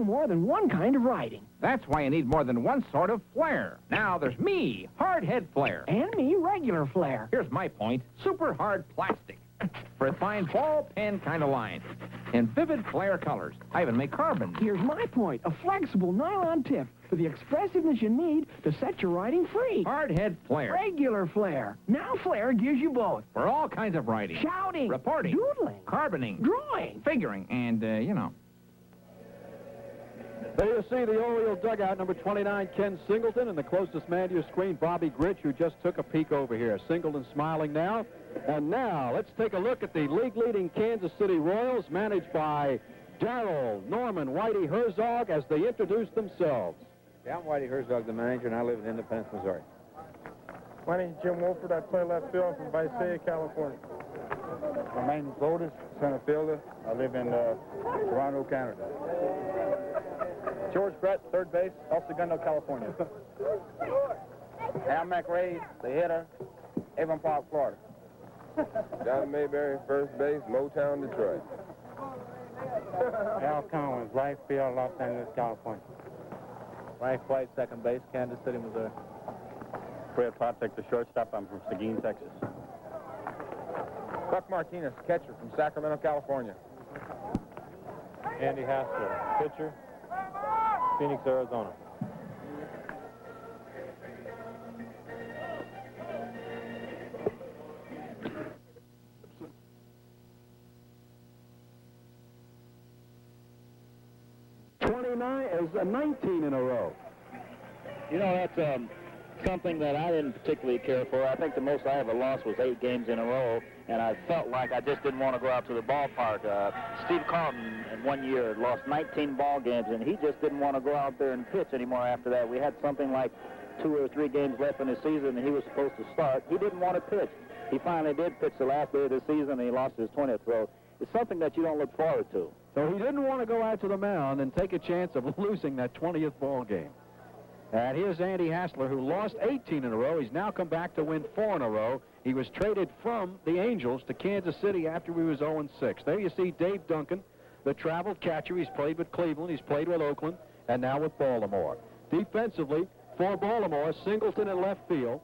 do more than one kind of riding. That's why you need more than one sort of flair. Now there's me, hard head flair. And me, regular flair. Here's my point, super hard plastic. For a fine ball pen kind of line. In vivid flare colors. I even make carbon. Here's my point, a flexible nylon tip for the expressiveness you need to set your riding free. Hard head flair. Regular flair. Now flair gives you both. For all kinds of riding. Shouting. Reporting. Doodling. Carboning. Drawing. Figuring. And, you know. There you see the Oriole dugout, number 29, Ken Singleton, and the closest man to your screen, Bobby Gritch, who just took a peek over here. Singleton smiling now. And now, let's take a look at the league-leading Kansas City Royals, managed by Darrell, Norman, Whitey Herzog, as they introduce themselves. Yeah, I'm Whitey Herzog, the manager, and I live in Independence, Missouri. My name's Jim Wolford. I play left field from Visalia, California. My name's Otis, center fielder. I live in Toronto, Canada. George Brett, third base, El Segundo, California. Al McRae, the hitter, Avon Park, Florida. John Mayberry, first base, Motown, Detroit. Al Collins, right field, Los Angeles, California. Frank White, second base, Kansas City, Missouri. Fred Potek, the shortstop. I'm from Seguin, Texas. Buck Martinez, catcher from Sacramento, California. Andy Hassler, pitcher, Phoenix, Arizona. Is 19 in a row. You know, that's something that I didn't particularly care for. I think the most I ever lost was 8 games in a row, and I felt like I just didn't want to go out to the ballpark. Steve Carlton, in 1 year, lost 19 ball games, and he just didn't want to go out there and pitch anymore after that. We had something like 2 or 3 games left in the season, and he was supposed to start. He didn't want to pitch. He finally did pitch the last day of the season, and he lost his 20th throw. It's something that you don't look forward to. So he didn't want to go out to the mound and take a chance of losing that 20th ball game. And here's Andy Hassler, who lost 18 in a row. He's now come back to win 4 in a row. He was traded from the Angels to Kansas City after he was 0-6. There you see Dave Duncan, the traveled catcher. He's played with Cleveland, he's played with Oakland, and now with Baltimore. Defensively, for Baltimore, Singleton in left field.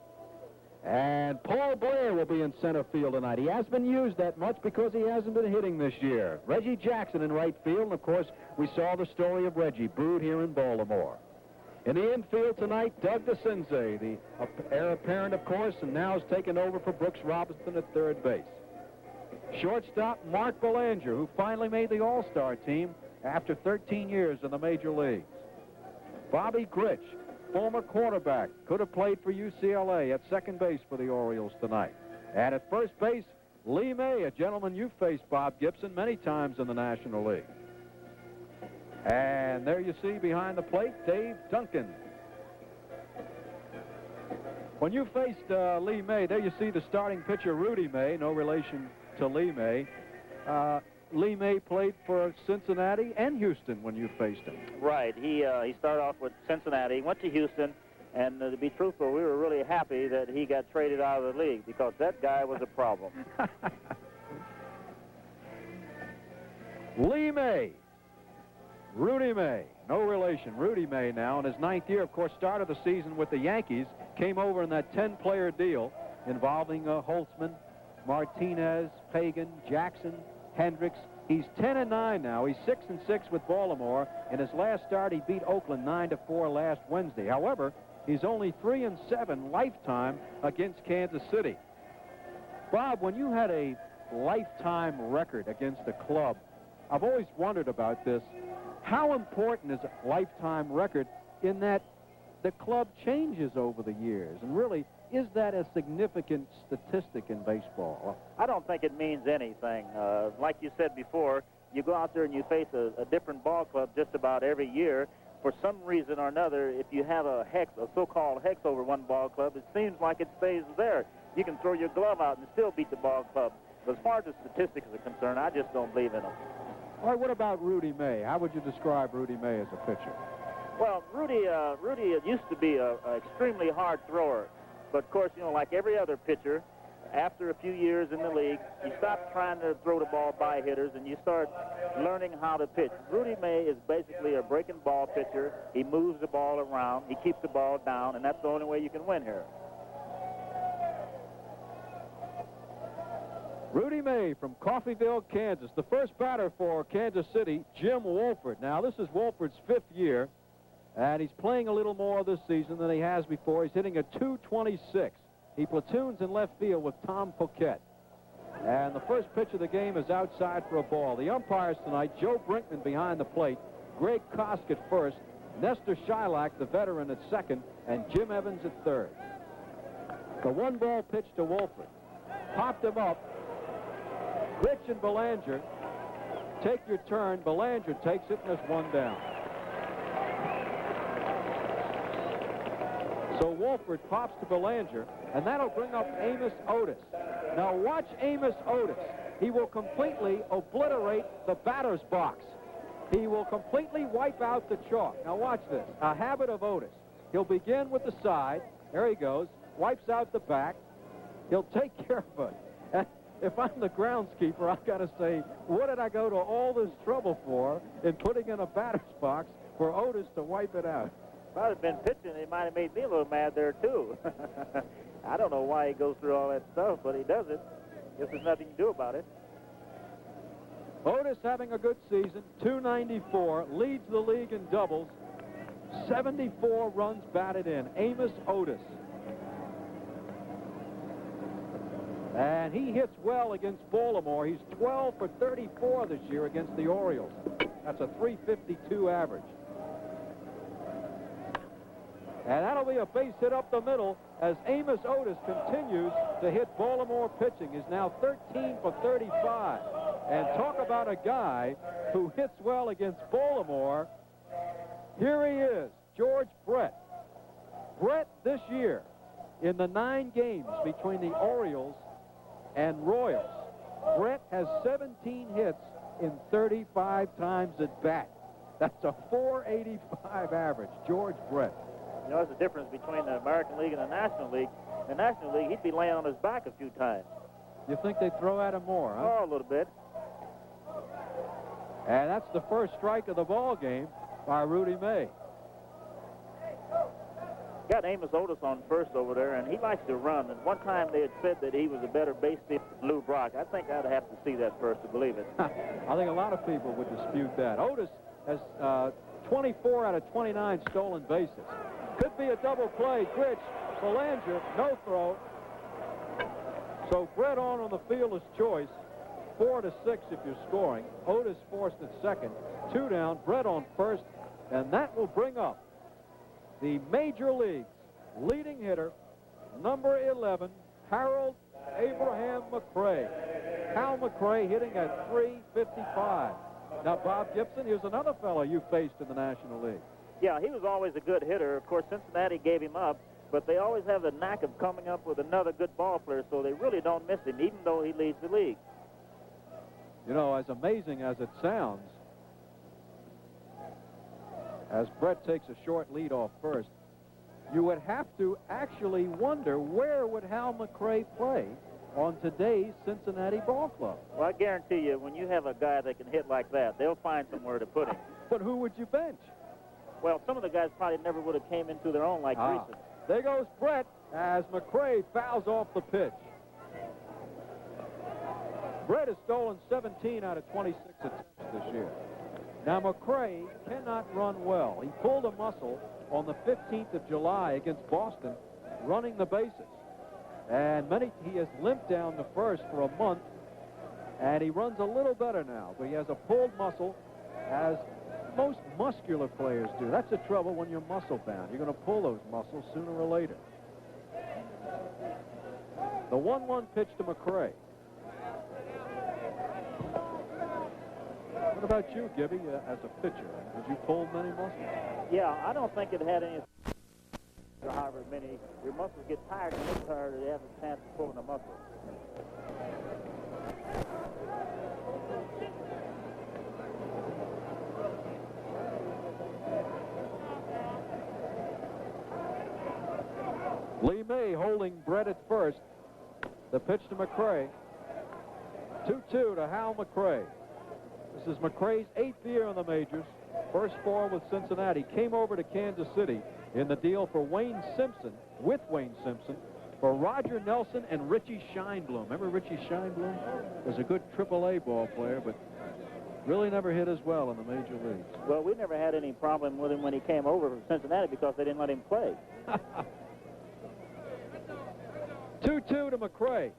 And Paul Blair will be in center field tonight. He hasn't been used that much because he hasn't been hitting this year. Reggie Jackson in right field, and of course, we saw the story of Reggie, brewed here in Baltimore. In the infield tonight, Doug DeCinze, the heir apparent, of course, and now has taken over for Brooks Robinson at third base. Shortstop, Mark Belanger, who finally made the All-Star team after 13 years in the major leagues. Bobby Gritch, former quarterback, could have played for UCLA at second base for the Orioles tonight. And at first base, Lee May, a gentleman you faced, Bob Gibson, many times in the National League. And there you see behind the plate, Dave Duncan. When you faced Lee May, there you see the starting pitcher, Rudy May, no relation to Lee May. Lee May played for Cincinnati and Houston when you faced him. Right. He started off with Cincinnati, went to Houston, and to be truthful, we were really happy that he got traded out of the league because that guy was a problem. Lee May. Rudy May, no relation. Rudy May now in his 9th year, of course, started the season with the Yankees, came over in that 10-player deal involving Holtzman, Martinez, Pagan, Jackson, Hendricks. He's 10-9 now. He's 6-6 with Baltimore. In his last start, he beat Oakland 9-4 last Wednesday. However, he's only 3-7 lifetime against Kansas City. Bob, when you had a lifetime record against a club, I've always wondered about this. How important is a lifetime record in that the club changes over the years? And really, is that a significant statistic in baseball? I don't think it means anything. Like you said before, you go out there and you face a different ball club just about every year. For some reason or another, if you have a so-called hex over one ball club, it seems like it stays there. You can throw your glove out and still beat the ball club. But as far as the statistics are concerned, I just don't believe in them. All right, what about Rudy May? How would you describe Rudy May as a pitcher? Well, Rudy used to be an extremely hard thrower. But, of course, you know, like every other pitcher, after a few years in the league, you stop trying to throw the ball by hitters and you start learning how to pitch. Rudy May is basically a breaking ball pitcher. He moves the ball around. He keeps the ball down, and that's the only way you can win here. Rudy May from Coffeyville, Kansas. The first batter for Kansas City, Jim Wolford. Now, this is Wolford's 5th year, and he's playing a little more this season than he has before. He's hitting a .226. He platoons in left field with Tom Poquette. And the first pitch of the game is outside for a ball. The umpires tonight, Joe Brinkman behind the plate, Greg Kosk at first, Nestor Shylock, the veteran, at second, and Jim Evans at third. The 1-ball pitch to Wolford. Popped him up. Rich and Belanger take your turn. Belanger takes it, and there's 1 down. So Wolford pops to Belanger, and that'll bring up Amos Otis. Now watch Amos Otis. He will completely obliterate the batter's box. He will completely wipe out the chalk. Now watch this. A habit of Otis. He'll begin with the side. There he goes. Wipes out the back. He'll take care of it. And if I'm the groundskeeper, I've got to say, what did I go to all this trouble for in putting in a batter's box for Otis to wipe it out? If I'd have been pitching, it might have made me a little mad there, too. I don't know why he goes through all that stuff, but he does it. Guess there's nothing to do about it. Otis having a good season, .294, leads the league in doubles, 74 runs batted in. Amos Otis. And he hits well against Baltimore. He's 12 for 34 this year against the Orioles. That's a .352 average. And that'll be a base hit up the middle as Amos Otis continues to hit Baltimore pitching. He's now 13 for 35. And talk about a guy who hits well against Baltimore. Here he is, George Brett. Brett this year, in the 9 games between the Orioles and Royals, Brett has 17 hits in 35 times at bat. That's a .485 average, George Brett. You know, there's a difference between the American League and the National League. In the National League, he'd be laying on his back a few times. You think they throw at him more, huh? Oh, a little bit. And that's the first strike of the ball game by Rudy May. Got Amos Otis on first over there, and he likes to run. And one time they had said that he was a better base stealer than Lou Brock. I think I'd have to see that first to believe it. I think a lot of people would dispute that. Otis has 24 out of 29 stolen bases. Could be a double play. Gritch, Belanger, no throw. So Brett on the fielder's choice. 4-6 if you're scoring. Otis forced at second. 2 down. Brett on first. And that will bring up the Major League's leading hitter, number 11, Harold Abraham McRae. Hal McRae hitting at .355. Now, Bob Gibson, here's another fellow you faced in the National League. Yeah, he was always a good hitter. Of course, Cincinnati gave him up, but they always have the knack of coming up with another good ball player, so they really don't miss him, even though he leads the league. You know, as amazing as it sounds, as Brett takes a short lead off first, you would have to actually wonder where would Hal McRae play on today's Cincinnati ball club. Well, I guarantee you, when you have a guy that can hit like that, they'll find somewhere to put him. But who would you bench? Well, some of the guys probably never would have came into their own like Greason. There goes Brett as McRae fouls off the pitch. Brett has stolen 17 out of 26 attempts this year. Now, McRae cannot run well. He pulled a muscle on the 15th of July against Boston, running the bases. And he has limped down the first for a month, and he runs a little better now. But he has a pulled muscle, as most muscular players do. That's the trouble when you're muscle bound. You're going to pull those muscles sooner or later. The 1-1 pitch to McRae. What about you, Gibby, as a pitcher? Did you pull many muscles? Yeah, I don't think it had any. However many, your muscles get tired and so tired that you have a chance of pulling a muscle. Lee May holding Brett at first. The pitch to McRae. 2-2 to Hal McRae. This is McRae's 8th year in the majors. First 4 with Cincinnati. Came over to Kansas City in the deal for Wayne Simpson, with Wayne Simpson, for Roger Nelson and Richie Scheinblum. Remember Richie Scheinblum? Was a good AAA ball player, but really never hit as well in the major leagues. Well, we never had any problem with him when he came over from Cincinnati because they didn't let him play. 2-2 to McRae.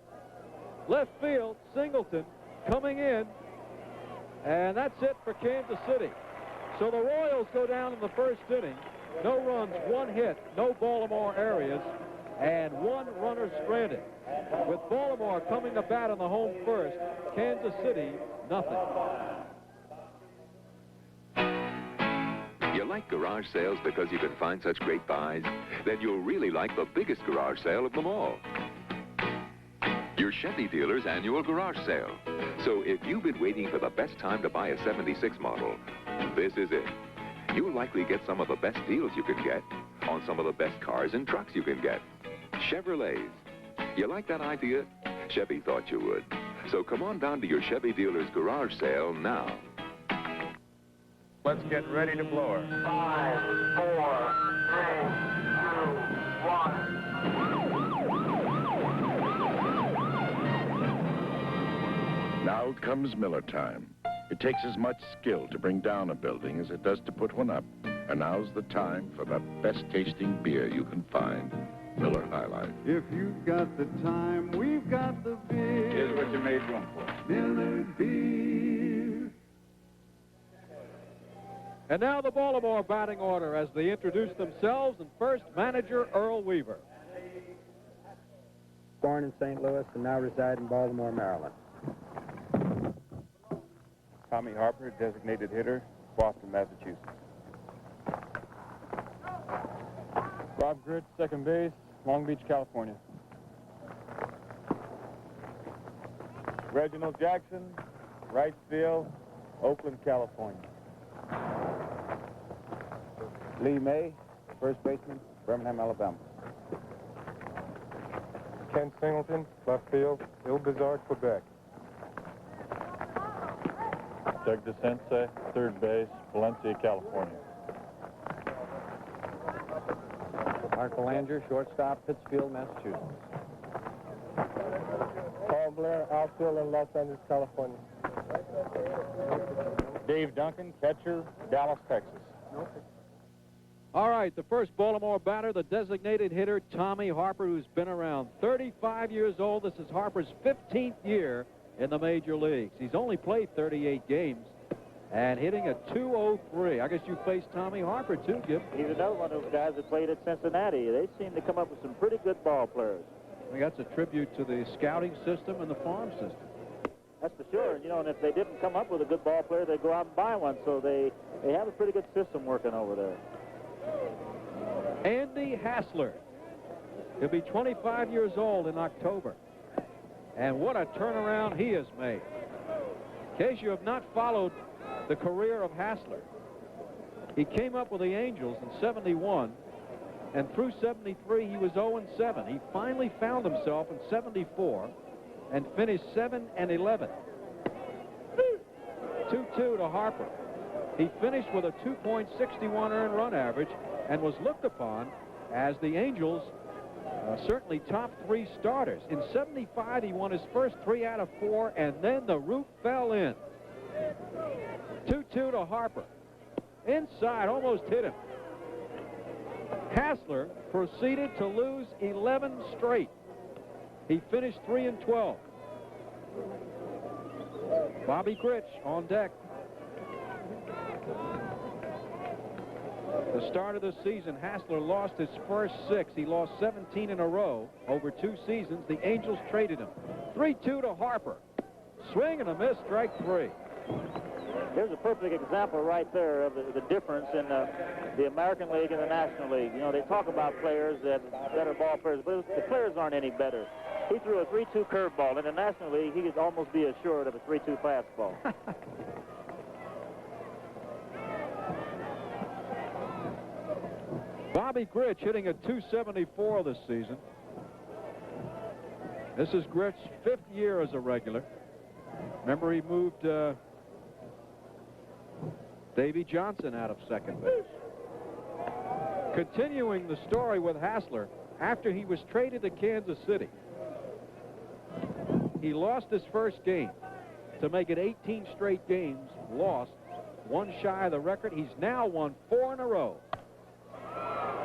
Left field, Singleton coming in, and that's it for Kansas City. So the Royals go down in the first inning. No runs, 1 hit, no Baltimore areas, and 1 runner stranded. With Baltimore coming to bat on the home first, Kansas City, nothing. You like garage sales because you can find such great buys? Then you'll really like the biggest garage sale of them all. Your Chevy dealer's annual garage sale. So if you've been waiting for the best time to buy a 76 model, this is it. You'll likely get some of the best deals you can get on some of the best cars and trucks you can get. Chevrolets. You like that idea? Chevy thought you would. So come on down to your Chevy dealer's garage sale now. Let's get ready to blow her. 5, 4, 3, 2, 1. Now comes Miller time. It takes as much skill to bring down a building as it does to put one up. And now's the time for the best tasting beer you can find. Miller High Life. If you've got the time, we've got the beer. Here's what you made room for. Miller beer. And now the Baltimore batting order as they introduce themselves, and first, manager Earl Weaver. Born in St. Louis and now reside in Baltimore, Maryland. Tommy Harper, designated hitter, Boston, Massachusetts. Rob Gritch, second base, Long Beach, California. Reginald Jackson, right field, Oakland, California. Lee May, first baseman, Birmingham, Alabama. Ken Singleton, left field, Ile-Bizarre, Quebec. Doug DeCense, third base, Valencia, California. Mark Belanger, shortstop, Pittsfield, Massachusetts. Paul Blair, outfield in Los Angeles, California. Dave Duncan, catcher, Dallas, Texas. All right, the first Baltimore batter, the designated hitter, Tommy Harper, who's been around 35 years old. This is Harper's 15th year in the major leagues. He's only played 38 games and hitting a .203. I guess you faced Tommy Harper, too, Gib. He's another one of those guys that played at Cincinnati. They seem to come up with some pretty good ball players. I think that's a tribute to the scouting system and the farm system. That's for sure. You know, and if they didn't come up with a good ball player, they'd go out and buy one. So they have a pretty good system working over there. Andy Hassler. He'll be 25 years old in October. And what a turnaround he has made. In case you have not followed the career of Hassler, he came up with the Angels in '71, and through '73 he was 0-7. He finally found himself in '74 and finished 7-11. 2-2 to Harper. He finished with a 2.61 earned run average and was looked upon as the Angels' certainly top 3 starters. In '75, he won his first 3 out of 4, and then the roof fell in. 2-2 to Harper. Inside, almost hit him. Hassler proceeded to lose 11 straight. He finished 3-12. Bobby Gritch on deck. The start of the season, Hassler lost his first 6. He lost 17 in a row over 2 seasons. The Angels traded him. 3-2 to Harper. Swing and a miss, strike 3. Here's a perfect example right there of the difference in the American League and the National League. You know, they talk about players that better ball players, but the players aren't any better. He threw a 3-2 curveball. In the National League, he could almost be assured of a 3-2 fastball. Bobby Gritch hitting a .274 this season. This is Grit's 5th year as a regular. Remember, he moved Davy Johnson out of second base. Continuing the story with Hassler, after he was traded to Kansas City, he lost his first game to make it 18 straight games lost, one shy of the record. He's now won 4 in a row.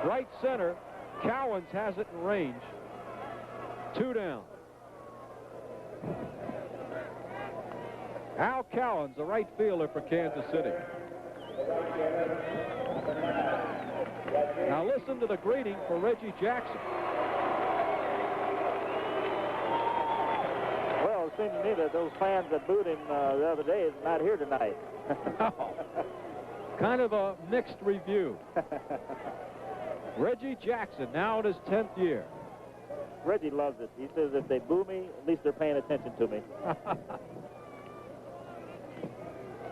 Right center, Cowens has it in range. 2 down. Al Cowens, the right fielder for Kansas City. Now listen to the greeting for Reggie Jackson. Well, it seems to me that those fans that booed him the other day is not here tonight. Kind of a mixed review. Reggie Jackson, now in his 10th year. Reggie loves it. He says if they boo me, at least they're paying attention to me.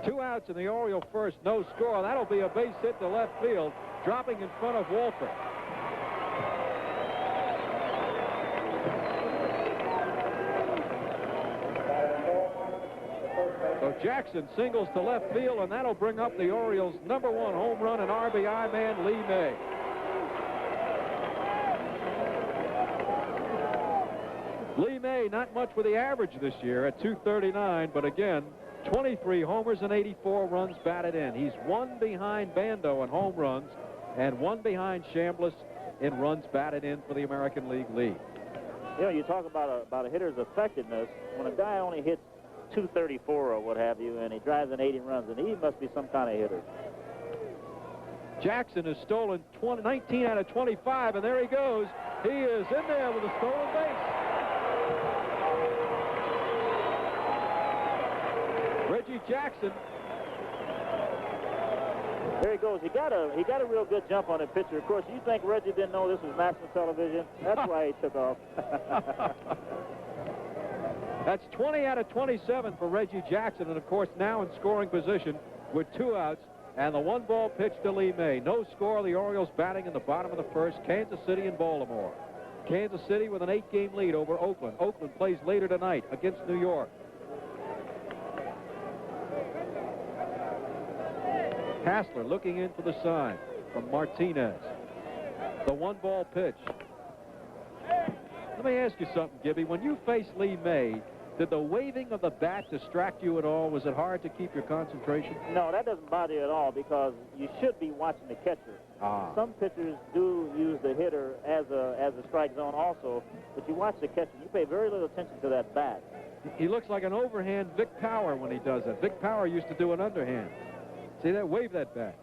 2 outs in the Oriole first, no score. That'll be a base hit to left field, dropping in front of Wolford. So Jackson singles to left field, and that'll bring up the Orioles' #1 home run and RBI man, Lee May. Lee May, not much with the average this year at .239, but again, 23 homers and 84 runs batted in. He's 1 behind Bando in home runs and 1 behind Chambliss in runs batted in for the American League lead. You know, you talk about a hitter's effectiveness. When a guy only hits .234 or what have you, and he drives in 80 runs, and he must be some kind of hitter. Jackson has stolen 19 out of 25, and there he goes. He is in there with a stolen base. Reggie Jackson. There he goes. He got a real good jump on that pitcher. Of course, you think Reggie didn't know this was national television? That's why he took off. That's 20 out of 27 for Reggie Jackson, and of course now in scoring position with 2 outs and the 1-ball pitch to Lee May. No score. The Orioles batting in the bottom of the first. Kansas City and Baltimore. Kansas City with an 8-game lead over Oakland. Oakland plays later tonight against New York. Hassler looking in for the sign from Martinez. The 1-ball pitch. Let me ask you something, Gibby. When you faced Lee May, did the waving of the bat distract you at all? Was it hard to keep your concentration? No, that doesn't bother you at all because you should be watching the catcher. Some pitchers do use the hitter as a strike zone also, but you watch the catcher. You pay very little attention to that bat. He looks like an overhand Vic Power when he does it. Vic Power used to do an underhand. See that? Wave that back.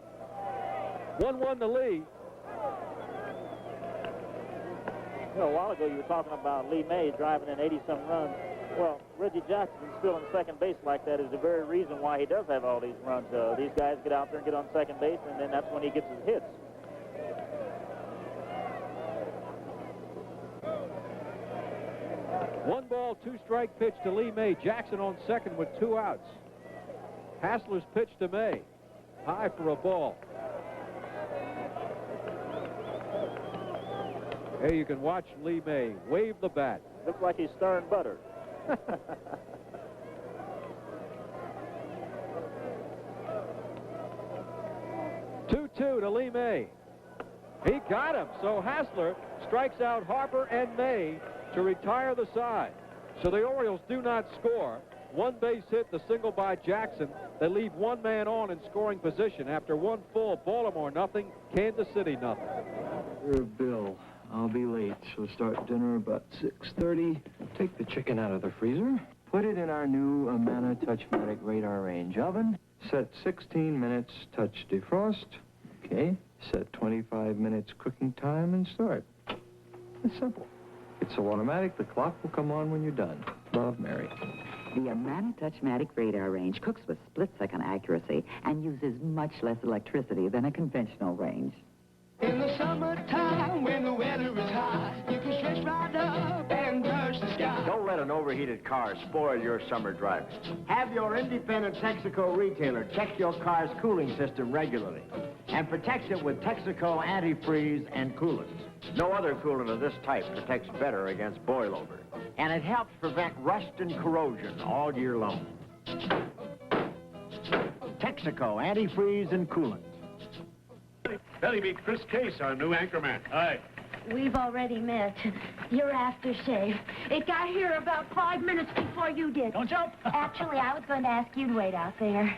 1-1 to Lee. You know, a while ago you were talking about Lee May driving in 80-some runs. Well, Reggie Jackson still on second base like that is the very reason why he does have all these runs. These guys get out there and get on second base, and then that's when he gets his hits. One ball, 2-strike pitch to Lee May. Jackson on second with 2 outs. Hassler's pitch to May. High for a ball. Here you can watch Lee May wave the bat. Looks like he's stirring butter. 2-2 to Lee May. He got him. So Hassler strikes out Harper and May to retire the side. So the Orioles do not score. 1 base hit, the single by Jackson. They leave 1 man on in scoring position. After 1 full, Baltimore nothing, Kansas City nothing. Bill, I'll be late, so start dinner about 6:30. Take the chicken out of the freezer. Put it in our new Amana Touchmatic radar range oven. Set 16 minutes touch defrost. Okay. Set 25 minutes cooking time and start. It's simple. It's so automatic, the clock will come on when you're done. Love, Mary. The Amana Touchmatic radar range cooks with split-second accuracy and uses much less electricity than a conventional range. In the summertime when the weather is hot, you can stretch right up and touch the sky. Don't let let an overheated car spoil your summer drive, have your independent Texaco retailer check your car's cooling system regularly and protect it with Texaco antifreeze and coolant. No other coolant of this type protects better against boilover, and it helps prevent rust and corrosion all year long. Texaco antifreeze and coolant. Belly meet Chris Case, our new anchorman. Hi. We've already met. Your aftershave. It got here about 5 minutes before you did. Don't jump. Actually, I was going to ask you to wait out there.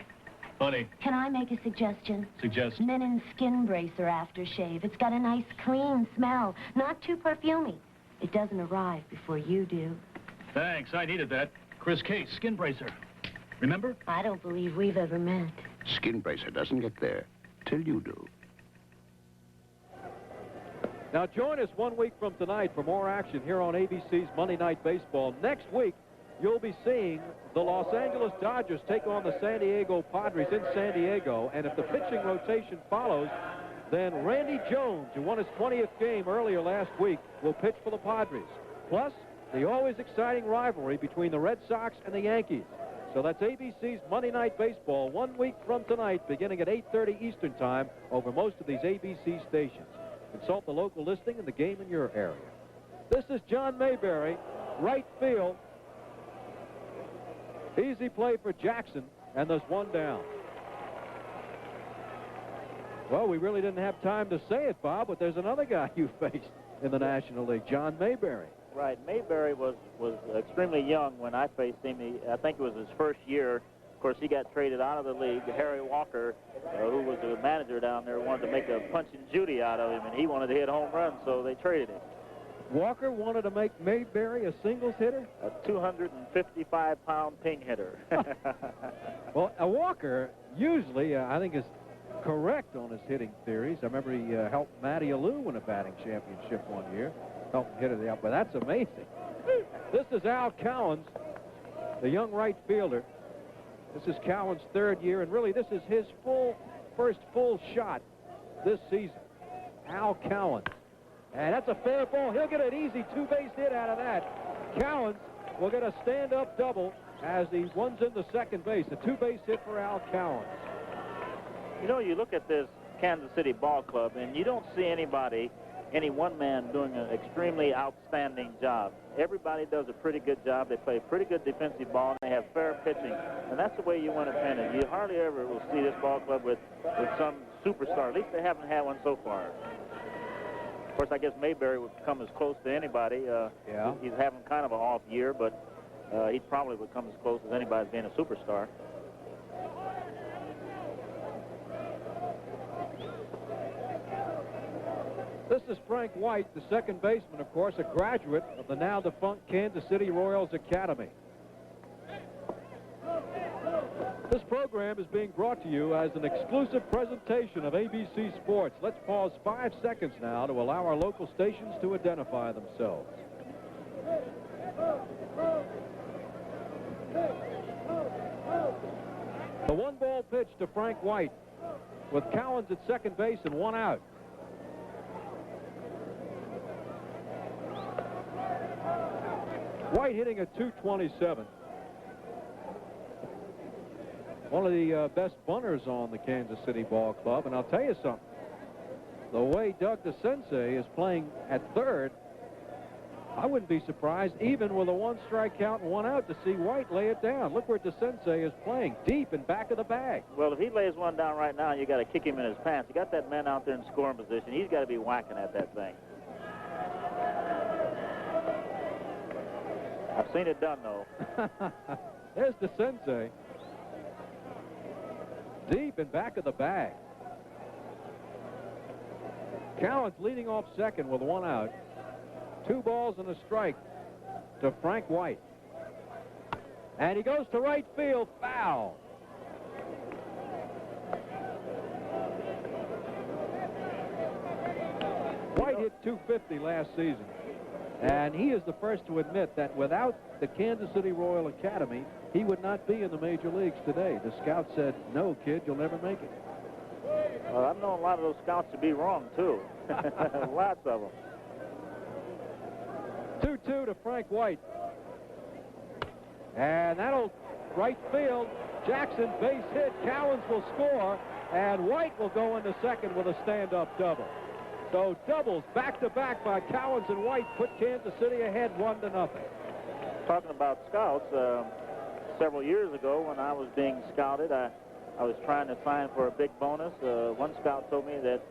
Funny. Can I make a suggestion? Suggest. Linen Skin Bracer aftershave. It's got a nice, clean smell. Not too perfumey. It doesn't arrive before you do. Thanks, I needed that. Chris Case, Skin Bracer. Remember? I don't believe we've ever met. Skin Bracer doesn't get there till you do. Now join us 1 week from tonight for more action here on ABC's Monday Night Baseball. Next week, you'll be seeing the Los Angeles Dodgers take on the San Diego Padres in San Diego. And if the pitching rotation follows, then Randy Jones, who won his 20th game earlier last week, will pitch for the Padres. Plus, the always exciting rivalry between the Red Sox and the Yankees. So that's ABC's Monday Night Baseball 1 week from tonight, beginning at 8:30 Eastern Time over most of these ABC stations. Consult the local listing and the game in your area. This is John Mayberry, right field. Easy play for Jackson, and there's one down. Well, we really didn't have time to say it, Bob, but there's another guy you faced in the National League, John Mayberry. Right. Mayberry was extremely young when I faced him. I think it was his first year. Of course, he got traded out of the league. Harry Walker, who was the manager down there, wanted to make a Punch and Judy out of him, and he wanted to hit home runs, so they traded him. Walker wanted to make Mayberry a singles hitter? A 255-pound ping hitter. Well, Walker usually, I think, is correct on his hitting theories. I remember he helped Matty Alou win a batting championship one year. Helped hit it out, but that's amazing. This is Al Cowens, the young right fielder. This is Cowan's third year, and really this is his first full shot this season. Al Cowens. And that's a fair ball. He'll get an easy two-base hit out of that. Cowens will get a stand-up double as he runs into second base. A two-base hit for Al Cowens. You know, you look at this Kansas City ball club, and you don't see any one man doing an extremely outstanding job. Everybody does a pretty good job. They play pretty good defensive ball, and they have fair pitching. And that's the way you want to pin it. You hardly ever will see this ball club with some superstar. At least they haven't had one so far. Of course, I guess Mayberry would come as close to anybody. Yeah. He's having kind of an off year, but he probably would come as close as anybody being a superstar. This is Frank White, the second baseman, of course, a graduate of the now-defunct Kansas City Royals Academy. This program is being brought to you as an exclusive presentation of ABC Sports. Let's pause 5 seconds now to allow our local stations to identify themselves. The one-ball pitch to Frank White with Cowens at second base and one out. White hitting a .227. One of the best bunters on the Kansas City ball club. And I'll tell you something. The way Doug DeSensei is playing at third, I wouldn't be surprised, even with a one strike count and one out, to see White lay it down. Look where DeSensei is playing, deep in back of the bag. Well, if he lays one down right now, you got to kick him in his pants. You got that man out there in scoring position. He's got to be whacking at that thing. I've seen it done, though. There's DeSensei. Deep in back of the bag. Cowens leading off second with one out. 2 balls and a strike to Frank White. And he goes to right field, foul. White hit .250 last season. And he is the first to admit that without the Kansas City Royal Academy, he would not be in the major leagues today. The scout said, no, kid, you'll never make it. Well, I've known a lot of those scouts to be wrong, too. Lots of them. 2-2 to Frank White. And that'll right field. Jackson base hit. Cowens will score, and White will go into second with a stand-up double. So doubles back-to-back by Cowens and White put Kansas City ahead 1-0. Talking about scouts, several years ago when I was being scouted, I was trying to sign for a big bonus. One scout told me that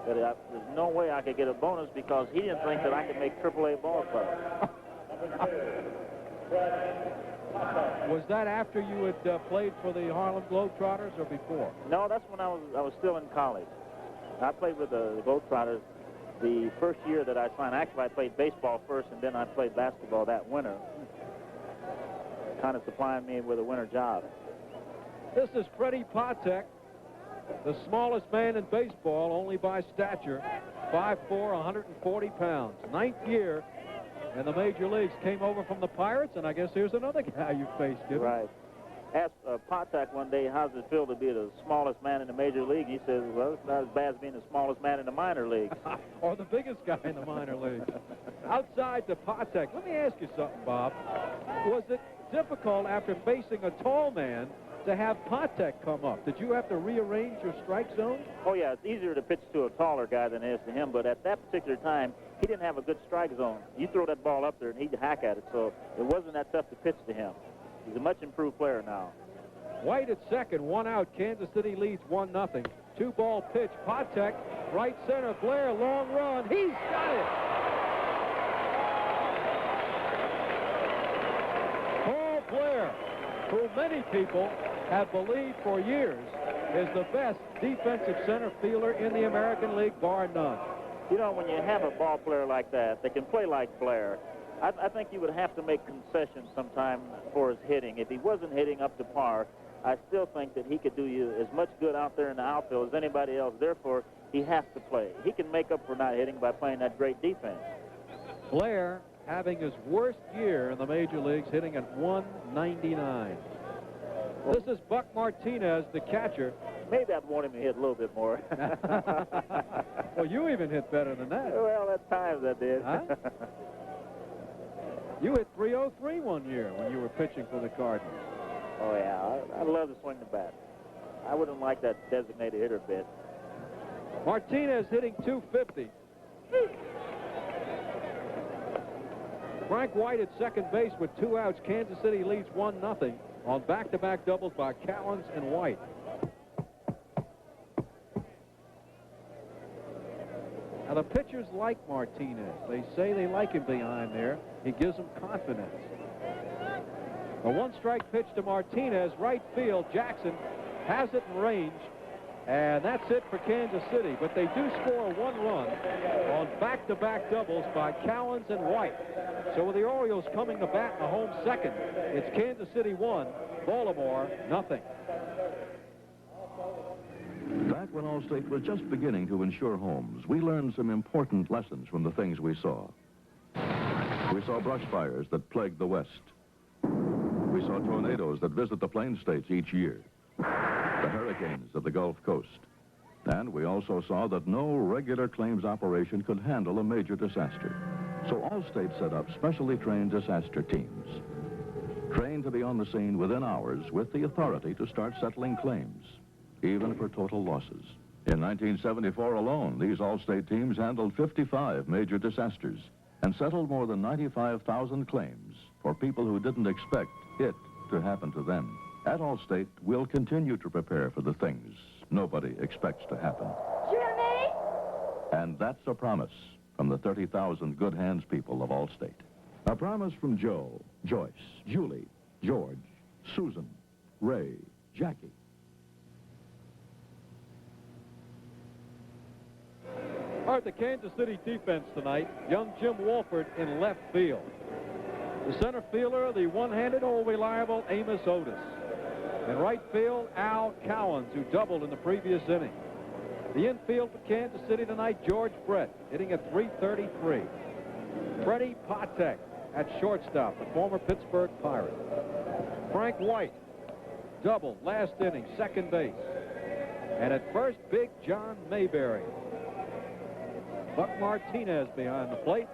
there's no way I could get a bonus because he didn't think that I could make AAA ball club. Was that after you had played for the Harlem Globetrotters or before? No, that's when I was still in college. I played with the Globetrotters the first year that I signed. Actually, I played baseball first, and then I played basketball that winter, kind of supplying me with a winter job. This is Freddie Patek, the smallest man in baseball, only by stature, 5'4", 140 pounds. 9th year in the major leagues, came over from the Pirates, and I guess here's another guy you faced, Jimmy. Right. Asked Patek one day, how's it feel to be the smallest man in the major league? He says, well, it's not as bad as being the smallest man in the minor leagues. Or the biggest guy in the minor leagues. Outside to Patek, let me ask you something, Bob. Was it difficult after facing a tall man to have Patek come up? Did you have to rearrange your strike zone? Oh, yeah, it's easier to pitch to a taller guy than it is to him, but at that particular time, he didn't have a good strike zone. You throw that ball up there, and he'd hack at it, so it wasn't that tough to pitch to him. He's a much improved player now. White at second, 1 out. Kansas City leads 1-0. 2-ball pitch. Patek, right center. Blair, long run. He's got it. Paul Blair, who many people have believed for years is the best defensive center fielder in the American League, bar none. You know, when you have a ball player like that can play like Blair, I think you would have to make concessions sometime for his hitting. If he wasn't hitting up to par, I still think that he could do you as much good out there in the outfield as anybody else. Therefore, he has to play. He can make up for not hitting by playing that great defense. Blair having his worst year in the major leagues, hitting at 199. This is Buck Martinez, the catcher. Maybe I'd want him to hit a little bit more. Well, you even hit better than that. Well, at times I did. Huh? You hit 303 one year when you were pitching for the Cardinals. Oh, yeah. I love to swing the bat. I wouldn't like that designated hitter bit. Martinez hitting 250. Frank White at second base with 2 outs. Kansas City leads 1-0 on back-to-back doubles by Cowens and White. Now, the pitchers like Martinez. They say they like him behind there. He gives them confidence. A 1-strike pitch to Martinez, right field. Jackson has it in range, and that's it for Kansas City. But they do score 1 run on back-to-back doubles by Cowens and White. So with the Orioles coming to bat in the home second, it's Kansas City 1, Baltimore 0. Back when Allstate was just beginning to insure homes, we learned some important lessons from the things we saw. We saw brush fires that plagued the West. We saw tornadoes that visit the Plain States each year, the hurricanes of the Gulf Coast. And we also saw that no regular claims operation could handle a major disaster. So Allstate set up specially trained disaster teams, trained to be on the scene within hours with the authority to start settling claims, even for total losses. In 1974 alone, these Allstate teams handled 55 major disasters and settled more than 95,000 claims for people who didn't expect it to happen to them. At Allstate, we'll continue to prepare for the things nobody expects to happen. Jimmy! And that's a promise from the 30,000 good hands people of Allstate. A promise from Joe, Joyce, Julie, George, Susan, Ray, Jackie. All right, the Kansas City defense tonight, young Jim Wolford in left field. The center fielder, the one-handed, all-reliable Amos Otis. In right field, Al Cowens, who doubled in the previous inning. The infield for Kansas City tonight, George Brett, hitting at .333. Freddie Patek at shortstop, the former Pittsburgh Pirate. Frank White, doubled last inning, second base. And at first, Big John Mayberry. Buck Martinez behind the plate.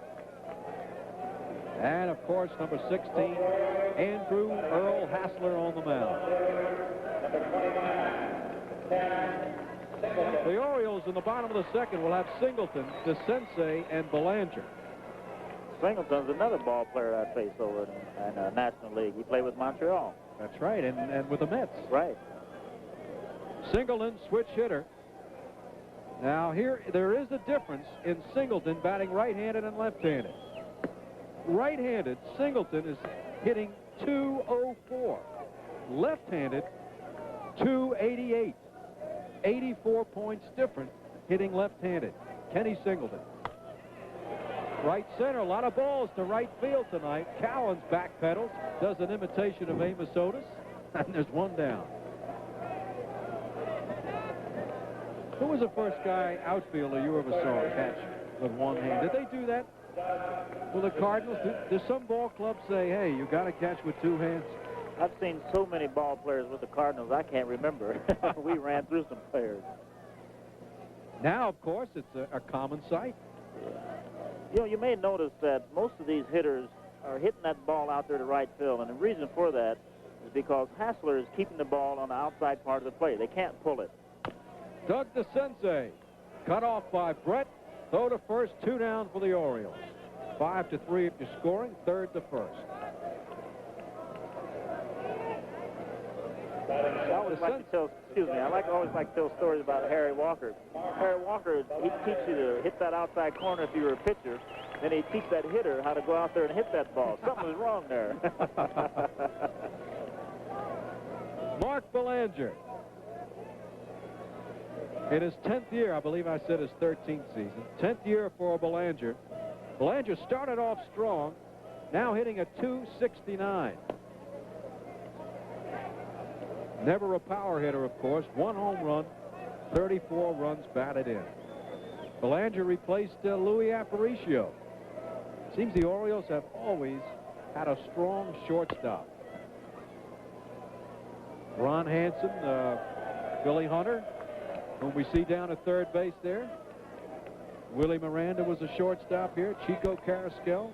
And, of course, number 16, Andrew Earl Hassler on the mound. The Orioles in the bottom of the second will have Singleton, DeSensei, and Belanger. Singleton's another ball player I faced over in National League. He played with Montreal. That's right, and with the Mets. Right. Singleton, switch hitter. Now, here, there is a difference in Singleton batting right-handed and left-handed. Right-handed, Singleton is hitting .204. Left-handed, .288. 84 points different hitting left-handed. Kenny Singleton. Right center, a lot of balls to right field tonight. Cowan's backpedals, does an imitation of Amos Otis, and there's one down. Who was the first guy outfielder you ever saw catch with one hand? Did they do that with the Cardinals? Does some ball clubs say, hey, you got to catch with two hands? I've seen so many ball players with the Cardinals, I can't remember. We ran through some players. Now, of course, it's a common sight. Yeah. You know, you may notice that most of these hitters are hitting that ball out there to right field, and the reason for that is because Hassler is keeping the ball on the outside part of the plate. They can't pull it. Doug DeSensei, cut off by Brett. Throw to first, 2 down for the Orioles. 5-3 if you're scoring, 3rd to 1st. I always like to tell, I always like to tell stories about Harry Walker. Harry Walker, he'd teach you to hit that outside corner if you were a pitcher. Then he'd teach that hitter how to go out there and hit that ball. Something was wrong there. Mark Belanger. In his 10th year, I believe I said his 13th season. 10th year for Belanger. Belanger started off strong, now hitting a .269. Never a power hitter, of course. 1 home run, 34 runs batted in. Belanger replaced Louis Aparicio. Seems the Orioles have always had a strong shortstop. Ron Hansen, Billy Hunter, whom we see down at third base there. Willie Miranda was a shortstop here. Chico Carrasquel.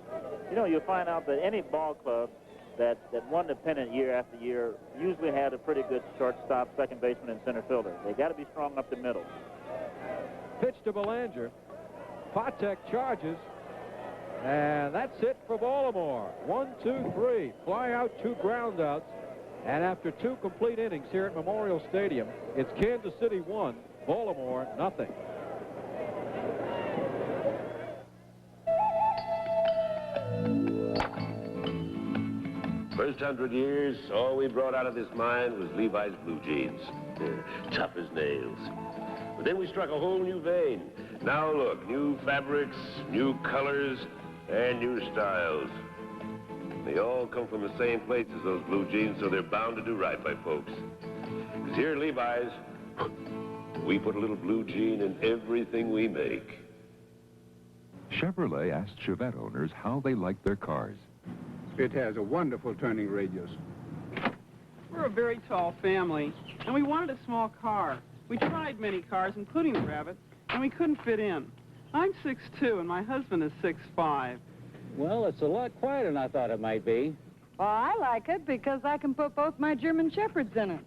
You know, you'll find out that any ball club that won the pennant year after year usually had a pretty good shortstop, second baseman, and center fielder. They got to be strong up the middle. Pitch to Belanger. Patek charges. And that's it for Baltimore. 1, 2, 3. Fly out, 2 ground outs. And after 2 complete innings here at Memorial Stadium, it's Kansas City 1, Baltimore nothing. First 100 years, all we brought out of this mine was Levi's blue jeans. Tough as nails. But then we struck a whole new vein. Now look, new fabrics, new colors, and new styles. They all come from the same place as those blue jeans, so they're bound to do right by folks. Because here at Levi's, we put a little blue jean in everything we make. Chevrolet asked Chevette owners how they like their cars. It has a wonderful turning radius. We're a very tall family, and we wanted a small car. We tried many cars, including the Rabbit, and we couldn't fit in. I'm 6'2", and my husband is 6'5". Well, it's a lot quieter than I thought it might be. Well, I like it because I can put both my German Shepherds in it.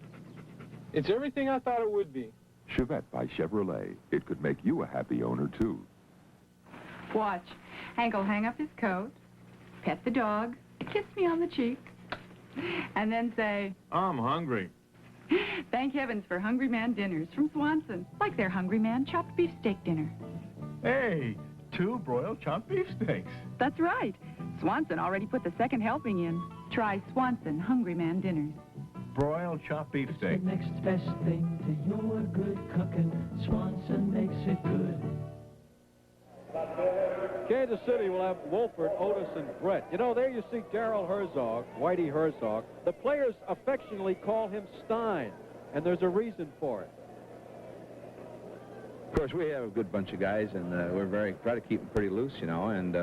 It's everything I thought it would be. Chevette by Chevrolet. It could make you a happy owner, too. Watch. Hank will hang up his coat, pet the dog, kiss me on the cheek, and then say, I'm hungry. Thank heavens for Hungry Man dinners from Swanson, like their Hungry Man chopped beef steak dinner. Hey, 2 broiled chopped beef steaks. That's right. Swanson already put the second helping in. Try Swanson Hungry Man dinners. Broiled chopped beef steak. The next best thing to your good cooking. Swanson makes it good. Kansas City will have Wolford, Otis, and Brett. You know, there you see Darrell Herzog, Whitey Herzog. The players affectionately call him Stein, and there's a reason for it. Of course, we have a good bunch of guys, and we're try to keep them pretty loose, you know, and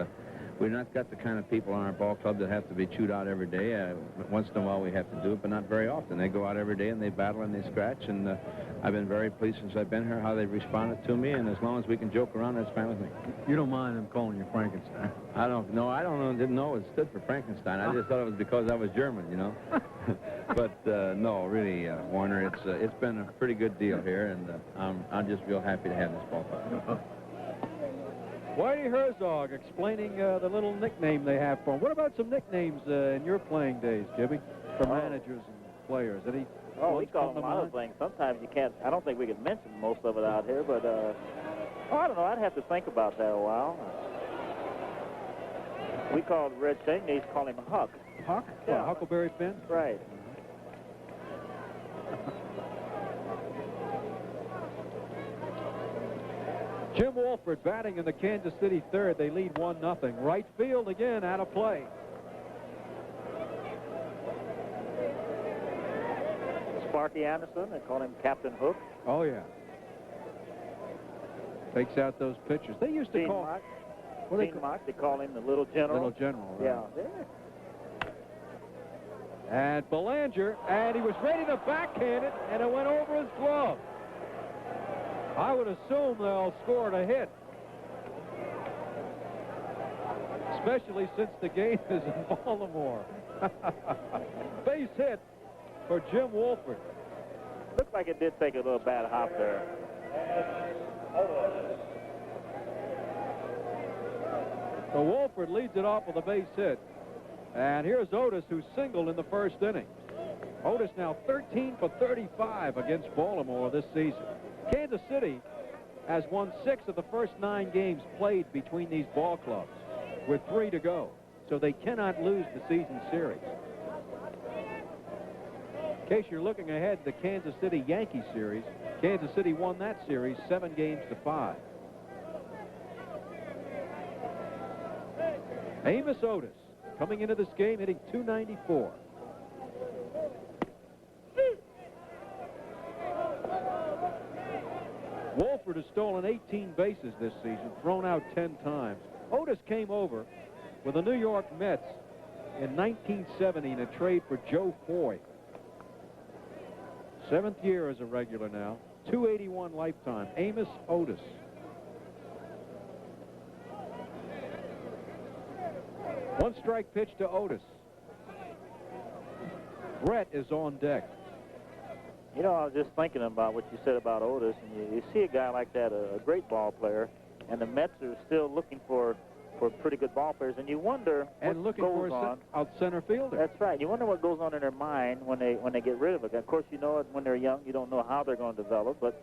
We're not got the kind of people on our ball club that have to be chewed out every day. Once in a while we have to do it, but not very often. They go out every day and they battle and they scratch, and I've been very pleased since I've been here how they've responded to me, and as long as we can joke around, that's fine with me. You don't mind them calling you Frankenstein? I don't know. Didn't know it stood for Frankenstein. I just thought it was because I was German, you know. But no, really, Warner, it's been a pretty good deal here, and I'm just real happy to have this ball club. Whitey Herzog explaining the little nickname they have for him. What about some nicknames in your playing days, Gibby, for managers and players? Any we call them a lot of things. Sometimes you can't, I don't think we can mention most of it out here, but I don't know. I'd have to think about that a while. We called Red Cheney's, call him Huck. Huck? Yeah. Huckleberry Finn? Right. Jim Wolford batting in the Kansas City third. They lead 1-0. Right field again, out of play. Sparky Anderson, they call him Captain Hook. Oh, yeah. Takes out those pitchers. They used to call... They call him the Little General. Little General, right. Yeah. And Belanger, and he was ready to backhand it, and it went over his glove. I would assume they'll score a hit, especially since the game is in Baltimore. Base hit for Jim Wolford. Looks like it did take a little bad hop there. So Wolford leads it off with a base hit. And here's Otis, who singled in the first inning. Otis now 13 for 35 against Baltimore this season. Kansas City has won 6 of the first 9 games played between these ball clubs, with 3 to go. So they cannot lose the season series. In case you're looking ahead to the Kansas City Yankee series, Kansas City won that series 7 games to 5. Amos Otis coming into this game hitting .294. Wolford has stolen 18 bases this season, thrown out 10 times. Otis came over with the New York Mets in 1970 in a trade for Joe Foy. 7th year as a regular now, .281 lifetime. Amos Otis. One strike pitch to Otis. Brett is on deck. You know, I was just thinking about what you said about Otis, and you see a guy like that, a great ball player, and the Mets are still looking for pretty good ball players, and you wonder what goes on. Out center fielder. That's right. You wonder what goes on in their mind when they get rid of a guy. Of course, you know it when they're young. You don't know how they're going to develop, but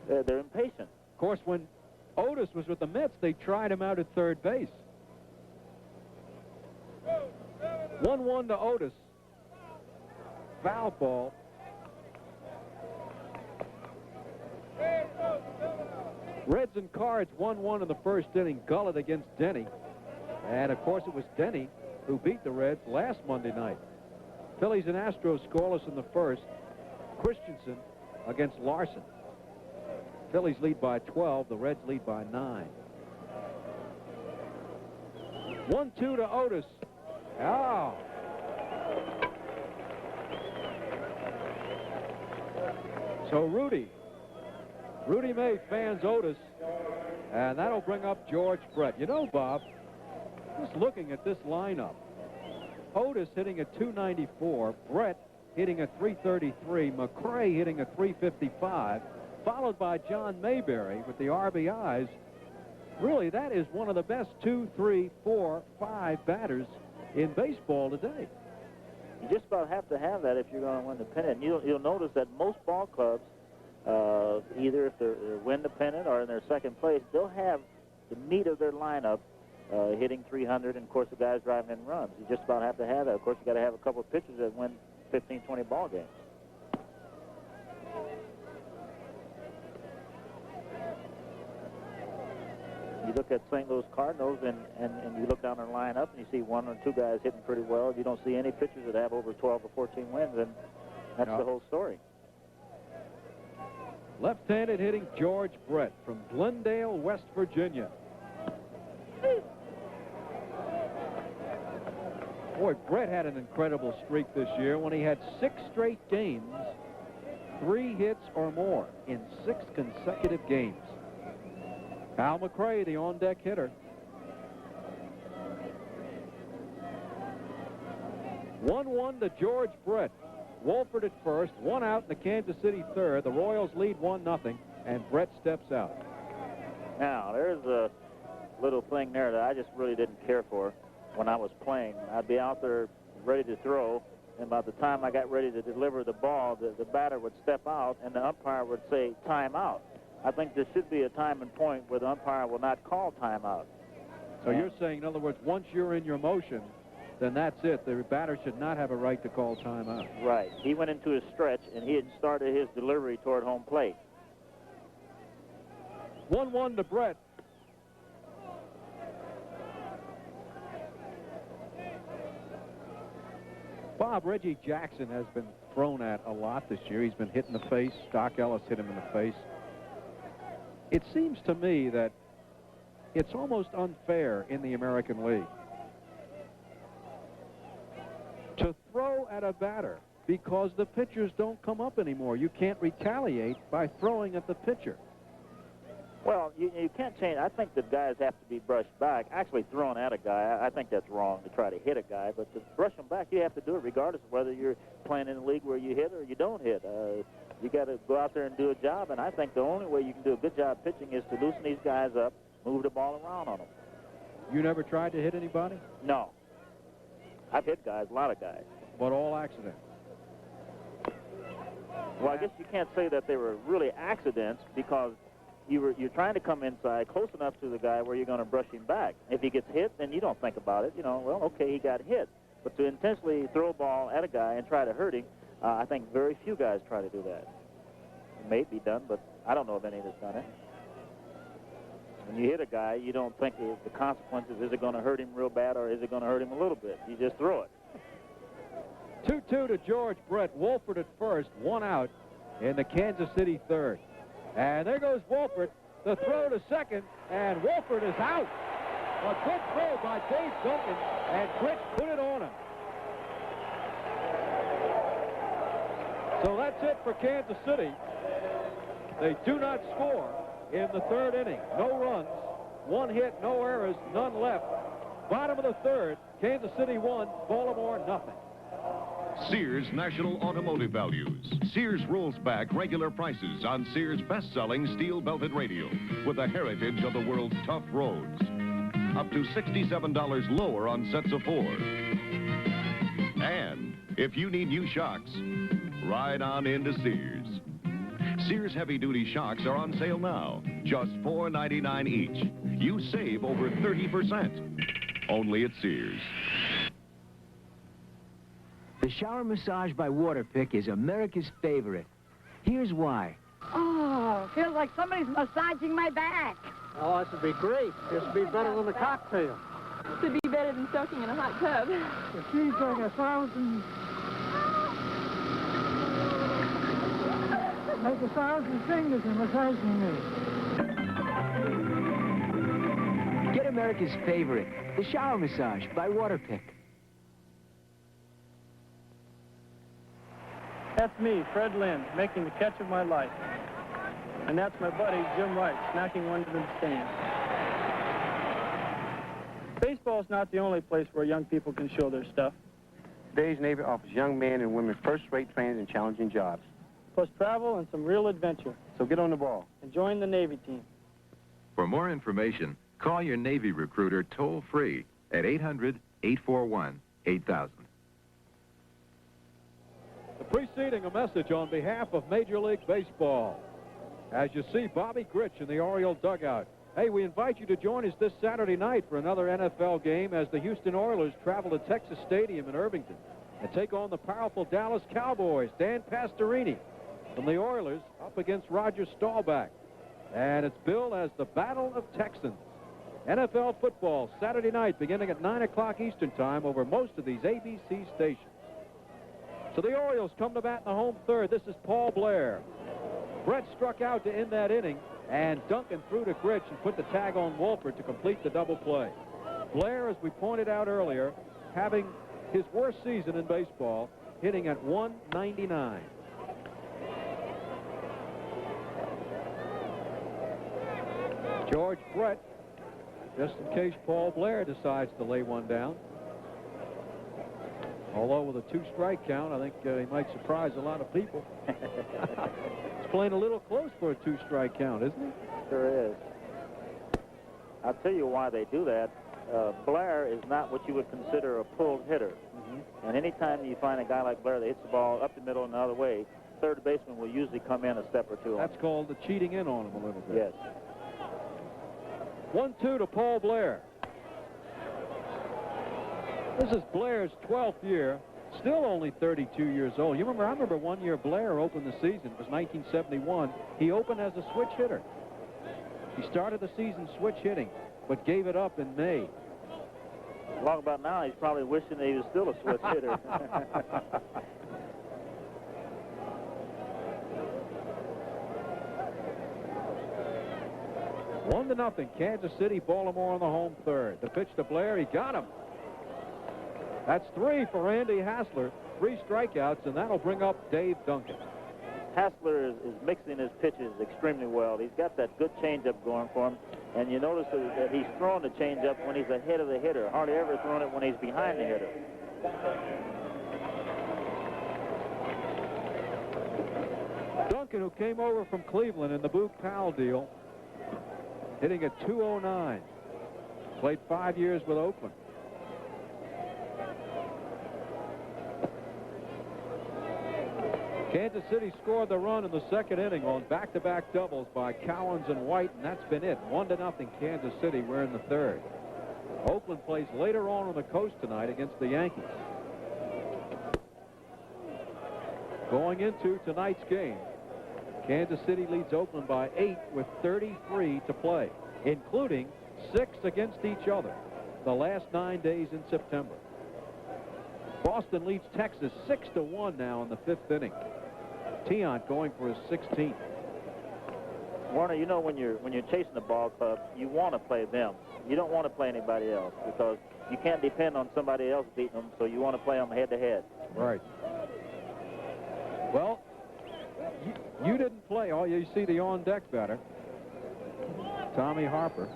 they're impatient. Of course, when Otis was with the Mets, they tried him out at third base. 1-1 to Otis. Foul ball. Reds and Cards 1-1 in the first inning. Gullett against Denny. And, of course, it was Denny who beat the Reds last Monday night. Phillies and Astros scoreless in the first. Christensen against Larson. Phillies lead by 12. The Reds lead by 9. 1-2 to Otis. Oh. So Rudy May fans Otis, and that'll bring up George Brett. You know, Bob, just looking at this lineup, Otis hitting a .294, Brett hitting a .333, McCray hitting a .355, followed by John Mayberry with the RBIs. Really, that is one of the best 2, 3, 4, 5 batters in baseball today. You just about have to have that if you're going to win the pennant. You'll notice that most ball clubs, either if they're win the pennant or in their second place, they'll have the meat of their lineup hitting 300, and of course the guys driving in runs. You just about have to have that. Of course, you got to have a couple of pitchers that win 15, 20 ball games. You look at St. Louis Cardinals and you look down their lineup and you see 1 or 2 guys hitting pretty well. You don't see any pitchers that have over 12 or 14 wins, and that's the whole story. Left-handed hitting George Brett from Glendale, West Virginia. Boy, Brett had an incredible streak this year when he had 6 straight games, 3 hits or more in 6 consecutive games. Al McRae, the on-deck hitter. 1-1 to George Brett. Wolford at first, 1 out in the Kansas City third. The Royals lead 1-0, and Brett steps out. Now, there's a little thing there that I just really didn't care for when I was playing. I'd be out there ready to throw, and by the time I got ready to deliver the ball, the batter would step out, and the umpire would say, time out. I think there should be a time and point where the umpire will not call timeout. So you're saying, in other words, once you're in your motion, then that's it. The batter should not have a right to call timeout. Right. He went into his stretch, and he had started his delivery toward home plate. 1-1 to Brett. Bob, Reggie Jackson has been thrown at a lot this year. He's been hit in the face. Doc Ellis hit him in the face. It seems to me that it's almost unfair in the American League to throw at a batter because the pitchers don't come up anymore. You can't retaliate by throwing at the pitcher. Well, you can't change. I think the guys have to be brushed back. Actually, throwing at a guy, I think that's wrong to try to hit a guy. But to brush them back, you have to do it regardless of whether you're playing in a league where you hit or you don't hit. You got to go out there and do a job. And I think the only way you can do a good job pitching is to loosen these guys up, move the ball around on them. You never tried to hit anybody? No. I've hit guys, a lot of guys. But all accidents? Well, I guess you can't say that they were really accidents because you're trying to come inside close enough to the guy where you're going to brush him back. If he gets hit, then you don't think about it. You know, well, okay, he got hit. But to intentionally throw a ball at a guy and try to hurt him, I think very few guys try to do that. It may be done, but I don't know of any that's done it. When you hit a guy, you don't think of the consequences. Is it going to hurt him real bad or is it going to hurt him a little bit? You just throw it. 2-2 to George Brett. Wolford at first, 1 out in the Kansas City third. And there goes Wolford, the throw to second, and Wolford is out. A good throw by Dave Duncan, and Britt put it on him. So that's it for Kansas City. They do not score in the third inning. No runs, 1 hit, no errors, none left. Bottom of the third, Kansas City 1, Baltimore nothing. Sears National Automotive Values. Sears rolls back regular prices on Sears' best-selling steel-belted radio with the heritage of the world's tough roads. Up to $67 lower on sets of 4. And if you need new shocks, ride on into Sears. Sears heavy-duty shocks are on sale now, just $4.99 each. You save over 30%. Only at Sears. The shower massage by Waterpik is America's favorite. Here's why. Oh, feels like somebody's massaging my back. Oh, this would be great. This would be better than a cocktail. This would be better than soaking in a hot tub. It seems like 1,000... like 1,000 fingers in massaging me. Get America's favorite, the shower massage by Waterpik. That's me, Fred Lynn, making the catch of my life. And that's my buddy, Jim Wright, snacking one to the stand. Baseball's not the only place where young people can show their stuff. Today's Navy offers young men and women first-rate training and challenging jobs. Plus travel and some real adventure. So get on the ball. And join the Navy team. For more information, call your Navy recruiter toll-free at 800-841-8000. Preceding a message on behalf of Major League Baseball. As you see Bobby Grich in the Oriole dugout. Hey, we invite you to join us this Saturday night for another NFL game as the Houston Oilers travel to Texas Stadium in Irvington and take on the powerful Dallas Cowboys. Dan Pastorini from the Oilers up against Roger Staubach. And it's billed as the Battle of Texans. NFL football Saturday night beginning at 9 o'clock Eastern time over most of these ABC stations. So the Orioles come to bat in the home third. This is Paul Blair. Brett struck out to end that inning, and Duncan threw to Grich and put the tag on Wolford to complete the double play. Blair, as we pointed out earlier, having his worst season in baseball, hitting at 199. George Brett, just in case Paul Blair decides to lay one down. Although with a 2-strike count, I think he might surprise a lot of people. He's playing a little close for a 2-strike count, isn't he? Sure is. I'll tell you why they do that. Blair is not what you would consider a pulled hitter. And anytime you find a guy like Blair that hits the ball up the middle and the other way, third baseman will usually come in a step or two. That's called the cheating in on him a little bit. Yes. 1-2 to Paul Blair. This is Blair's 12th year, still only 32 years old. I remember one year Blair opened the season. It was 1971. He opened as a switch hitter. He started the season switch hitting, but gave it up in May. Long about now, he's probably wishing that he was still a switch hitter. 1-0, Kansas City, Baltimore on the home third. The pitch to Blair, he got him. That's 3 for Andy Hassler, 3 strikeouts, and that'll bring up Dave Duncan. Hassler is mixing his pitches extremely well. He's got that good changeup going for him, and you notice that he's throwing the changeup when he's ahead of the hitter, hardly ever throwing it when he's behind the hitter. Duncan, who came over from Cleveland in the Boog Powell deal, hitting at 209. Played 5 years with Oakland. Kansas City scored the run in the second inning on back-to-back doubles by Cowens and White, and that's been it. 1-0 Kansas City. We're in the third. Oakland plays later on the coast tonight against the Yankees. Going into tonight's game, Kansas City leads Oakland by 8 with 33 to play, including 6 against each other the last 9 days in September. Boston leads Texas 6-1 now in the 5th inning. Tiant going for his 16th. Warner, you know when you're chasing the ball club, you want to play them. You don't want to play anybody else because you can't depend on somebody else beating them, so you want to play them head-to-head. Right. Well, you didn't play. Oh, you see the on-deck batter, Tommy Harper.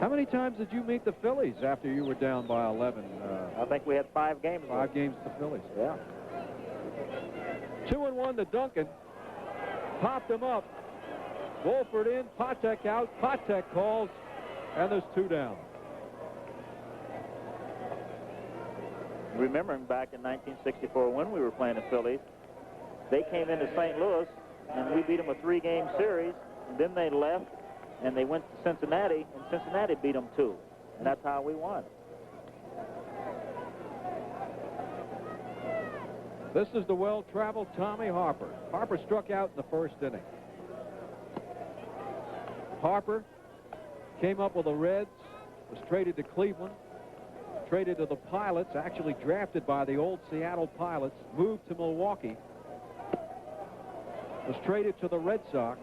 How many times did you meet the Phillies after you were down by 11? I think we had 5 games. 5 games to the Phillies. Yeah. 2-1 to Duncan. Popped him up. Wolford in, Patek out. Patek calls, and there's 2 down. Remembering back in 1964 when we were playing the Phillies, they came into St. Louis, and we beat them a 3-game series. And then they left, and they went to Cincinnati, and Cincinnati beat them 2. And that's how we won. This is the well-traveled Tommy Harper. Harper struck out in the first inning. Harper came up with the Reds, was traded to Cleveland, traded to the Pilots, actually drafted by the old Seattle Pilots, moved to Milwaukee, was traded to the Red Sox,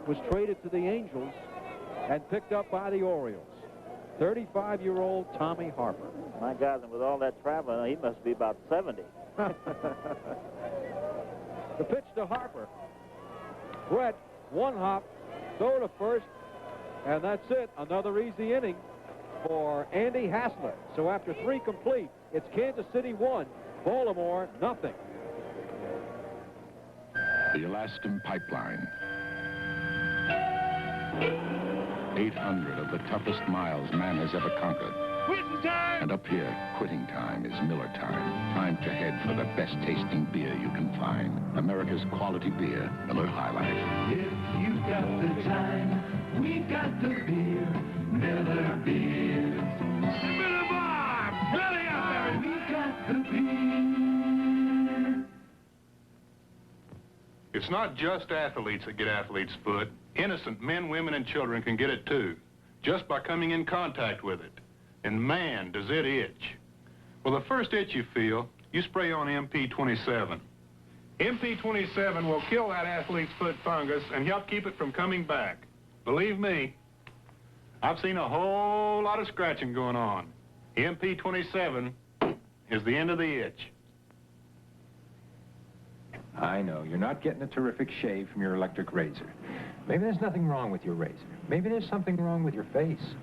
was traded to the Angels, and picked up by the Orioles. 35-year-old Tommy Harper. My God, and with all that traveling, he must be about 70. The pitch to Harper. Brett, 1 hop, throw to first, and that's it. Another easy inning for Andy Hassler. So after 3 complete, it's Kansas City 1, Baltimore nothing. The Alaskan Pipeline. 800 of the toughest miles man has ever conquered. Quitting time! And up here, quitting time is Miller time. Time to head for the best tasting beer you can find. America's quality beer, Miller High Life. If you've got the time, we've got the beer, Miller beer. Miller Bar! Belly up, Barry! We've got the beer. It's not just athletes that get athlete's foot. Innocent men, women, and children can get it too, just by coming in contact with it. And man, does it itch. Well, the first itch you feel, you spray on MP27. MP27 will kill that athlete's foot fungus and help keep it from coming back. Believe me, I've seen a whole lot of scratching going on. MP27 is the end of the itch. I know, you're not getting a terrific shave from your electric razor. Maybe there's nothing wrong with your razor. Maybe there's something wrong with your face.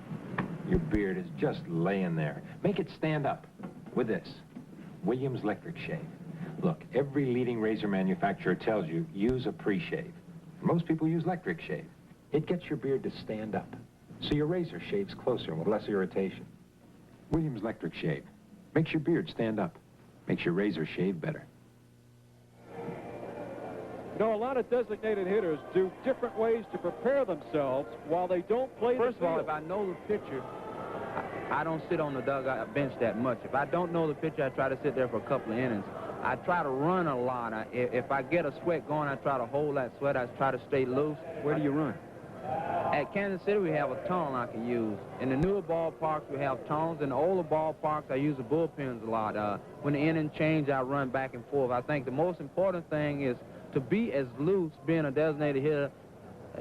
Your beard is just laying there. Make it stand up with this. Williams Electric Shave. Look, every leading razor manufacturer tells you, use a pre-shave. Most people use electric shave. It gets your beard to stand up, so your razor shaves closer with less irritation. Williams Electric Shave. Makes your beard stand up. Makes your razor shave better. You know, a lot of designated hitters do different ways to prepare themselves while they don't play the field. First of all, if I know the pitcher, I don't sit on the dugout bench that much. If I don't know the pitcher, I try to sit there for a couple of innings. I try to run a lot. If I get a sweat going, I try to hold that sweat. I try to stay loose. Where do you run? At Kansas City, we have a tunnel I can use. In the newer ballparks, we have tunnels. In the older ballparks, I use the bullpens a lot. When the inning change, I run back and forth. I think the most important thing is to be as loose, being a designated hitter,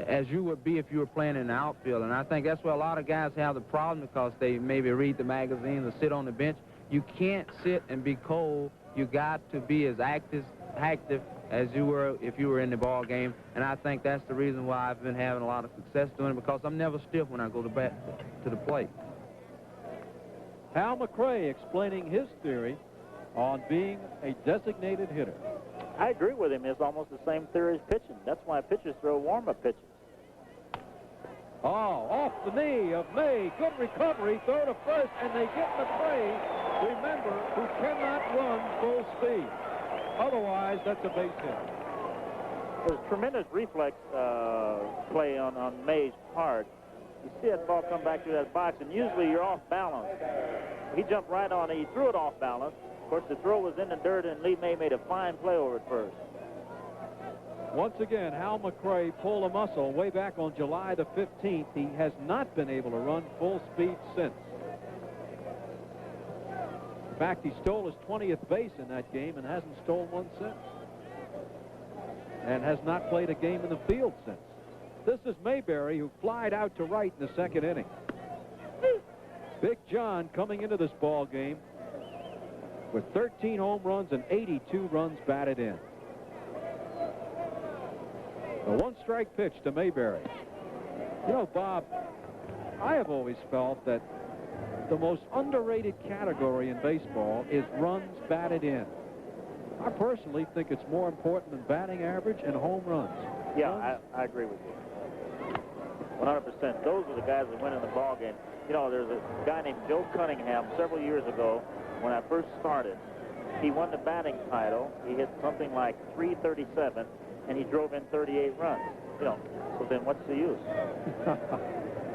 as you would be if you were playing in the outfield. And I think that's where a lot of guys have the problem, because they maybe read the magazines or sit on the bench. You can't sit and be cold. You got to be as active as you were if you were in the ball game. And I think that's the reason why I've been having a lot of success doing it, because I'm never stiff when I go to the plate. Hal McRae explaining his theory on being a designated hitter. I agree with him. It's almost the same theory as pitching. That's why pitchers throw warm-up pitches. Oh, off the knee of May. Good recovery. Throw to first, and they get McRae, remember, who cannot run full speed. Otherwise, that's a base hit. There's tremendous reflex play on May's part. You see that ball come back through that box, and usually you're off balance. He jumped right on it. He threw it off balance. Of course, the throw was in the dirt, and Lee May made a fine play over it first. Once again, Hal McRae pulled a muscle way back on July the 15th. He has not been able to run full speed since. In fact, he stole his 20th base in that game and hasn't stolen one since. And has not played a game in the field since. This is Mayberry, who flied out to right in the second inning. Big John coming into this ball game with 13 home runs and 82 runs batted in. A one-strike pitch to Mayberry. You know, Bob, I have always felt that the most underrated category in baseball is runs batted in. I personally think it's more important than batting average and home runs. Yeah, I agree with you. 100%. Those are the guys that win in the ball game. You know, there's a guy named Joe Cunningham several years ago when I first started. He won the batting title. He hit something like .337, and he drove in 38 runs. You know, so then what's the use?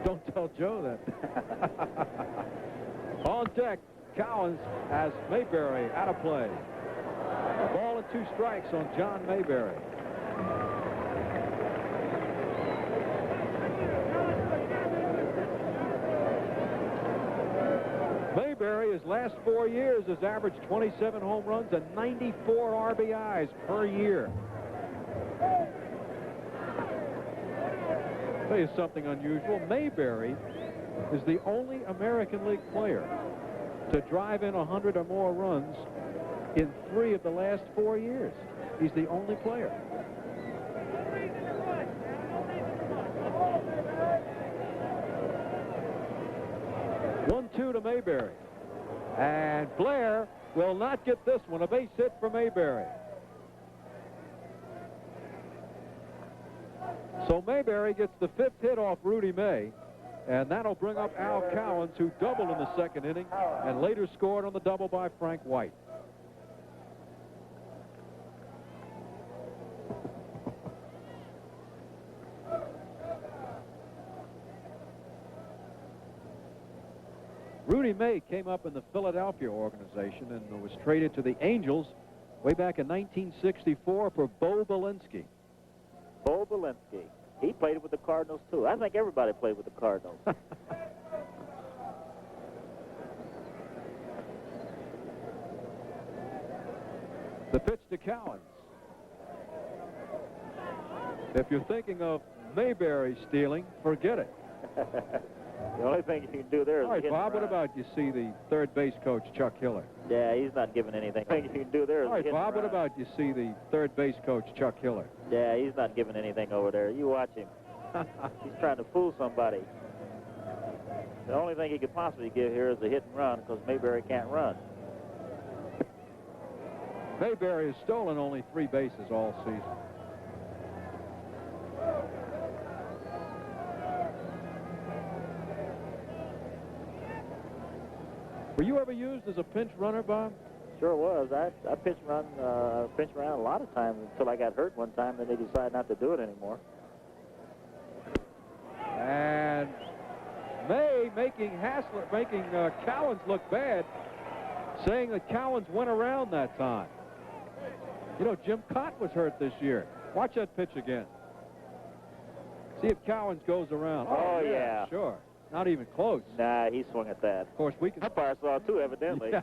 Don't tell Joe that. On deck, Cowens has Mayberry out of play. A ball and 2 strikes on John Mayberry. Mayberry, his last 4 years, has averaged 27 home runs and 94 RBIs per year. I'll tell you something unusual. Mayberry is the only American League player to drive in 100 or more runs in 3 of the last 4 years. He's the only player. One-two to Mayberry. And Blair will not get this one. A base hit for Mayberry. So Mayberry gets the 5th hit off Rudy May, and that'll bring up Al Cowens, who doubled in the second inning and later scored on the double by Frank White. Rudy May came up in the Philadelphia organization and was traded to the Angels way back in 1964 for Bo Belinsky. Bo Belinsky. He played with the Cardinals, too. I think everybody played with the Cardinals. The pitch to Cowens. If you're thinking of Mayberry stealing, forget it. The only thing you can do there is All right, hit Bob, and what run. about you see the third base coach, Chuck Hiller? Yeah, he's not giving anything. The only thing you can do there is All right, hit Bob, and what run. about you see the third base coach, Chuck Hiller? Yeah, he's not giving anything over there. You watch him. He's trying to fool somebody. The only thing he could possibly give here is a hit and run because Mayberry can't run. Mayberry has stolen only 3 bases all season. Were you ever used as a pinch runner, Bob? Sure was. I pitched around a lot of times until I got hurt one time, then they decided not to do it anymore. And May making Cowens look bad, saying that Cowens went around that time. You know, Jim Cott was hurt this year. Watch that pitch again. See if Cowens goes around. Oh, yeah. Sure. Not even close. Nah, he swung at that. Of course, we can... Umpire saw it too, evidently. Yeah.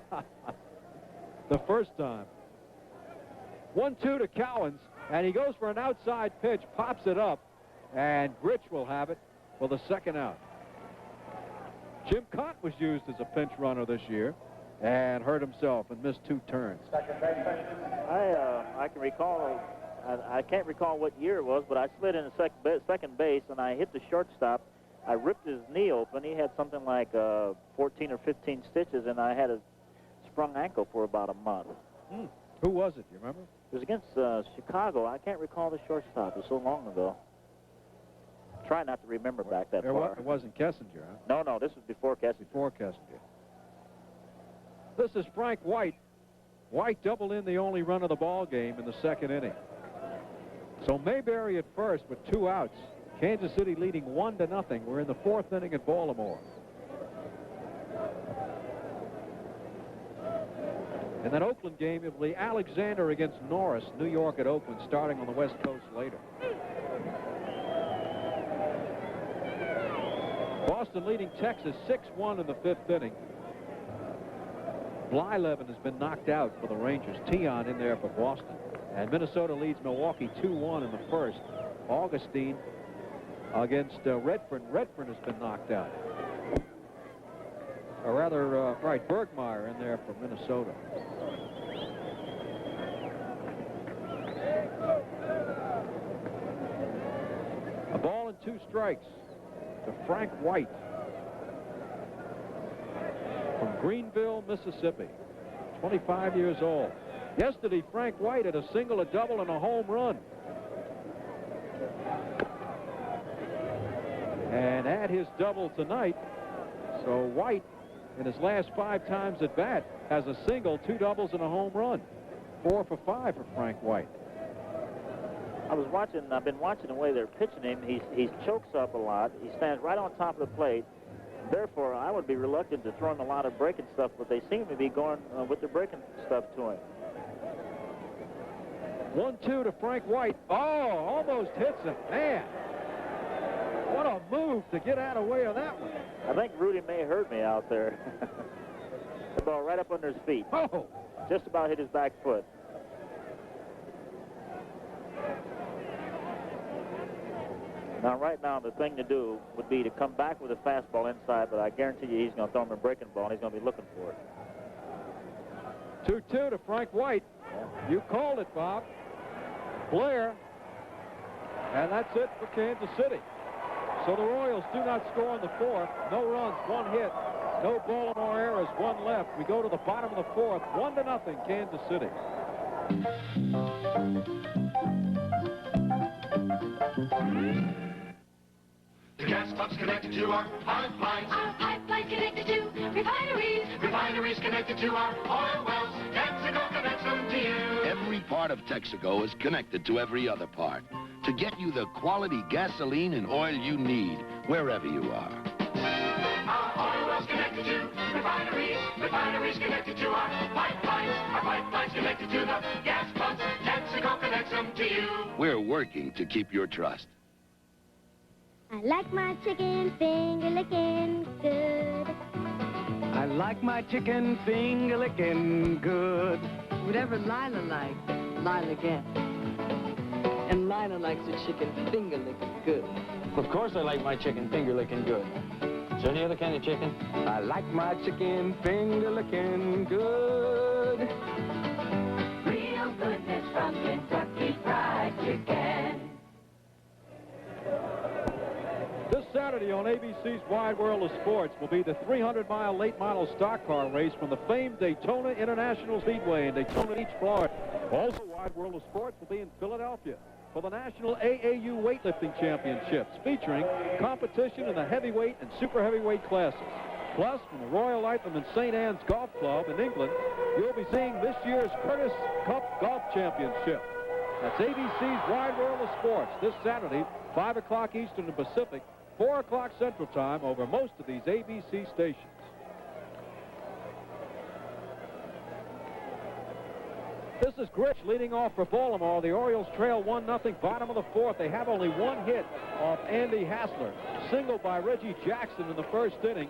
The first time. 1-2 to Cowens, and he goes for an outside pitch, pops it up, and Grich will have it for the second out. Jim Cott was used as a pinch runner this year and hurt himself and missed 2 turns. I can recall, I can't recall what year it was, but I slid in second base, and I hit the shortstop. I ripped his knee open. He had something like 14 or 15 stitches, and I had a sprung ankle for about a month. Who was it? Do you remember? It was against Chicago. I can't recall the shortstop. It was so long ago. Try not to remember back that far. It wasn't Kessinger, huh? No, this was before Kessinger. Before Kessinger. This is Frank White. White doubled in the only run of the ball game in the second inning. So Mayberry at first with 2 outs. Kansas City leading 1-0. We're in the 4th inning at Baltimore. In that Oakland game, it will be Alexander against Norris, New York at Oakland, starting on the West Coast later. Boston leading Texas 6-1 in the 5th inning. Blyleven has been knocked out for the Rangers. Tion in there for Boston. And Minnesota leads Milwaukee 2-1 in the 1st. Augustine against Redfern. Redfern has been knocked out. Or rather, right, Bergmeyer in there for Minnesota. A ball and 2 strikes to Frank White from Greenville, Mississippi, 25 years old. Yesterday, Frank White had a single, a double, and a home run. And add his double tonight. So White, in his last 5 times at bat, has a single, 2 doubles, and a home run. 4 for 5 for Frank White. I've been watching the way they're pitching him. He chokes up a lot. He stands right on top of the plate. Therefore, I would be reluctant to throw him a lot of breaking stuff, but they seem to be going with the breaking stuff to him. 1-2 to Frank White. Oh, almost hits him. Man, what a move to get out of the way of that one. I think Rudy May heard me out there. The ball right up under his feet. Oh! Just about hit his back foot. Now, right now, the thing to do would be to come back with a fastball inside, but I guarantee you he's going to throw him a breaking ball, and he's going to be looking for it. 2-2 to Frank White. Yeah. You called it, Bob. Blair. And that's it for Kansas City. So the Royals do not score in the 4th. No runs, 1 hit. No Baltimore errors, 1 left. We go to the bottom of the 4th. 1-0 Kansas City. The gas pumps connected to our pipelines. Our pipelines connected to refineries. Refineries connected to our oil wells. Texaco connects them to you. Every part of Texaco is connected to every other part to get you the quality gasoline and oil you need wherever you are. Our oil wells connected to refineries. Refineries connected to our pipelines. Our pipelines connected to the gas pumps. Texaco connects them to you. We're working to keep your trust. I like my chicken finger licking good. I like my chicken finger licking good. Whatever Lila likes, Lila gets. And Lila likes her chicken finger licking good. Of course I like my chicken finger licking good. there any other kind of chicken? I like my chicken finger licking good. Real goodness from Kentucky Fried Chicken. This Saturday on ABC's Wide World of Sports will be the 300-mile late model stock car race from the famed Daytona International Speedway in Daytona Beach, Florida. Also, Wide World of Sports will be in Philadelphia for the National AAU Weightlifting Championships, featuring competition in the heavyweight and super heavyweight classes. Plus, from the Royal Lytham and St. Anne's Golf Club in England, you'll be seeing this year's Curtis Cup Golf Championship. That's ABC's Wide World of Sports this Saturday, 5 o'clock Eastern and Pacific, 4 o'clock Central Time over most of these ABC stations. This is Grich leading off for Baltimore. The Orioles trail 1-0, bottom of the fourth. They have only one hit off Andy Hassler. Single by Reggie Jackson in the first inning.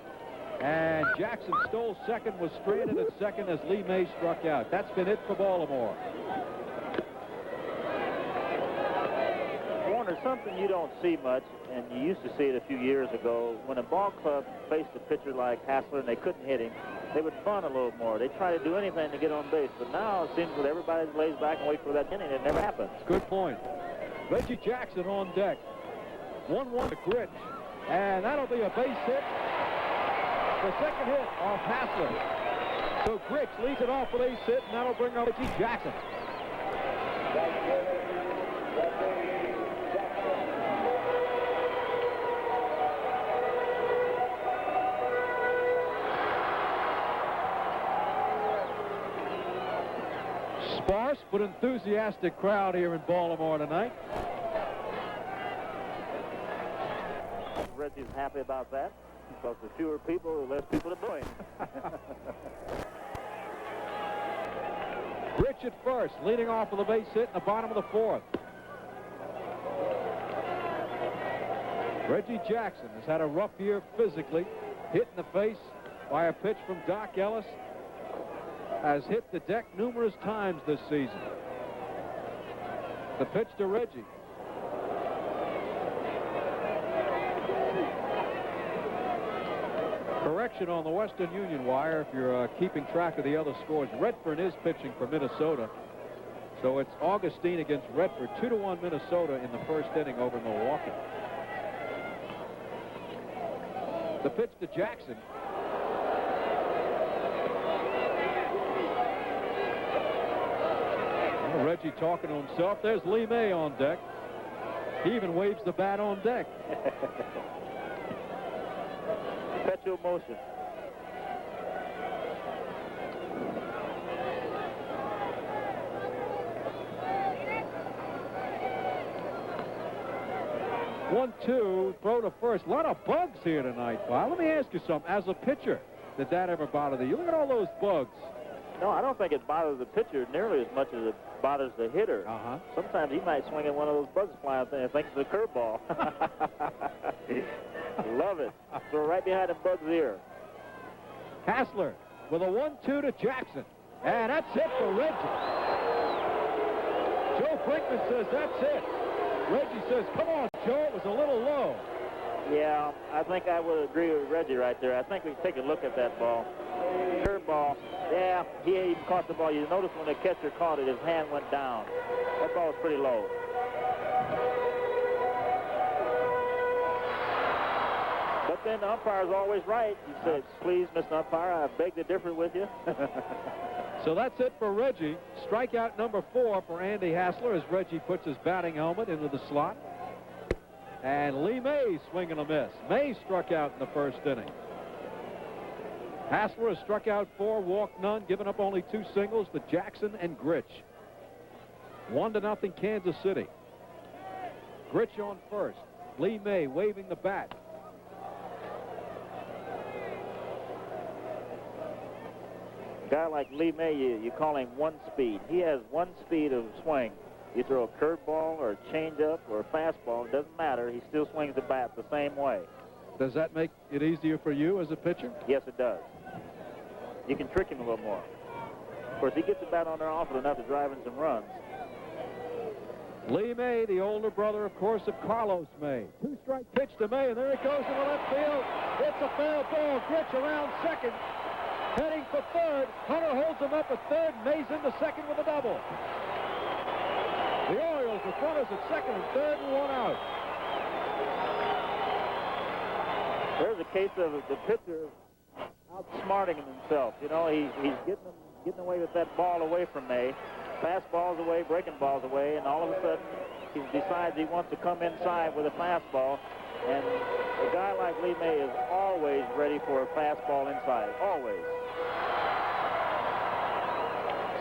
And Jackson stole second, was stranded at second as Lee May struck out. That's been it for Baltimore. Warner, something you don't see much, and you used to see it a few years ago, when a ball club faced a pitcher like Hassler and they couldn't hit him, they would bunt a little more. They try to do anything to get on base, but now it seems that everybody lays back and waits for that inning. It never happens. Good point. Reggie Jackson on deck. 1-1 to Grich, and that'll be a base hit. The second hit off Hassler. So Grich leads it off with ace hit, and that'll bring up Reggie Jackson. Sparse but enthusiastic crowd here in Baltimore tonight. Reggie's happy about that, because the fewer people, the less people to blame. Rich at first, leading off with a base hit in the bottom of the fourth. Reggie Jackson has had a rough year physically, hit in the face by a pitch from Doc Ellis. Has hit the deck numerous times this season. The pitch to Reggie. Correction on the Western Union wire if you're keeping track of the other scores. Redfern is pitching for Minnesota. So it's Augustine against Redford. 2-1 Minnesota in the first inning over Milwaukee. The pitch to Jackson. Reggie talking to himself. There's Lee May on deck. He even waves the bat on deck. Perpetual motion. One-two, throw to first. A lot of bugs here tonight, Bob. Let me ask you something. As a pitcher, did that ever bother you? Look at all those bugs. No, I don't think it bothers the pitcher nearly as much as it bothers the hitter. Sometimes he might swing at one of those bugs flying things and think it's a curveball. Love it. Throw right behind the bug's ear. Hassler with a 1-2 to Jackson. And that's it for Reggie. Joe Brinkman says that's it. Reggie says, come on, Joe, it was a little low. Yeah, I think I would agree with Reggie right there. I think we can take a look at that ball. Curveball. Yeah, he even caught the ball. You notice when the catcher caught it, his hand went down. That ball was pretty low. But then the umpire's always right. He says, please, Mr. Umpire, I beg to differ with you. So that's it for Reggie. Strikeout number 4 for Andy Hassler as Reggie puts his batting helmet into the slot. And Lee May swinging a miss. May struck out in the first inning. Hassler has struck out 4, walked none, given up only 2 singles to Jackson and Grich. 1-0 Kansas City. Grich on first. Lee May waving the bat. A guy like Lee May, you call him one speed. He has one speed of swing. You throw a curveball or a changeup or a fastball, it doesn't matter. He still swings the bat the same way. Does that make it easier for you as a pitcher? Yes, it does. You can trick him a little more. Of course, he gets the bat on there often enough to drive in some runs. Lee May, the older brother, of course, of Carlos May. Two-strike pitch to May, and there it goes in the left field. It's a foul ball. Grich around second, heading for third. Hunter holds him up at third. May's into second with a double. The Orioles with runners at second and third and one out. There's a case of the pitcher outsmarting himself. You know, he's getting away with that ball away from May. Fastballs away, breaking balls away, and all of a sudden he decides he wants to come inside with a fastball. And a guy like Lee May is always ready for a fastball inside, always.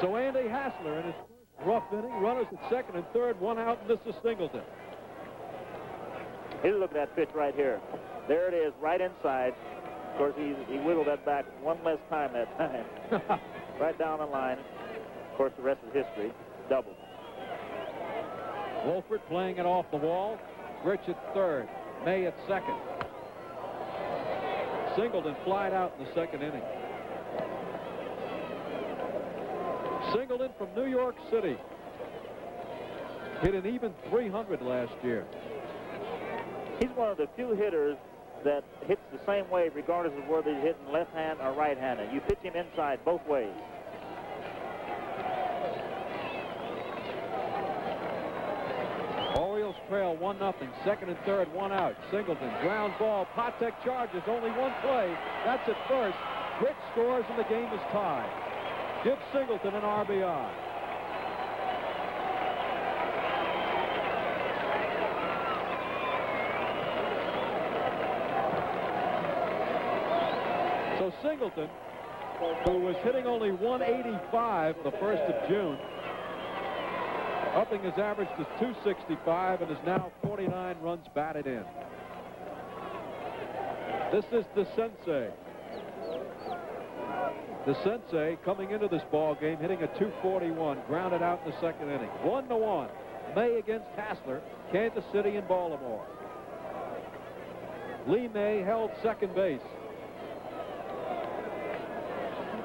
So Andy Hassler in his first rough inning, runners at second and third, one out, and this is Singleton. Here's a look at that pitch right here. There it is, right inside. Of course, he wiggled that back one less time that time. Right down the line. Of course, the rest is history. Double. Wolford playing it off the wall. Grich at third. May at second. Singleton flied out in the second inning. Singleton from New York City. Hit an even 300 last year. He's one of the few hitters that hits the same way regardless of whether he's hitting left hand or right handed. You pitch him inside both ways. Orioles trail 1-0. Second and third, one out. Singleton, ground ball. Patek charges, only one play. That's at first. Grich scores and the game is tied. Give Singleton an RBI. So Singleton, who was hitting only 185 the 1st of June, upping his average to 265 and is now 49 runs batted in. This is the Sensei. The Sensei coming into this ball game hitting a 241, grounded out in the second inning. 1-1. May against Hassler, Kansas City and Baltimore. Lee May held second base.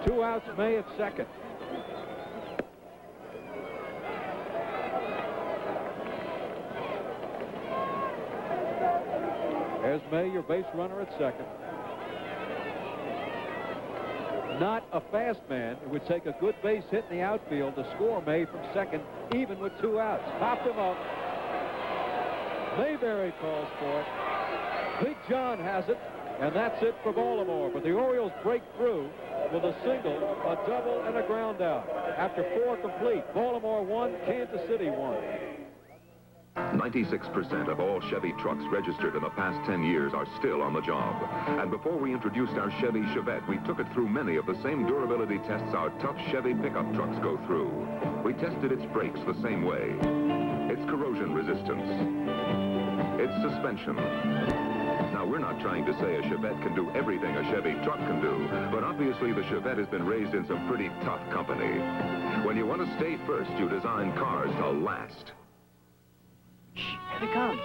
2 outs, May at second. There's May, your base runner at second. Not a fast man. It would take a good base hit in the outfield to score May from second, even with 2 outs. Popped him up. Mayberry calls for it. Big John has it, and that's it for Baltimore. But the Orioles break through with a single, a double, and a ground out. After 4 complete, Baltimore won, Kansas City won. 96% of all Chevy trucks registered in the past 10 years are still on the job. And before we introduced our Chevy Chevette, we took it through many of the same durability tests our tough Chevy pickup trucks go through. We tested its brakes the same way, its corrosion resistance, its suspension. Now, we're not trying to say a Chevette can do everything a Chevy truck can do, but obviously the Chevette has been raised in some pretty tough company. When you want to stay first, you design cars to last. Here they come.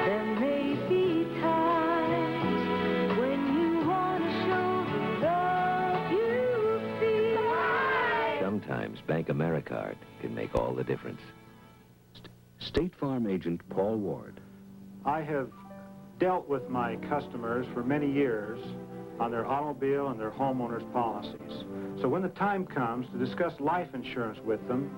There may be times when you want to show the love you feel. Sometimes Bank AmeriCard can make all the difference. State Farm agent Paul Ward. I have dealt with my customers for many years on their automobile and their homeowners policies. So when the time comes to discuss life insurance with them,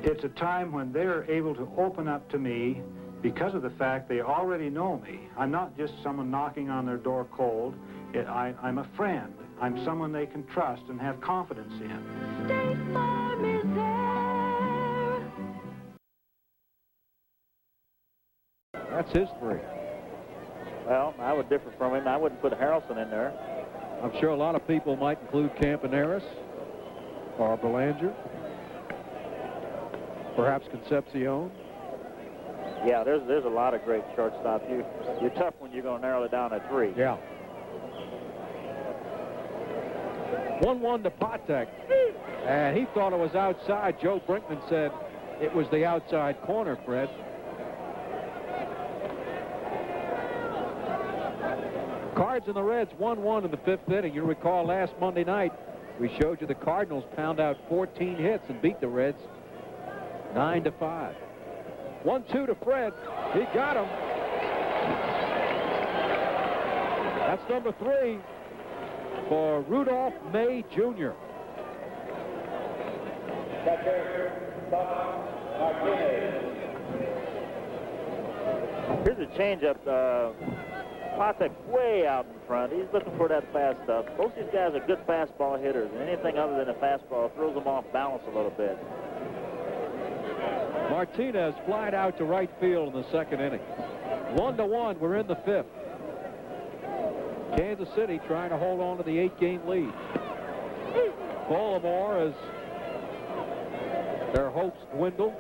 it's a time when they're able to open up to me because of the fact they already know me. I'm not just someone knocking on their door cold. I'm a friend. I'm someone they can trust and have confidence in. State Farm is there. That's history. Well, I would differ from him. I wouldn't put Harrelson in there. I'm sure a lot of people might include Campaneris or Belanger, perhaps Concepcion. Yeah, there's a lot of great shortstops. You're tough when you're going to narrow it down to 3. Yeah. 1-1 to Patek, and he thought it was outside. Joe Brinkman said, It was the outside corner, Fred. Cards and the Reds 1-1 in the 5th inning. You recall last Monday night, we showed you the Cardinals pound out 14 hits and beat the Reds 9-5. 1-2 to Fred. He got him. That's number 3 for Rudolph May Jr. Here's a changeup. Patek way out in front. He's looking for that fast stuff. Both these guys are good fastball hitters, and anything other than a fastball throws them off balance a little bit. Martinez flied out to right field in the 2nd inning. 1-1. We're in the 5th. Kansas City trying to hold on to the 8-game lead. Baltimore, as their hopes dwindle,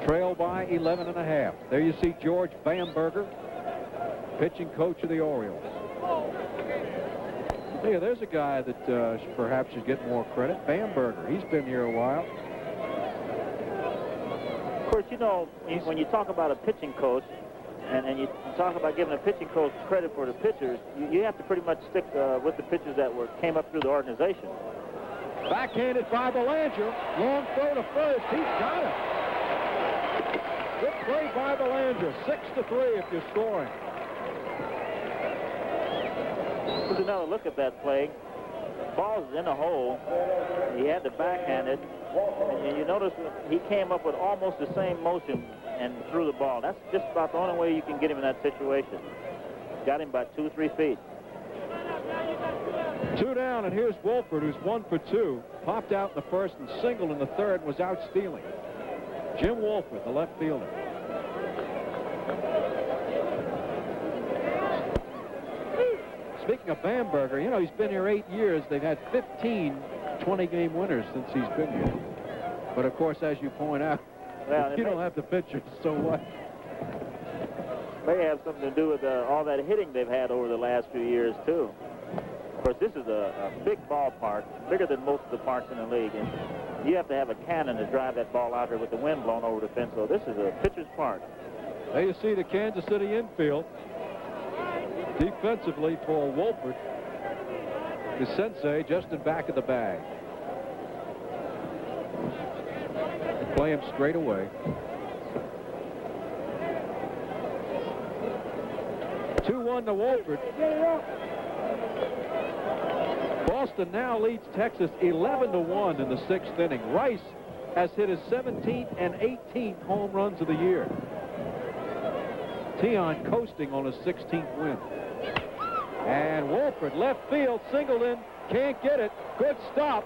trail by 11.5. There you see George Bamberger, pitching coach of the Orioles. Hey, there's a guy that perhaps should get more credit. Bamberger. He's been here a while. Of course, you know, when you talk about a pitching coach, and you talk about giving a pitching coach credit for the pitchers, you have to pretty much stick with the pitchers that came up through the organization. Backhanded by Belanger. Long throw to first. He's got it. Good play by Belanger. 6-3 if you're scoring. Here's another look at that play. Ball's in the hole. He had to backhand it. And you notice he came up with almost the same motion and threw the ball. That's just about the only way you can get him in that situation. Got him by 2-3 feet. 2 down, and here's Wolford, who's 1 for 2. Popped out in the 1st and singled in the 3rd and was out stealing. Jim Wolford, the left fielder. Speaking of Bamberger, you know, he's been here 8 years. They've had 15 20-game winners since he's been here. But, of course, as you point out, well, if you don't have the pitchers, so what? May have something to do with all that hitting they've had over the last few years, too. Of course, this is a big ballpark, bigger than most of the parks in the league. And you have to have a cannon to drive that ball out here with the wind blowing over the fence. So this is a pitcher's park. There you see the Kansas City infield. Defensively for Wolford is Sensei just in back of the bag. Play him straight away. 2-1 to Wolford. Boston now leads Texas 11-1 in the 6th inning. Rice has hit his 17th and 18th home runs of the year. Tion coasting on his 16th win. And Wolford, left field, singled in, can't get it. Good stop.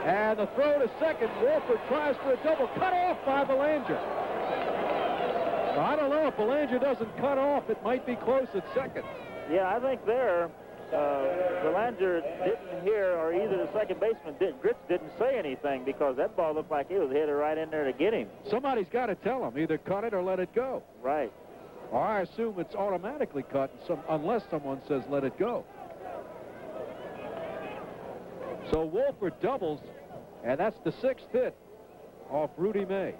And the throw to second. Wolford tries for a double, cut off by Belanger. I don't know if Belanger doesn't cut off. It might be close at second. Yeah, I think there, Belanger didn't hear, or either the second baseman, Grits didn't say anything, because that ball looked like he was headed right in there to get him. Somebody's got to tell him, either cut it or let it go. Right. Or I assume it's automatically cut unless someone says let it go. So Wolford doubles, and that's the 6th hit off Rudy May.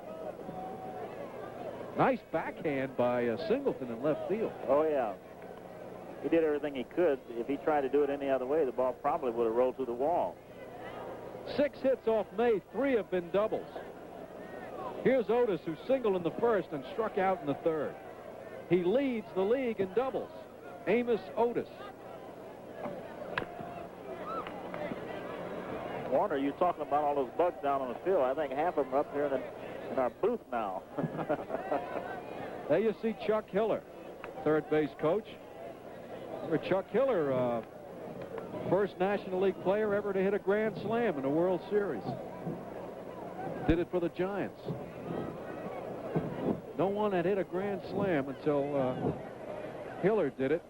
Nice backhand by Singleton in left field. Oh, yeah. He did everything he could. If he tried to do it any other way, the ball probably would have rolled through the wall. 6 hits off May, 3 have been doubles. Here's Otis, who singled in the 1st and struck out in the 3rd. He leads the league in doubles. Amos Otis. Warner, you're talking about all those bugs down on the field. I think half of them are up here in our booth now. There you see Chuck Hiller, third base coach. Remember Chuck Hiller, first National League player ever to hit a grand slam in a World Series. Did it for the Giants. No one had hit a grand slam until Hiller did it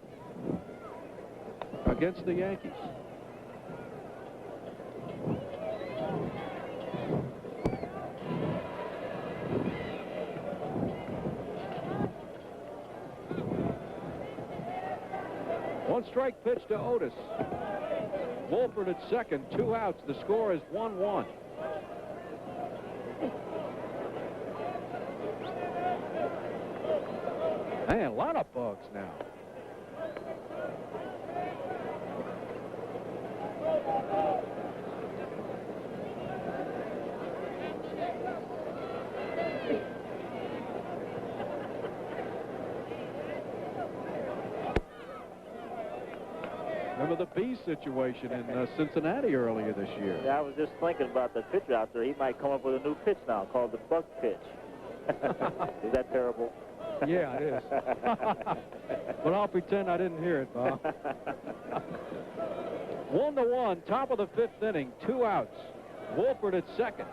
against the Yankees. One strike pitch to Otis. Wolford at second, 2 outs. The score is 1-1. Man, a lot of bugs now. Remember the bee situation in Cincinnati earlier this year. Yeah, I was just thinking about the pitcher out there. He might come up with a new pitch now called the bug pitch. Is that terrible? Yeah, it is. But I'll pretend I didn't hear it, Bob. 1-1, top of the 5th inning, 2 outs. Wolford at second.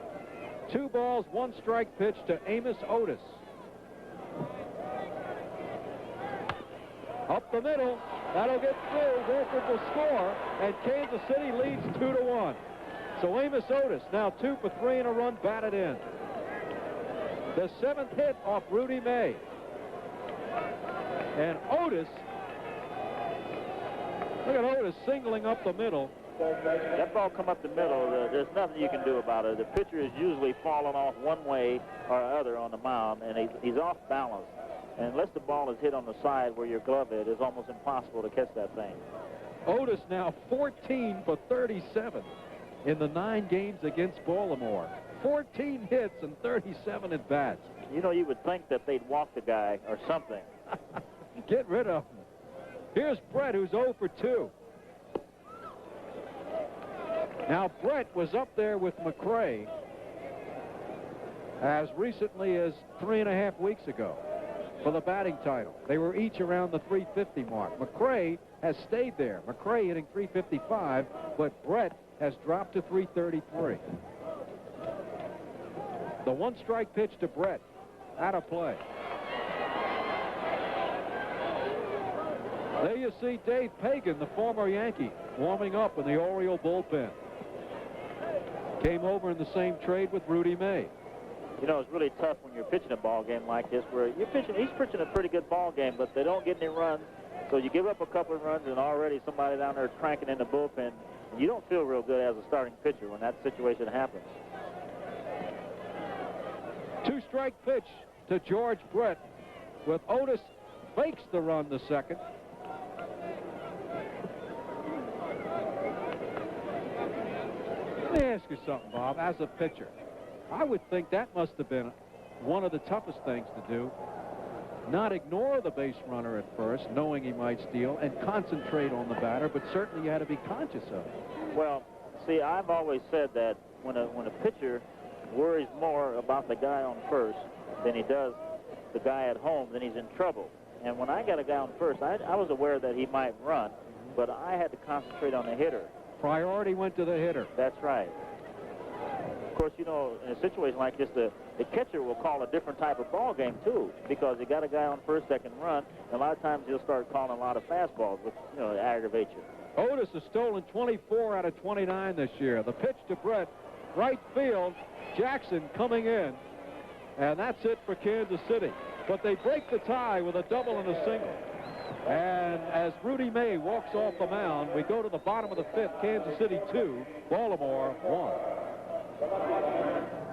2 balls, 1 strike pitch to Amos Otis. Up the middle. That'll get through. Wolford will score, and Kansas City leads 2-1. So Amos Otis now 2 for 3 and a run batted in. The 7th hit off Rudy May. And Otis, look at Otis singling up the middle. That ball come up the middle. There's nothing you can do about it. The pitcher is usually falling off one way or other on the mound, and he's off balance. And unless the ball is hit on the side where your glove is, it's almost impossible to catch that thing. Otis now 14 for 37 in the 9 games against Baltimore. 14 hits and 37 at bats. You know, you would think that they'd walk the guy or something. Get rid of him. Here's Brett, who's 0 for 2. Now, Brett was up there with McRae as recently as 3.5 weeks ago for the batting title. They were each around the 350 mark. McRae has stayed there. McRae hitting 355, but Brett has dropped to 333. The 1-strike pitch to Brett, out of play. There you see Dave Pagan, the former Yankee, warming up in the Oriole bullpen. Came over in the same trade with Rudy May. You know, it's really tough when you're pitching a ball game like this, where he's pitching a pretty good ball game, but they don't get any runs. So you give up a couple of runs, and already somebody down there cranking in the bullpen. You don't feel real good as a starting pitcher when that situation happens. 2-strike pitch to George Brett, with Otis fakes the run to second. Let me ask you something, Bob. As a pitcher, I would think that must have been one of the toughest things to do. Not ignore the base runner at first, knowing he might steal, and concentrate on the batter, but certainly you had to be conscious of it. Well, see, I've always said that when a pitcher worries more about the guy on first than he does the guy at home, then he's in trouble. And when I got a guy on first, I was aware that he might run, but I had to concentrate on the hitter. Priority went to the hitter. That's right. Of course, you know, in a situation like this, the catcher will call a different type of ball game, too, because you got a guy on first that can run, and a lot of times he'll start calling a lot of fastballs, which, you know, aggravate you. Otis has stolen 24 out of 29 this year. The pitch to Brett, right field, Jackson coming in, and that's it for Kansas City. But they break the tie with a double and a single. And as Rudy May walks off the mound, we go to the bottom of the 5th. Kansas City 2, Baltimore 1.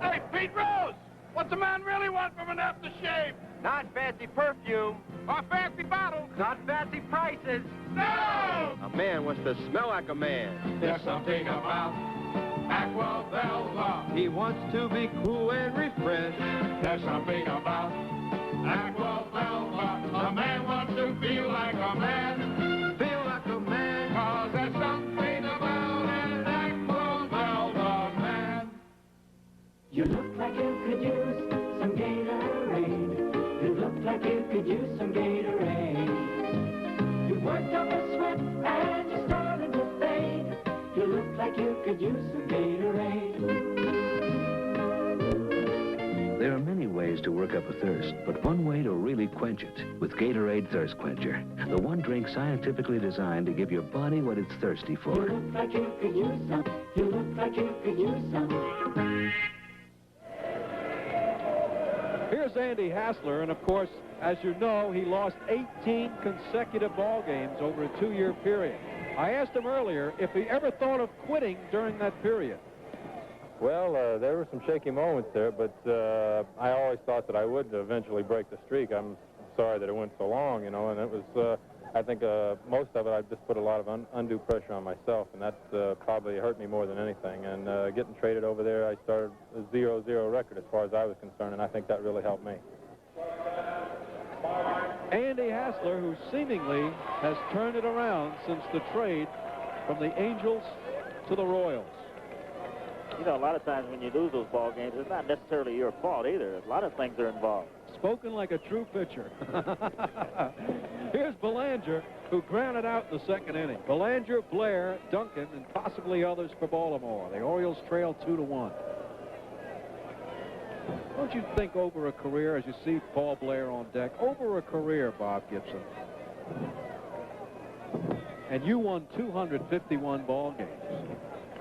Hey, Pete Rose! What's a man really want from an aftershave? Not fancy perfume. Or fancy bottles? Not fancy prices. No! A man wants to smell like a man. There's something about Aqua Velva. He wants to be cool and refreshed. There's something about Aqua Velva. A man wants to feel like a man. Feel like a man. 'Cause there's something about an Aqua Velva man. You look like you could use some Gatorade. You look like you could use some Gatorade. You worked up a sweat and you're starting to fade. You look like you could use some Gatorade. There are many ways to work up a thirst, but one way to really quench it, with Gatorade Thirst Quencher. The one drink scientifically designed to give your body what it's thirsty for. You look like you could use some. You look like you could use some. Here's Andy Hassler, and of course, as you know, he lost 18 consecutive ball games over a 2-year period. I asked him earlier if he ever thought of quitting during that period. Well, there were some shaky moments there, but I always thought that I would eventually break the streak. I'm sorry that it went so long, you know, and it was, I think most of it I just put a lot of undue pressure on myself, and that probably hurt me more than anything. And getting traded over there, I started a 0-0 record as far as I was concerned, and I think that really helped me. Andy Hassler, who seemingly has turned it around since the trade from the Angels to the Royals. You know, a lot of times when you lose those ball games, it's not necessarily your fault either. A lot of things are involved. Spoken like a true pitcher. Here's Belanger, who grounded out in the second inning. Belanger, Blair, Duncan, and possibly others for Baltimore. The Orioles trail 2-1. Don't you think over a career, as you see Paul Blair on deck, over a career, Bob Gibson, and you won 251 ball games,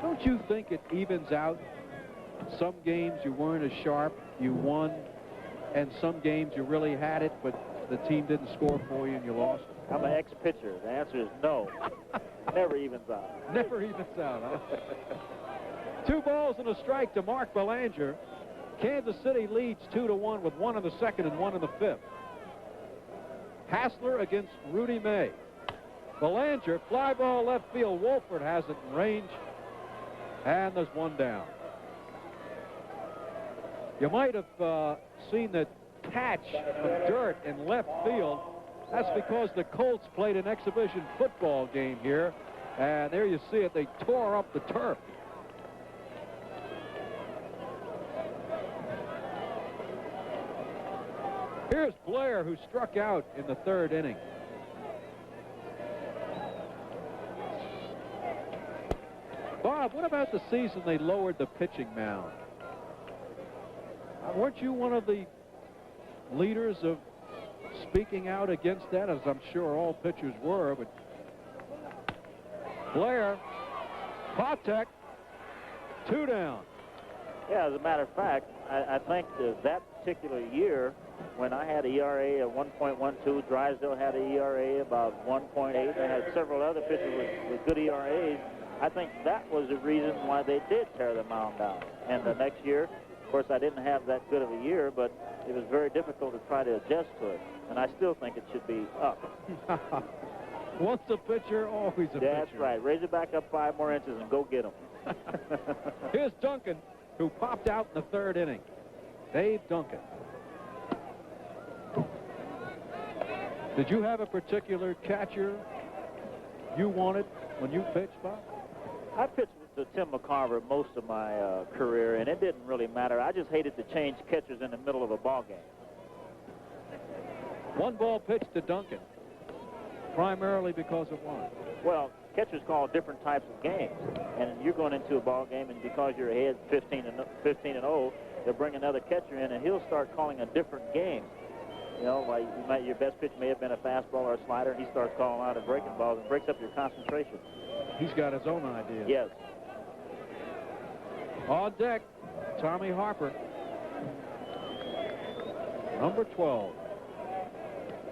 don't you think it evens out? Some games you weren't as sharp, you won, and some games you really had it, but the team didn't score for you and you lost? I'm an ex-pitcher. The answer is no. Never evens out. Never evens out, huh? 2 balls and a strike to Mark Belanger. Kansas City leads 2-1 with 1 in the second and 1 in the fifth. Hassler against Rudy May. Belanger, fly ball left field. Wolford has it in range, and there's 1 down. You might have seen the patch of dirt in left field. That's because the Colts played an exhibition football game here, and there you see it. They tore up the turf. Here's Blair, who struck out in the 3rd inning. Bob, what about the season they lowered the pitching mound? Weren't you one of the leaders of speaking out against that, as I'm sure all pitchers were? But Blair, Patek, 2 down. Yeah, as a matter of fact, I think that particular year, when I had an ERA of 1.12, Drysdale had an ERA about 1.8. They had several other pitchers with good ERAs. I think that was the reason why they did tear the mound down. And the next year, of course, I didn't have that good of a year, but it was very difficult to try to adjust to it. And I still think it should be up. Once a pitcher, always a pitcher. That's right. Raise it back up 5 more inches and go get them. Here's Duncan, who popped out in the 3rd inning. Dave Duncan. Did you have a particular catcher you wanted when you pitched, Bob? I pitched with Tim McCarver most of my career, and it didn't really matter. I just hated to change catchers in the middle of a ball game. 1 ball pitch to Duncan, primarily because of what? Well, catchers call different types of games, and you're going into a ball game, and because your head's 15-0, they'll bring another catcher in, and he'll start calling a different game. You know, like your best pitch may have been a fastball or a slider, and he starts calling out a breaking balls and breaks up your concentration. He's got his own idea. Yes. On deck, Tommy Harper, number 12.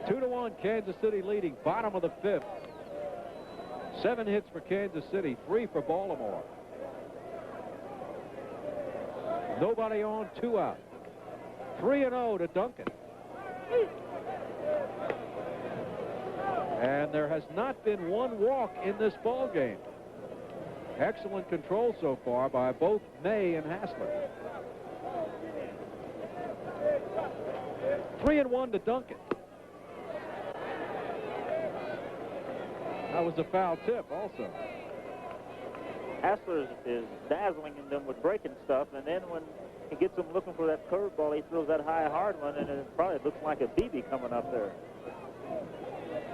2-1, Kansas City leading, bottom of the 5th. 7 hits for Kansas City, 3 for Baltimore. Nobody on, 2 out. 3-0 to Duncan. And there has not been 1 walk in this ball game. Excellent control so far by both May and Hassler. 3-1 to Duncan. That was a foul tip also. Hassler is dazzling in them with breaking stuff, and then when he gets them looking for that curveball, he throws that high hard one, and it probably looks like a BB coming up there.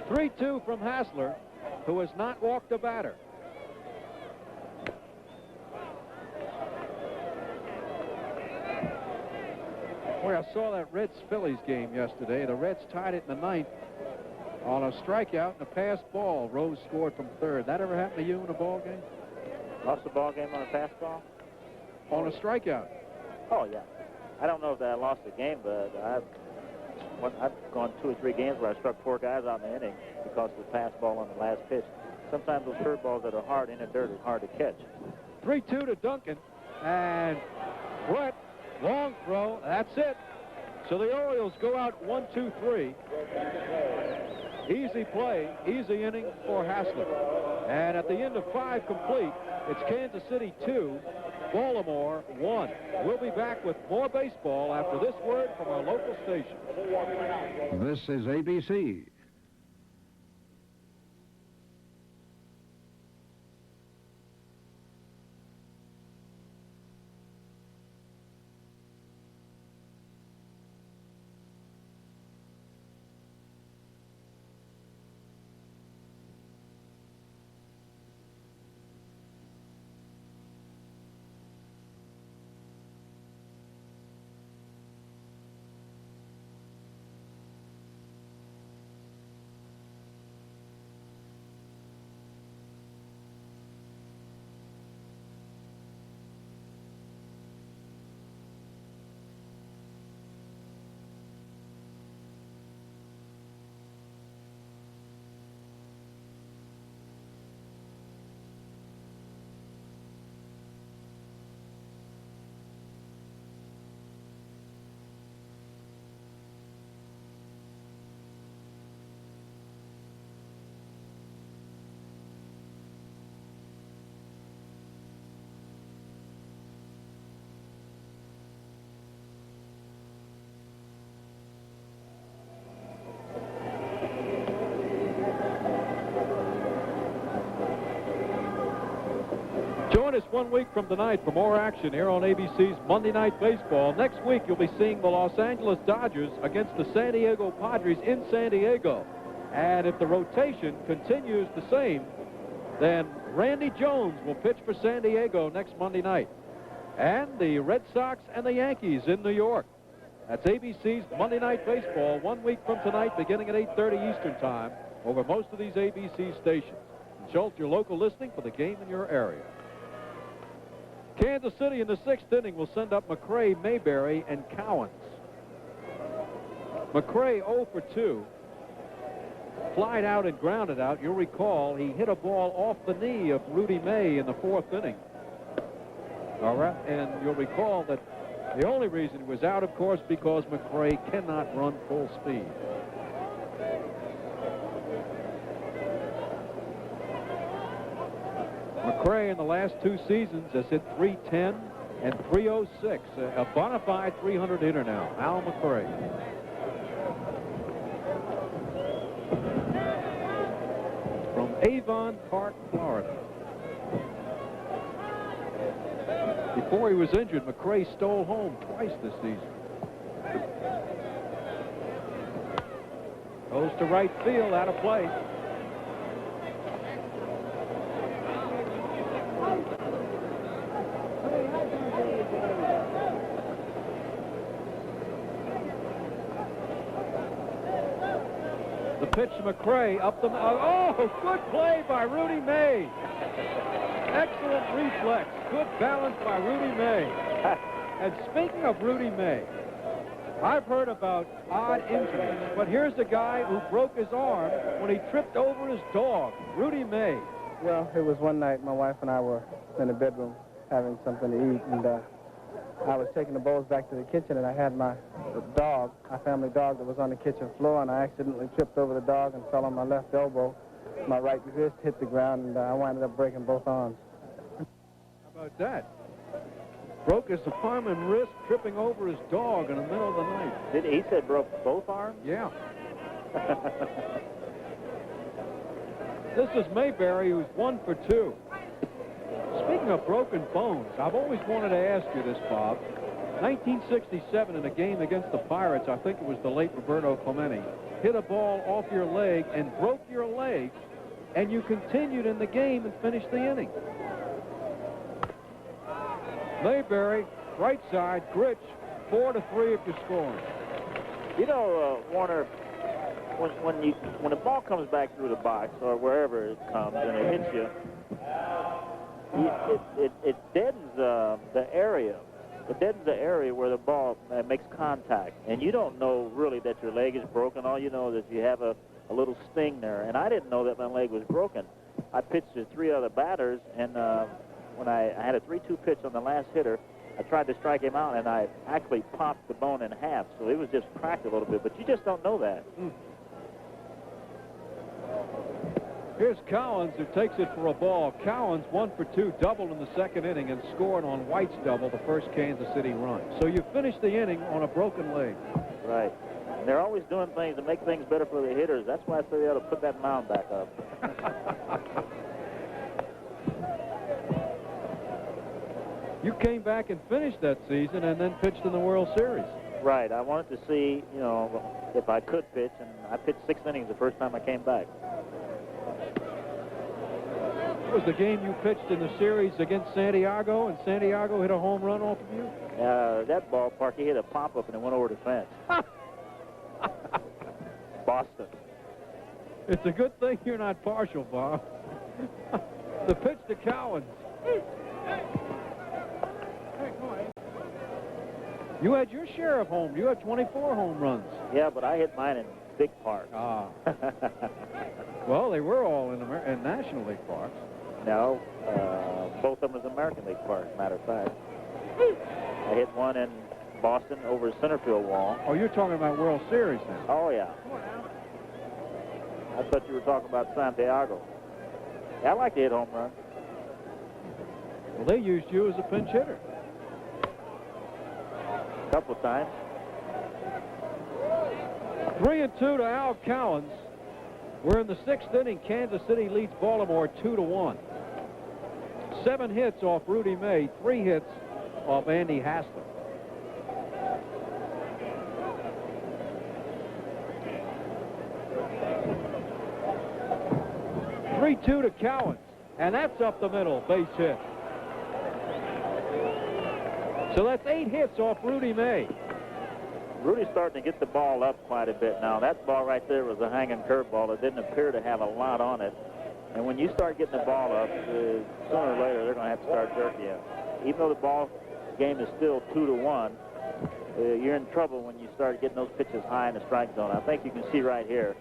3-2 from Hassler, who has not walked a batter. Boy, I saw that Reds-Phillies game yesterday. The Reds tied it in the 9th on a strikeout and a pass ball. Rose scored from 3rd. That ever happened to you in a ball game? Lost the ball game on a pass ball? On a strikeout. Oh, yeah. I don't know if I lost the game, but I've gone 2 or 3 games where I struck 4 guys out in the inning because of the pass ball on the last pitch. Sometimes those curveballs that are hard in the dirt are hard to catch. 3-2 to Duncan. And Brett, long throw. That's it. So the Orioles go out 1-2-3. Easy play, easy inning for Hassler. And at the end of 5 complete, it's Kansas City 2, Baltimore 1. We'll be back with more baseball after this word from our local station. This is ABC. Join us 1 week from tonight for more action here on ABC's Monday Night Baseball. Next week, you'll be seeing the Los Angeles Dodgers against the San Diego Padres in San Diego. And if the rotation continues the same, then Randy Jones will pitch for San Diego next Monday night. And the Red Sox and the Yankees in New York. That's ABC's Monday Night Baseball 1 week from tonight, beginning at 8:30 Eastern Time over most of these ABC stations. Consult your local listing for the game in your area. Kansas City in the 6th inning will send up McRae, Mayberry, and Cowens. McRae 0 for 2. Flied out and grounded out. You'll recall he hit a ball off the knee of Rudy May in the 4th inning. All right, and you'll recall that the only reason he was out, of course, because McRae cannot run full speed. McRae in the last 2 seasons has hit .310 and .306, a bona fide 300 hitter now. Al McRae. From Avon Park, Florida. Before he was injured, McRae stole home twice this season. Goes to right field, out of play. The pitch to McRae up the... Oh, good play by Rudy May. Excellent reflex. Good balance by Rudy May. And speaking of Rudy May, I've heard about odd injuries, but here's a guy who broke his arm when he tripped over his dog, Rudy May. Well, it was one night my wife and I were in the bedroom having something to eat, and I was taking the bowls back to the kitchen, and I had my dog, my family dog, that was on the kitchen floor, and I accidentally tripped over the dog and fell on my left elbow. My right wrist hit the ground, and I wound up breaking both arms. How about that? Broke his arm and wrist tripping over his dog in the middle of the night. He said broke both arms? Yeah. This is Mayberry, who's 1 for 2. Speaking of broken bones, I've always wanted to ask you this, Bob. 1967 in a game against the Pirates, I think it was the late Roberto Clemente, hit a ball off your leg and broke your leg, and you continued in the game and finished the inning. Mayberry, right side, Gritch, 4-3 if you're scoring. You know, Warner, when the ball comes back through the box or wherever it comes and it hits you, it deadens the area. It deadens the area where the ball makes contact. And you don't know really that your leg is broken. All you know is that you have a little sting there. And I didn't know that my leg was broken. I pitched to 3 other batters, and when I had a 3-2 pitch on the last hitter, I tried to strike him out, and I actually popped the bone in half, so it was just cracked a little bit, but you just don't know that. Here's Cowens, who takes it for a ball. Cowens 1 for 2, doubled in the second inning and scored on White's double, the first Kansas City run. So you finish the inning on a broken leg. Right. And they're always doing things to make things better for the hitters. That's why I say they ought to put that mound back up. You came back and finished that season and then pitched in the World Series. Right. I wanted to see, you know, if I could pitch, and I pitched 6 innings the first time I came back. Was the game you pitched in the series against Santiago, and Santiago hit a home run off of you? That ballpark, he hit a pop-up and it went over the fence. Boston. It's a good thing you're not partial, Bob. The pitch to Cowens. You had your share of home. You had 24 home runs. Yeah, but I hit mine in big parks. Ah. Well, they were all in National League parks. No, both of them was American League parks, matter of fact. I hit one in Boston over the center field wall. Oh, you're talking about World Series then? Oh, yeah. I thought you were talking about Santiago. Yeah, I like to hit home runs. Well, they used you as a pinch hitter. A couple of times. 3-2 to Al Cowens. We're in the 6th inning. Kansas City leads Baltimore 2-1. 7 hits off Rudy May, 3 hits off Andy Hassler. To Cowens, and that's up the middle, base hit. So that's 8 hits off Rudy May. Rudy's starting to get the ball up quite a bit now. That ball right there was a hanging curveball. It didn't appear to have a lot on it. And when you start getting the ball up, sooner or later they're going to have to start jerking you. Even though the ball game is still 2-1, you're in trouble when you start getting those pitches high in the strike zone. I think you can see right here.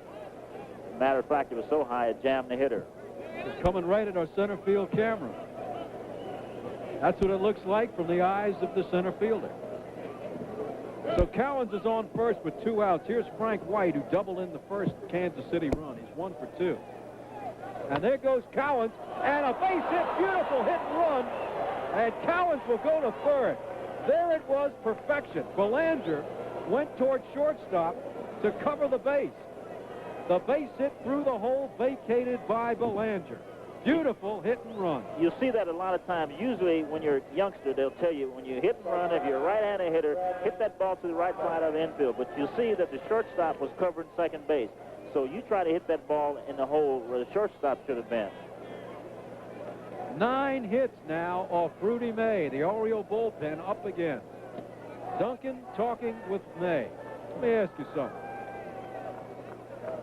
Matter of fact, it was so high it jammed the hitter. It's coming right at our center field camera. That's what it looks like from the eyes of the center fielder. So Cowens is on first with 2 outs. Here's Frank White, who doubled in the first Kansas City run. He's 1 for 2. And there goes Cowens, and a base hit, beautiful hit and run. And Cowens will go to third. There it was, perfection. Belanger went toward shortstop to cover the base. The base hit through the hole, vacated by Belanger. Beautiful hit and run. You'll see that a lot of times. Usually when you're a youngster, they'll tell you when you hit and run, if you're a right-handed hitter, hit that ball to the right side of the infield. But you'll see that the shortstop was covering second base. So you try to hit that ball in the hole where the shortstop should have been. 9 hits now off Rudy May. The Oriole bullpen up again. Duncan talking with May. Let me ask you something.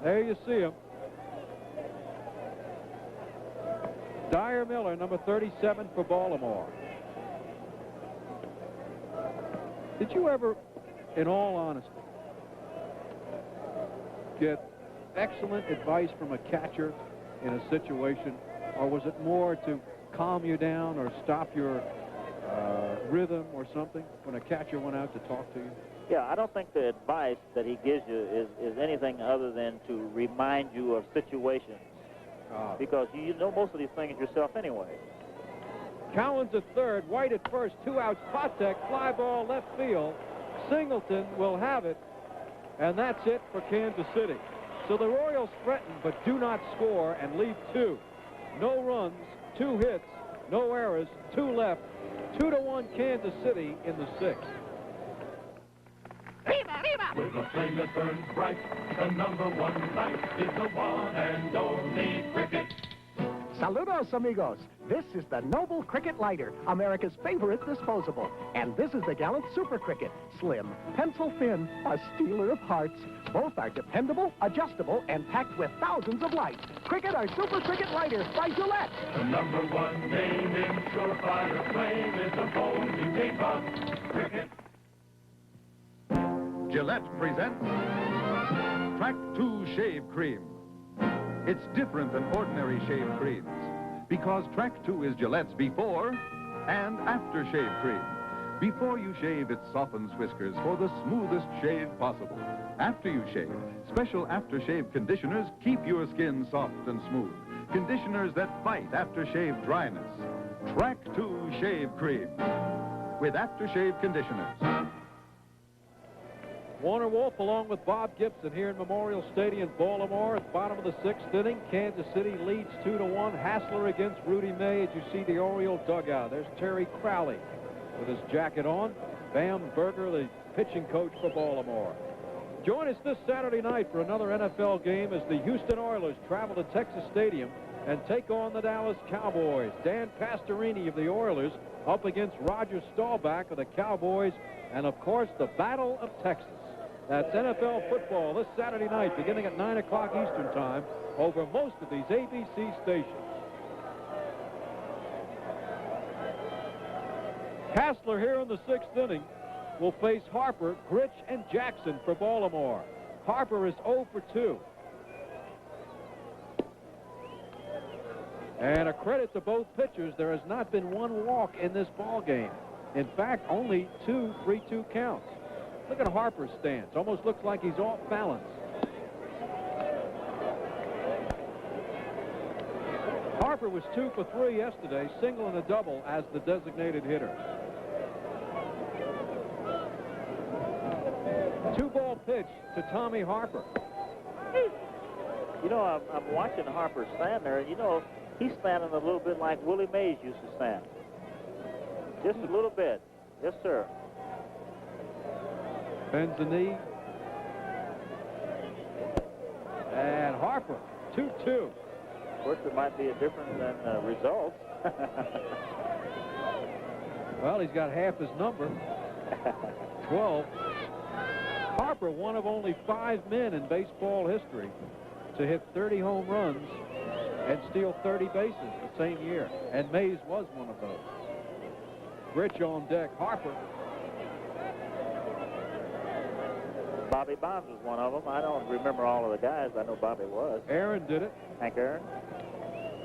There you see him. Dyer Miller, number 37 for Baltimore. Did you ever, in all honesty, get excellent advice from a catcher in a situation, or was it more to calm you down or stop your rhythm or something when a catcher went out to talk to you? Yeah, I don't think the advice that he gives you is anything other than to remind you of situations. Because you know most of these things yourself anyway. Cowens at third, White at first, 2 outs, Patek, fly ball left field. Singleton will have it, and that's it for Kansas City. So the Royals threaten but do not score and leave 2. No runs, 2 hits, no errors, 2 left. 2-1 Kansas City in the 6th. With a flame that burns bright, the #1 light is the one and only cricket. Saludos, amigos. This is the Noble Cricket Lighter, America's favorite disposable. And this is the Gallant Super Cricket, slim, pencil thin, a stealer of hearts. Both are dependable, adjustable, and packed with thousands of lights. Cricket, our Super Cricket Lighter by Gillette. The #1 name in surefire flame is the bone you take off. Cricket. Gillette presents Track 2 Shave Cream. It's different than ordinary shave creams because Track 2 is Gillette's before and after shave cream. Before you shave, it softens whiskers for the smoothest shave possible. After you shave, special aftershave conditioners keep your skin soft and smooth. Conditioners that fight aftershave dryness. Track 2 Shave Cream with aftershave conditioners. Warner Wolf along with Bob Gibson here in Memorial Stadium, Baltimore. At the bottom of the 6th inning, Kansas City leads 2-1. Hassler against Rudy May as you see the Oriole dugout. There's Terry Crowley with his jacket on. Bam Berger, the pitching coach for Baltimore. Join us this Saturday night for another NFL game as the Houston Oilers travel to Texas Stadium and take on the Dallas Cowboys. Dan Pastorini of the Oilers up against Roger Staubach of the Cowboys, and of course the Battle of Texas. That's NFL football this Saturday night beginning at 9 o'clock Eastern Time over most of these ABC stations. Hassler here in the 6th inning will face Harper, Gritch, and Jackson for Baltimore. Harper is 0 for 2. And a credit to both pitchers, there has not been one walk in this ball game. In fact, only 2 3-2 counts. Look at Harper's stance. Almost looks like he's off balance. Harper was 2 for 3 yesterday, single and a double as the designated hitter. 2-ball pitch to Tommy Harper. You know, I'm watching Harper stand there, and you know, he's standing a little bit like Willie Mays used to stand. Just a little bit. Yes, sir. Bends the knee. And Harper, 2-2. Of course, it might be a different than results. Well, he's got half his number, 12. Harper, one of only 5 men in baseball history to hit 30 home runs and steal 30 bases the same year. And Mays was one of those. Rich on deck. Harper. Bobby Bonds was one of them. I don't remember all of the guys. I know Bobby was. Aaron did it. Hank Aaron.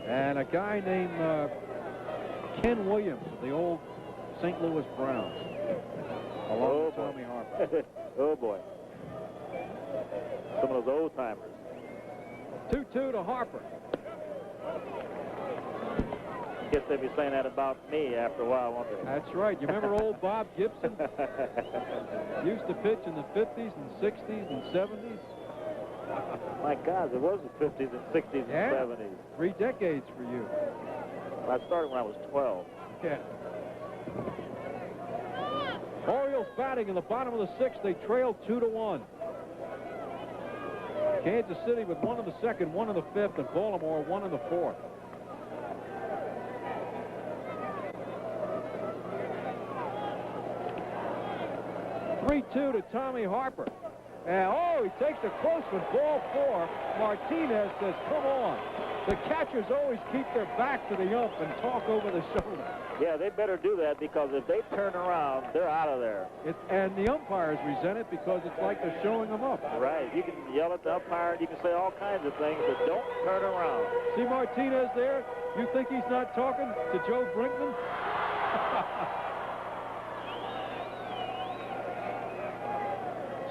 And a guy named Ken Williams, the old St. Louis Browns, along with Tommy Harper. Oh, boy. Some of those old-timers. 2-2 to Harper. Guess they'd be saying that about me after a while, won't they? That's right. You remember old Bob Gibson? Used to pitch in the 50s and 60s and 70s. My God, it was the 50s and 60s Yeah. and 70s. 3 decades for you. I started when I was 12. Yeah. Orioles batting in the bottom of the 6th. They trail 2-1. Kansas City with 1 in the 2nd, 1 in the 5th, and Baltimore 1 in the 4th. To Tommy Harper. And oh, he takes a close one, ball 4. Martinez says, come on. The catchers always keep their back to the ump and talk over the shoulder. Yeah, they better do that because if they turn around, they're out of there. And the umpires resent it because it's like they're showing them up. Right. You can yell at the umpire, you can say all kinds of things, but don't turn around. See Martinez there? You think he's not talking to Joe Brinkman?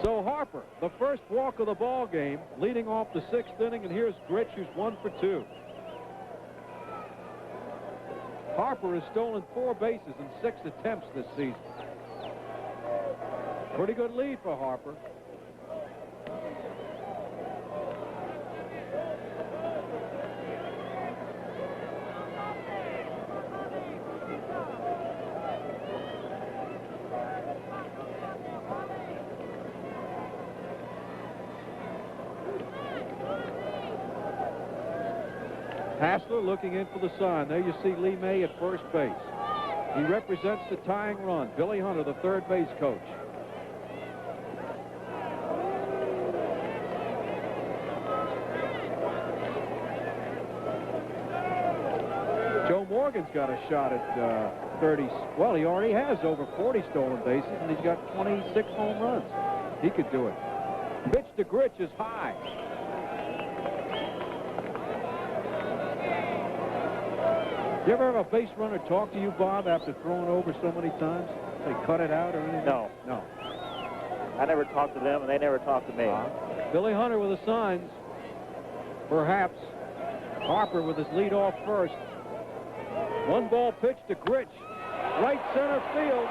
So Harper, the first walk of the ball game, leading off the 6th inning, and here's Gritch, who's 1 for 2. Harper has stolen 4 bases in 6 attempts this season. Pretty good lead for Harper. Hassler looking in for the sign. There you see Lee May at first base. He represents the tying run. Billy Hunter, the third base coach. Joe Morgan's got a shot at 30. Well, he already has over 40 stolen bases, and he's got 26 home runs. He could do it. Pitch to Gritch is high. You ever have a base runner talk to you, Bob, after throwing over so many times? They cut it out or anything? No. No. I never talked to them, and they never talked to me. Billy Hunter with the signs. Perhaps Harper with his lead off first. 1-ball pitch to Gritch. Right center field.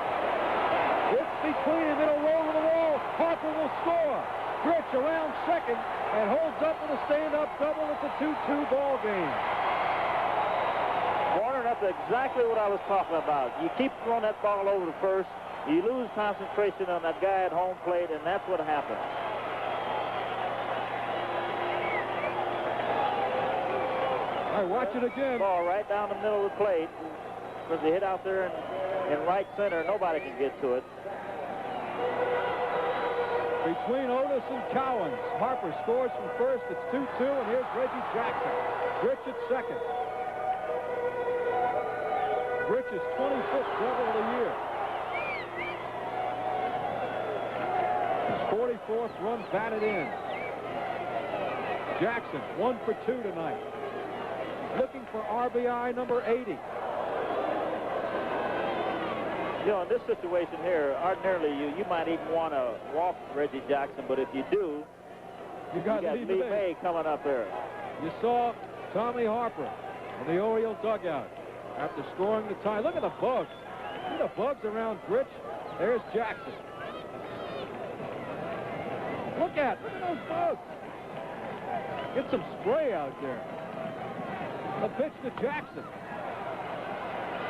It's between him. It'll roll to the wall. Harper will score. Gritch around second and holds up with a stand-up double. It's a 2-2 ball game. Warner, that's exactly what I was talking about. You keep throwing that ball over to first, you lose concentration on that guy at home plate, and that's what happens. All right, watch it again. Ball right down the middle of the plate. Because they hit out there in right center, nobody can get to it. Between Otis and Cowens, Harper scores from first. It's 2-2, and here's Reggie Jackson. Gritch at second. Gritch's 25th double of the year. His 44th run batted in. Jackson, 1 for 2 tonight. Looking for RBI number 80. You know, in this situation here, ordinarily you might even want to walk Reggie Jackson, but if you do, you got Lee May coming up there. You saw Tommy Harper in the Oriole dugout after scoring the tie. Look at the bugs. See the bugs around Gritch? There's Jackson. Look at those bugs. Get some spray out there. The pitch to Jackson.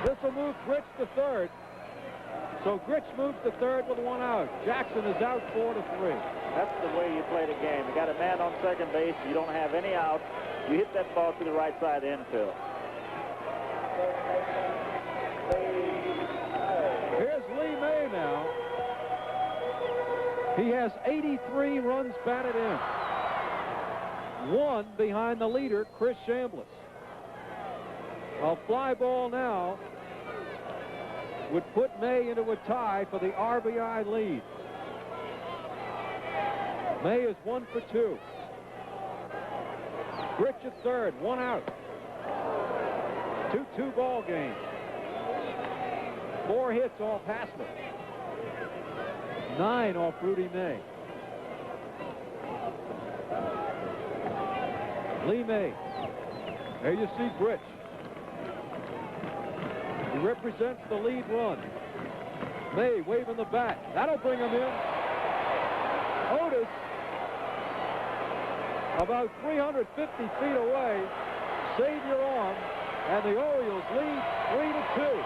This will move Gritch to third. So Gritch moves to third with 1 out. Jackson is out 4-3. That's the way you play the game. You got a man on second base. You don't have any out. You hit that ball to the right side infield. Here's Lee May now. He has 83 runs batted in. 1 behind the leader, Chris Chambliss. A fly ball now would put May into a tie for the RBI lead. May is 1 for 2. Gritch at third, 1 out. 2-2 ball game. 4 hits off Hassler. 9 off Rudy May. Lee May. There you see Gritch. He represents the lead run. May waving the bat. That'll bring him in. Otis, about 350 feet away. Save your arm. And the Orioles lead 3-2.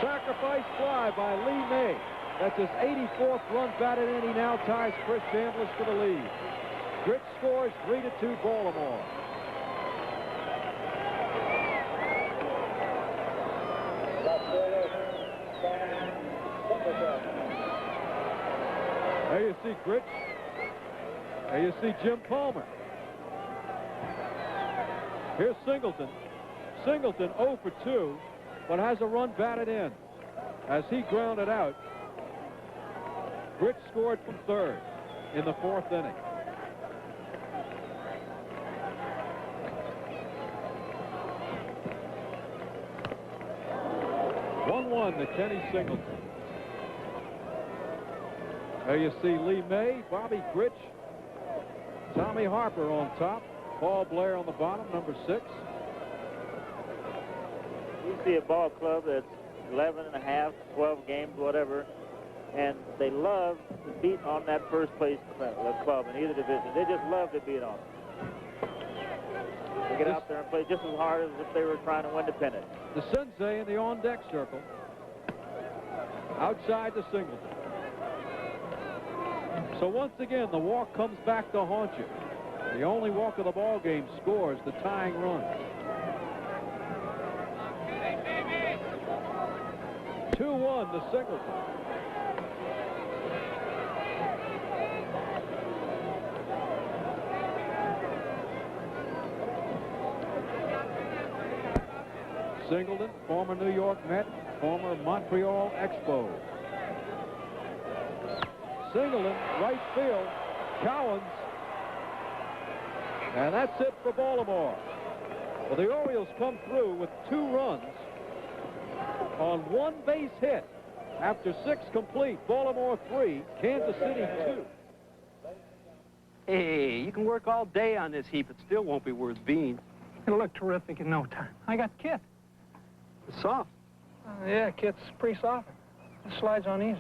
Sacrifice fly by Lee May. That's his 84th run batted in. He now ties Chris Chambliss for the lead. Gritch scores 3-2 Baltimore. There you see Gritch. There you see Jim Palmer. Here's Singleton. Singleton 0 for 2, but has a run batted in. As he grounded out, Gritch scored from third in the 4th inning. To Kenny Singleton. There you see Lee May, Bobby Gritch, Tommy Harper on top, Paul Blair on the bottom, number 6. You see a ball club that's 11 and a half, 12 games, whatever, and they love to beat on that first place club in either division. They just love to beat on them. They get out there and play just as hard as if they were trying to win the pennant. The Sensei in the on-deck circle. Outside to Singleton. So once again, the walk comes back to haunt you. The only walk of the ball game scores the tying run. 2-1 to Singleton. Singleton, former New York Met, former Montreal Expos. Singleton, right field, Cowens. And that's it for Baltimore. Well, the Orioles come through with 2 runs on one base hit. After 6 complete, Baltimore 3, Kansas City 2. Hey, you can work all day on this heap. It still won't be worth beans. It'll look terrific in no time. I got kit. It's soft. Yeah, kit's pretty soft. It slides on easy.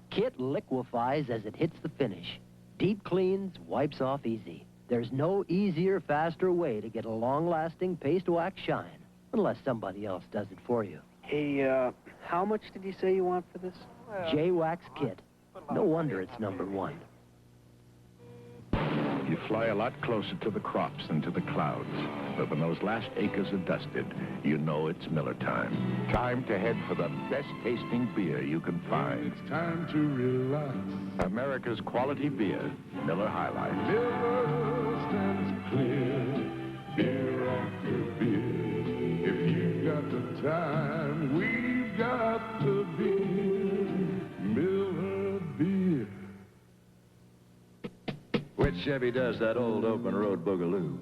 Kit liquefies as it hits the finish. Deep cleans, wipes off easy. There's no easier, faster way to get a long-lasting paste wax shine, unless somebody else does it for you. Hey, how much did you say you want for this? J-Wax Kit. No wonder it's #1. You fly a lot closer to the crops than to the clouds. But when those last acres are dusted, you know it's Miller time. Time to head for the best-tasting beer you can find. It's time to relax. America's quality beer, Miller High Life. Miller stands clear, beer after beer. If you've got the time, we've got the beer. Miller beer. Which Chevy does that old open road boogaloo?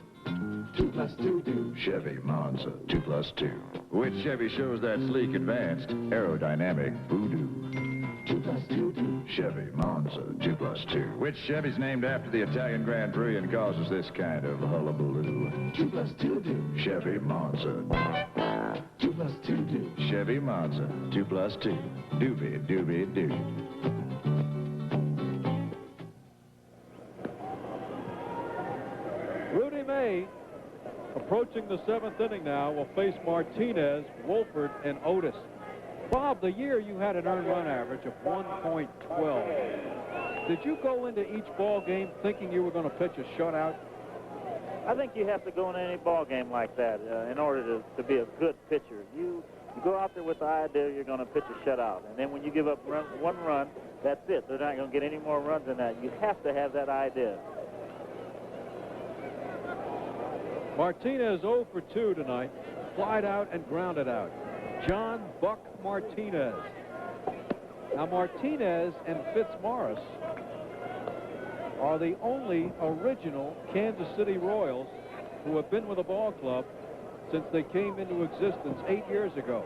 2 + 2 do. Chevy Monza 2+2. Which Chevy shows that sleek, advanced, aerodynamic voodoo? 2 + 2 do. Chevy Monza 2+2. Which Chevy's named after the Italian Grand Prix and causes this kind of hullabaloo? 2 + 2 do. Chevy Monza 2 + 2 do. Chevy Monza 2+2. Doobie doobie doo. Rudy May, approaching the 7th inning now, will face Martinez, Wolford, and Otis. Bob, the year you had an earned run average of 1.12. Did you go into each ball game thinking you were going to pitch a shutout? I think you have to go into any ball game like that in order to be a good pitcher. You go out there with the idea you're going to pitch a shutout, and then when you give up one run, that's it. They're not going to get any more runs than that. You have to have that idea. Martinez 0 for 2 tonight. Flied out and grounded out. John Buck Martinez. Now Martinez and Fitzmaurice are the only original Kansas City Royals who have been with the ball club since they came into existence 8 years ago.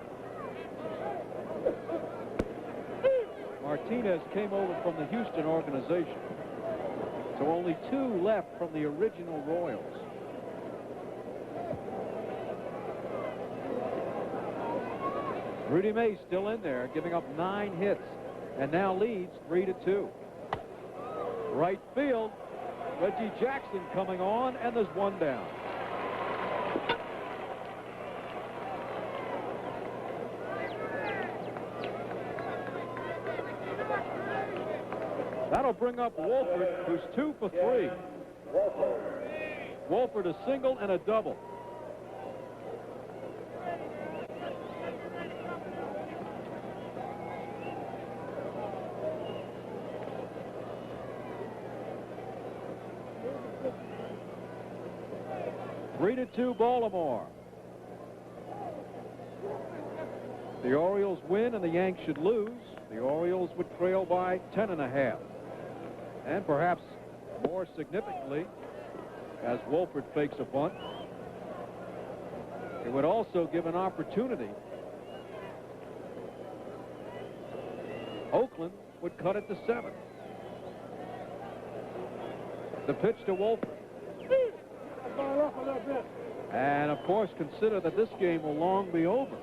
Martinez came over from the Houston organization. So only 2 left from the original Royals. Rudy May still in there, giving up 9 hits, and now leads 3-2. Right field, Reggie Jackson coming on, and there's 1 down. That'll bring up Wolford, who's 2 for 3. Wolford a single and a double. (3-2) Baltimore. The Orioles win and the Yanks should lose. The Orioles would trail by 10.5. And perhaps more significantly, as Wolford fakes a bunt, it would also give an opportunity. Oakland would cut it to 7. The pitch to Wolford. And of course, consider that this game will long be over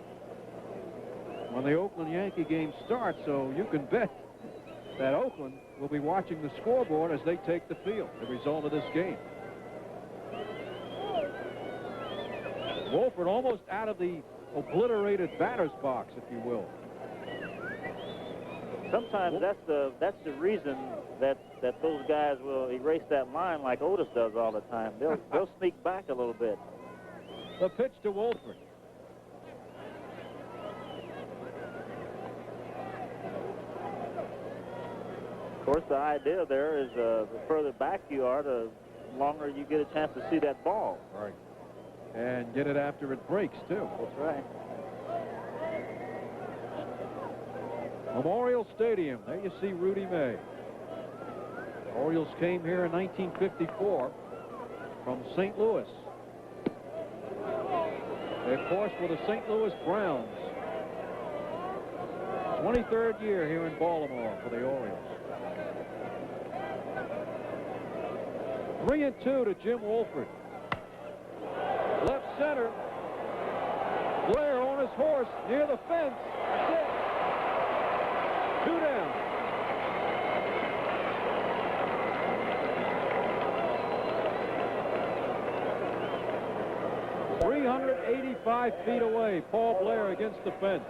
when the Oakland Yankee game starts, so you can bet that Oakland will be watching the scoreboard as they take the field, the result of this game. Wolford almost out of the obliterated batter's box, if you will. Sometimes that's the reason that those guys will erase that line like Otis does all the time. They'll sneak back a little bit. The pitch to Wolford. Of course, the idea there is the further back you are, the longer you get a chance to see that ball. Right. And get it after it breaks, too. That's right. Memorial Stadium. There you see Rudy May. Orioles came here in 1954 from St. Louis. They, of course, were the St. Louis Browns. 23rd year here in Baltimore for the Orioles. 3-2 to Jim Wolford. Left center. Blair on his horse near the fence. That's it. 2 down. "385 feet away, Paul Blair against the fence."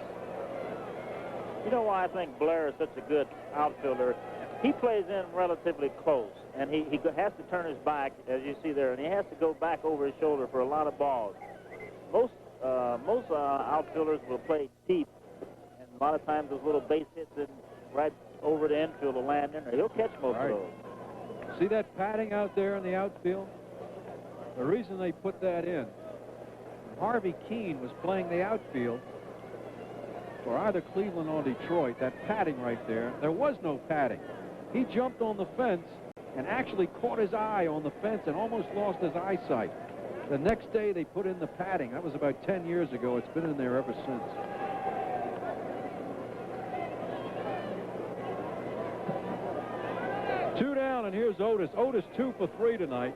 You know why I think Blair is such a good outfielder? He plays in relatively close, and he has to turn his back, as you see there, and he has to go back over his shoulder for a lot of balls. Most outfielders will play deep, and a lot of times those little base hits in right over the infield will land in there. He'll catch most of those. See that padding out there in the outfield? The reason they put that in, Harvey Keene was playing the outfield for either Cleveland or Detroit. That padding right there, there was no padding. He jumped on the fence and actually caught his eye on the fence and almost lost his eyesight. The next day they put in the padding. That was about 10 years ago. It's been in there ever since. Two down, and here's Otis. Otis 2 for 3 tonight.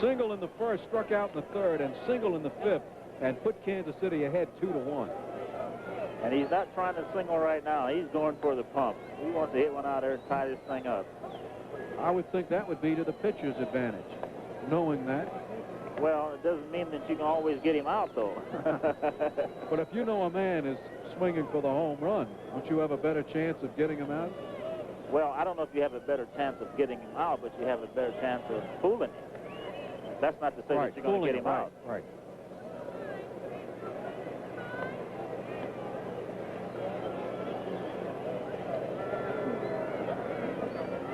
Single in the first, struck out in the third, and single in the fifth, and put Kansas City ahead 2-1. And he's not trying to single right now. He's going for the pump. He wants to hit one out there and tie this thing up. I would think that would be to the pitcher's advantage, knowing that. Well, it doesn't mean that you can always get him out, though. But if you know a man is swinging for the home run, don't you have a better chance of getting him out? Well, I don't know if you have a better chance of getting him out, but you have a better chance of fooling him. That's not to say that you're going to get him out. Right.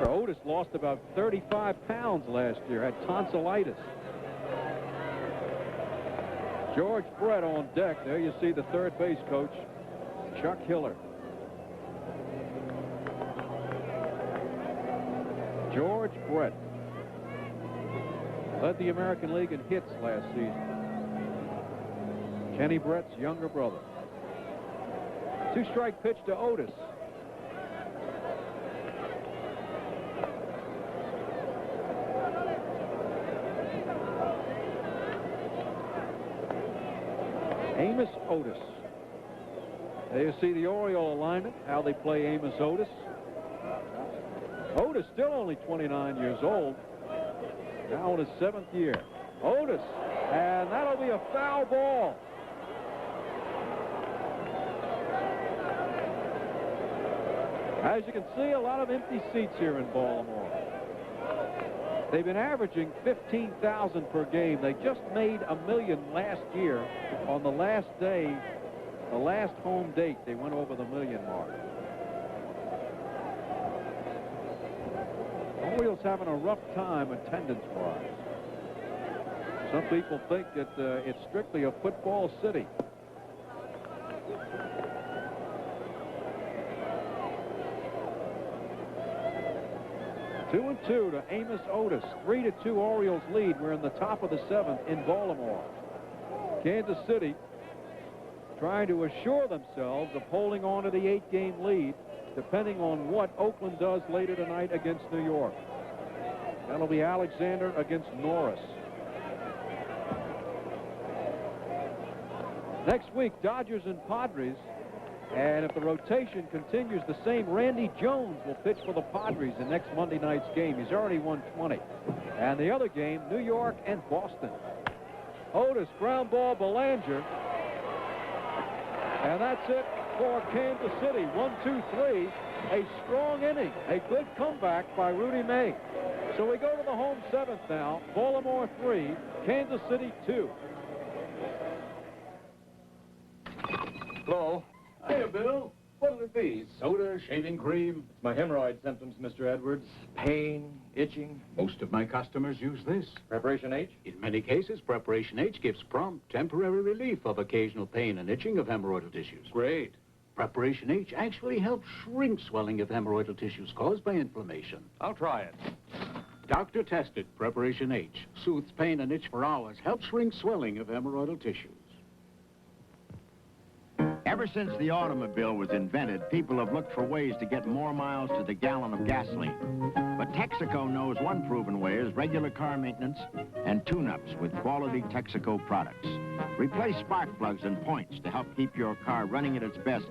Otis lost about 35 pounds last year, had tonsillitis. George Brett on deck. There you see the third base coach, Chuck Hiller. George Brett led the American League in hits last season. Kenny Brett's younger brother. 2-strike pitch to Otis. Amos Otis. There you see the Oriole alignment, how they play Amos Otis. Otis still only 29 years old. Now in his 7th year. Otis, and that'll be a foul ball. As you can see, a lot of empty seats here in Baltimore. They've been averaging 15,000 per game. They just made $1 million last year on the last day, the last home date. They went over the $1 million mark. Orioles having a rough time attendance-wise. Some people think that it's strictly a football city. Two and 2 to Amos Otis. 3-2 Orioles lead. We're in the top of the 7th in Baltimore. Kansas City trying to assure themselves of holding on to the 8-game lead, depending on what Oakland does later tonight against New York. That'll be Alexander against Norris. Next week, Dodgers and Padres. And if the rotation continues the same, Randy Jones will pitch for the Padres in next Monday night's game. He's already won 20. And the other game, New York and Boston. Otis, ground ball, Belanger. And that's it for Kansas City. 1-2-3. A strong inning. A good comeback by Rudy May. So we go to the home 7th now. Baltimore 3, Kansas City 2. Hello. Hiya, Bill. What'll it be? Soda, shaving cream? It's my hemorrhoid symptoms, Mr. Edwards. Pain, itching. Most of my customers use this. Preparation H? In many cases, Preparation H gives prompt, temporary relief of occasional pain and itching of hemorrhoidal tissues. Great. Preparation H actually helps shrink swelling of hemorrhoidal tissues caused by inflammation. I'll try it. Doctor tested Preparation H. Soothes pain and itch for hours. Helps shrink swelling of hemorrhoidal tissues. Ever since the automobile was invented, people have looked for ways to get more miles to the gallon of gasoline. But Texaco knows one proven way is regular car maintenance and tune-ups with quality Texaco products. Replace spark plugs and points to help keep your car running at its best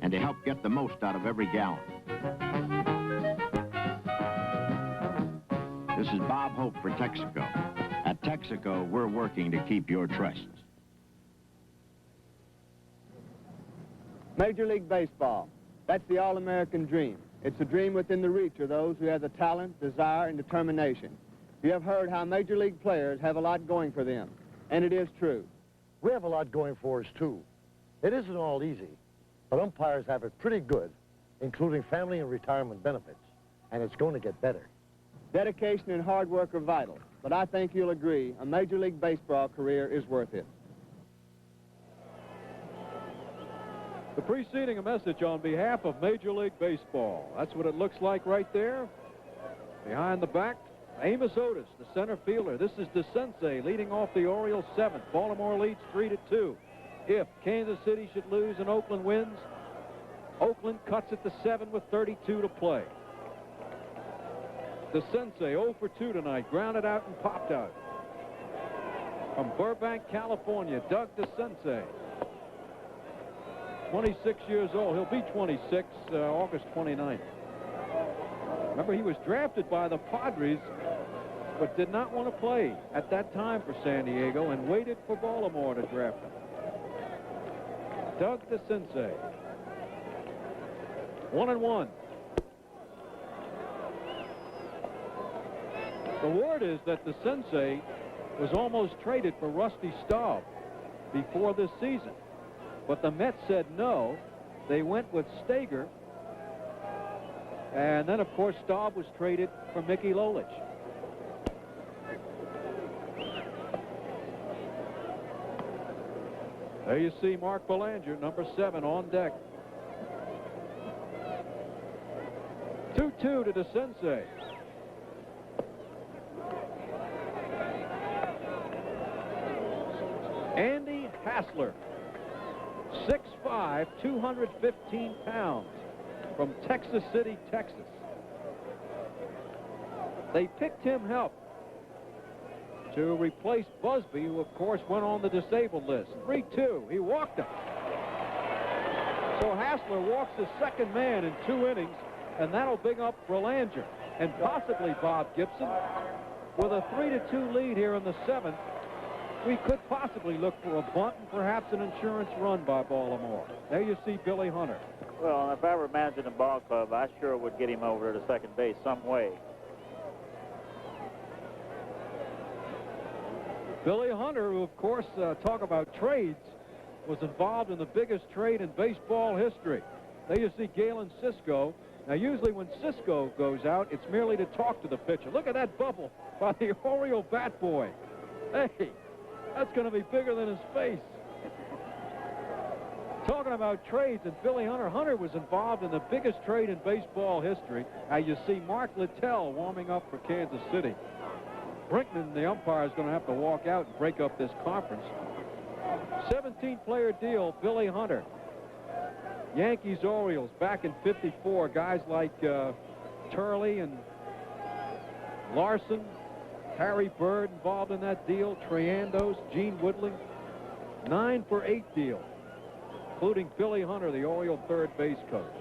and to help get the most out of every gallon. This is Bob Hope for Texaco. At Texaco, we're working to keep your trust. Major League Baseball. That's the all-American dream. It's a dream within the reach of those who have the talent, desire, and determination. You have heard how Major League players have a lot going for them, and it is true. We have a lot going for us, too. It isn't all easy, but umpires have it pretty good, including family and retirement benefits, and it's going to get better. Dedication and hard work are vital, but I think you'll agree a Major League Baseball career is worth it. The preceding a message on behalf of Major League Baseball. That's what it looks like right there. Behind the back, Amos Otis, the center fielder. This is DeCense leading off the Orioles 7th. Baltimore leads 3-2. If Kansas City should lose and Oakland wins, Oakland cuts it to 7 with 32 to play. DeCense 0 for 2 tonight. Grounded out and popped out. From Burbank, California, Doug DeCense. 26 years old. He'll be 26 August 29th. Remember, he was drafted by the Padres, but did not want to play at that time for San Diego and waited for Baltimore to draft him. Doug DeCense. 1-1. The word is that DeCense was almost traded for Rusty Staub before this season. But the Mets said no. They went with Steger. And then, of course, Staub was traded for Mickey Lolich. There you see Mark Belanger, number 7, on deck. 2-2 to DeCense. Andy Hassler. 6'5", 215 pounds, from Texas City, Texas. They picked him help to replace Busby, who, of course, went on the disabled list. 3-2. He walked him. So Hassler walks the second man in 2 innings, and that'll bring up Belanger and possibly Bob Gibson. With a 3-2 lead here in the 7th, we could possibly look for a bunt and perhaps an insurance run by Baltimore. There you see Billy Hunter. Well, if I were managing a ball club, I sure would get him over to second base some way. Billy Hunter, who, of course, talk about trades, was involved in the biggest trade in baseball history. There you see Galen Cisco. Now, usually when Cisco goes out, it's merely to talk to the pitcher. Look at that bubble by the Oriole bat boy. Hey, that's going to be bigger than his face. Talking about trades, and Billy Hunter. Hunter was involved in the biggest trade in baseball history. Now you see Mark Littell warming up for Kansas City. Brinkman, the umpire, is going to have to walk out and break up this conference. 17-player deal, Billy Hunter. Yankees, Orioles, back in '54. Guys like Turley and Larson, Harry Bird involved in that deal, Triandos, Gene Woodley. 9 for 8 deal, including Billy Hunter, the Oriole third base coach.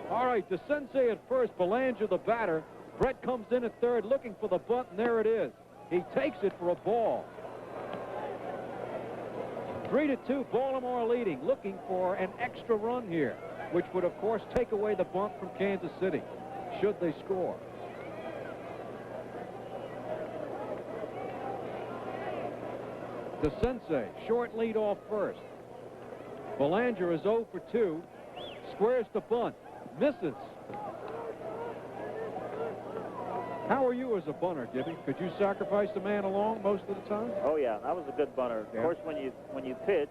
All right, DeCense at first, Belanger the batter. Brett comes in at third looking for the bunt, and there it is. He takes it for a ball. 3-2, Baltimore leading, looking for an extra run here, which would, of course, take away the bunt from Kansas City, should they score. DeCense, short lead off first. Belanger is 0 for 2. Squares to bunt. Misses. How are you as a bunter, Gibby? Could you sacrifice the man along most of the time? Oh, yeah, that was a good bunter. Yeah. Of course, when you pitch,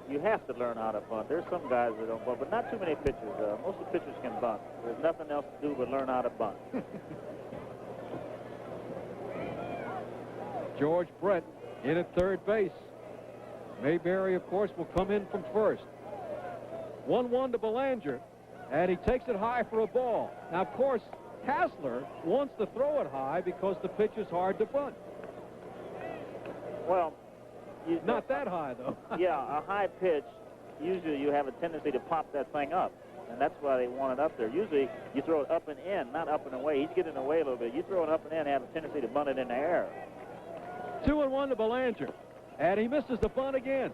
you have to learn how to bunt. There's some guys that don't bunt, but not too many pitchers. Most of the pitchers can bunt. There's nothing else to do but learn how to bunt. George Brett in at third base. Mayberry, of course, will come in from first. 1-1 to Belanger, and he takes it high for a ball. Now, of course, Hassler wants to throw it high because the pitch is hard to bunt. Well, not that high, though. Yeah, a high pitch, usually you have a tendency to pop that thing up, and that's why they want it up there. Usually you throw it up and in, not up and away. He's getting away a little bit. You throw it up and in, have a tendency to bunt it in the air. 2-1 to Belanger, and he misses the bunt again.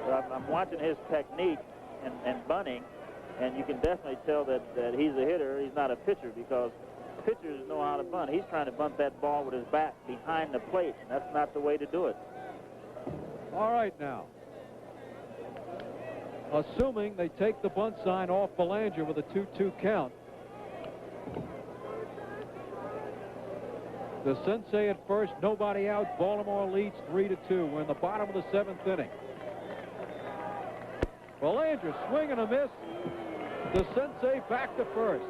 Well, I'm watching his technique and bunting, and you can definitely tell that he's a hitter. He's not a pitcher, because pitchers know how to bunt. He's trying to bunt that ball with his back behind the plate, and that's not the way to do it. All right, now. Assuming they take the bunt sign off Belanger with a 2-2 count. The Sensei at first, nobody out. Baltimore leads 3-2. We're in the bottom of the 7th inning. Belanger swing and a miss. The Sensei back to first.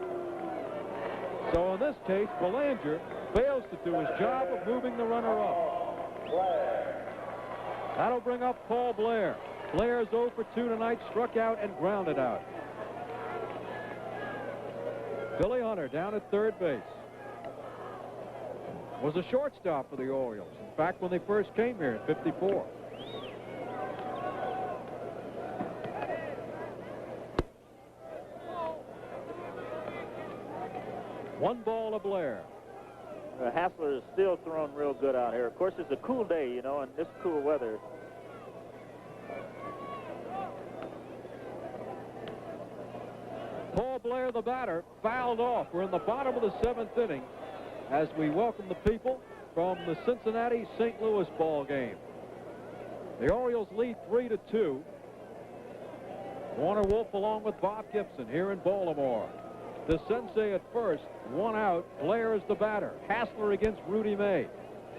So in this case, Belanger fails to do his job of moving the runner up. That'll bring up Paul Blair. Blair's 0 for 2 tonight, struck out and grounded out. Billy Hunter down at third base. Was a shortstop for the Orioles. In fact, when they first came here in '54. One ball to Blair. Hassler is still throwing real good out here. Of course, it's a cool day, you know, and this cool weather. Paul Blair, the batter, fouled off. We're in the bottom of the 7th inning as we welcome the people from the Cincinnati-St. Louis ball game. The Orioles lead 3-2. Warner Wolf along with Bob Gibson here in Baltimore. The Sensei at first, 1 out. Blair is the batter. Hassler against Rudy May.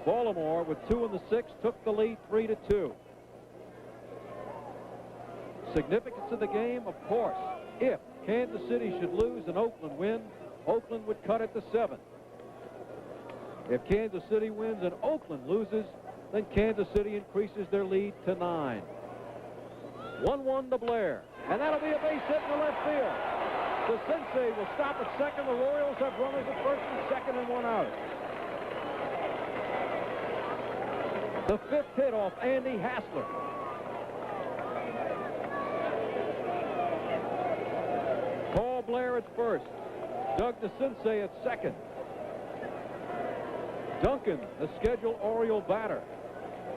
Baltimore with 2 in the 6th took the lead 3-2. Significance of the game, of course. If Kansas City should lose and Oakland win, Oakland would cut it to 7. If Kansas City wins and Oakland loses, then Kansas City increases their lead to 9. 1-1 to Blair, and that'll be a base hit in the left field. The Sensei will stop at second. The Royals have runners at first and second and 1 out. The 5th hit off Andy Hassler. Paul Blair at first. Doug DeCinces at second. Duncan, the scheduled Oriole batter.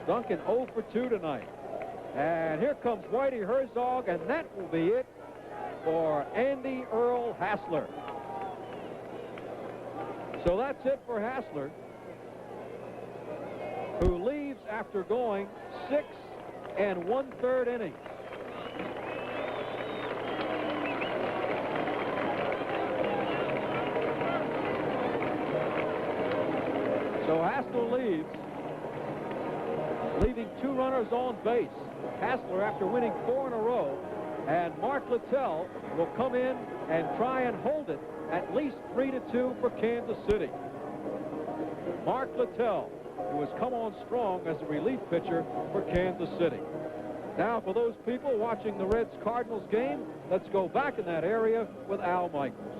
Duncan 0 for 2 tonight. And here comes Whitey Herzog, and that will be it for Andy Earl Hassler. So that's it for Hassler, who leaves after going 6 1/3 innings. So Hassler leaves, leaving 2 runners on base. Hassler, after winning 4 in a row, and Mark Littell will come in and try and hold it at least 3-2 for Kansas City. Mark Littell, who has come on strong as a relief pitcher for Kansas City. Now, for those people watching the Reds-Cardinals game, let's go back in that area with Al Michaels.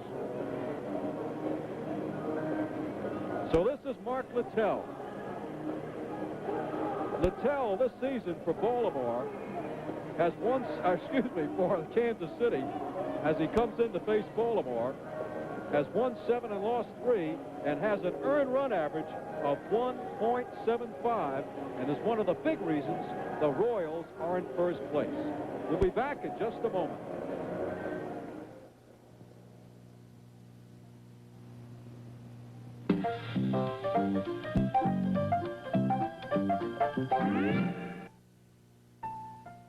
So this is Mark Littell. Littell this season for Baltimore has for Kansas City, as he comes in to face Baltimore, has won 7 and lost 3, and has an earned run average of 1.75, and is one of the big reasons the Royals are in first place. We'll be back in just a moment.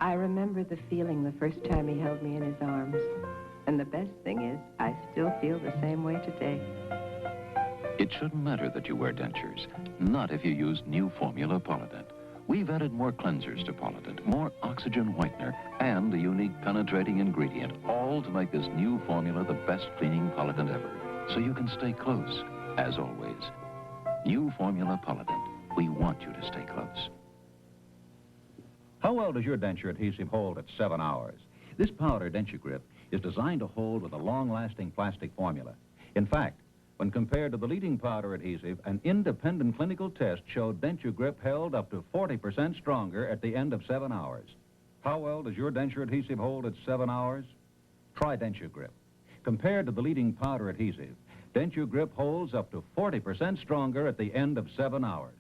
I remember the feeling the first time he held me in his arms. And the best thing is, I still feel the same way today. It shouldn't matter that you wear dentures. Not if you use new formula Polident. We've added more cleansers to Polident, more oxygen whitener, and a unique penetrating ingredient, all to make this new formula the best cleaning Polident ever. So you can stay close, as always. New formula Polident. We want you to stay close. How well does your denture adhesive hold at 7 hours? This powder DentuGrip is designed to hold with a long-lasting plastic formula. In fact, when compared to the leading powder adhesive, an independent clinical test showed DentuGrip held up to 40% stronger at the end of 7 hours. How well does your denture adhesive hold at 7 hours? Try DentuGrip. Compared to the leading powder adhesive, DentuGrip holds up to 40% stronger at the end of 7 hours.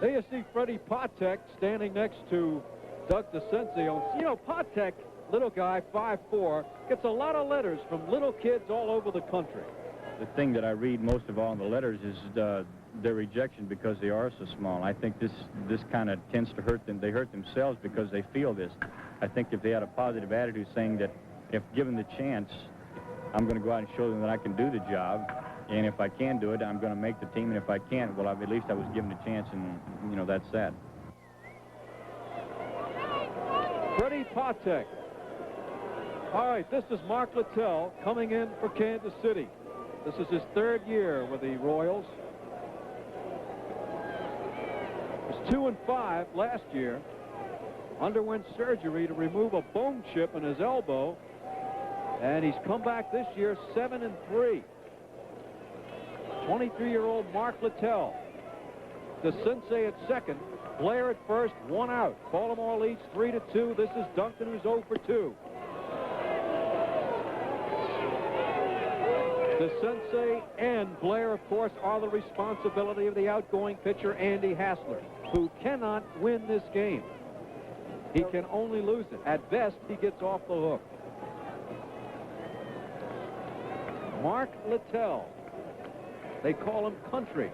There you see Freddie Patek standing next to Doug DeCinces. You know, Patek, little guy, 5'4", gets a lot of letters from little kids all over the country. The thing that I read most of all in the letters is their rejection because they are so small. I think this kind of tends to hurt them. They hurt themselves because they feel this. I think if they had a positive attitude saying that if given the chance, I'm going to go out and show them that I can do the job, and if I can do it, I'm going to make the team, and if I can't, well, at least I was given a chance, and, you know, that's that. Freddie Patek. All right, this is Mark Littell coming in for Kansas City. This is his 3rd year with the Royals. He was 2-5 last year. Underwent surgery to remove a bone chip in his elbow, and he's come back this year 7-3. 23-year-old Mark Littell. DeCinces at second. Blair at first, 1 out. Baltimore leads 3-2. This is Duncan, who's 0 for 2. DeCinces and Blair, of course, are the responsibility of the outgoing pitcher, Andy Hassler, who cannot win this game. He can only lose it. At best, he gets off the hook. Mark Littell. They call him Country.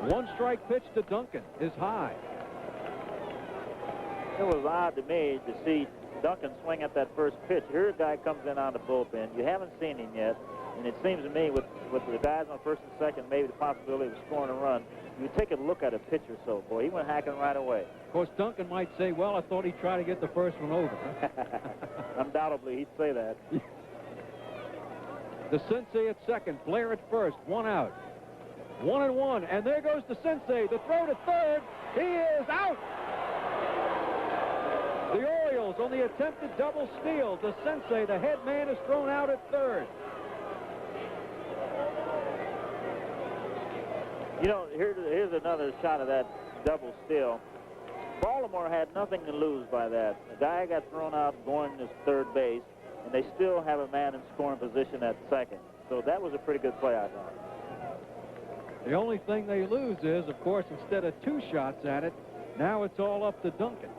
1 strike pitch to Duncan is high. It was odd to me to see Duncan swing at that first pitch. Here a guy comes in on the bullpen. You haven't seen him yet, and it seems to me with the guys on first and second, maybe the possibility of scoring a run, you take a look at a pitch or so. Boy, he went hacking right away. Of course, Duncan might say, well, I thought he'd try to get the first one over. Undoubtedly, he'd say that. DeCinces at second, Blair at first, 1 out. 1-1, and there goes DeCinces. The throw to third. He is out. The Orioles on the attempted double steal. DeCinces, the head man, is thrown out at third. You know, here's another shot of that double steal. Baltimore had nothing to lose by that. The guy got thrown out going to third base, and they still have a man in scoring position at second. So that was a pretty good play, I thought. The only thing they lose is, of course, instead of 2 shots at it, now it's all up to Duncan.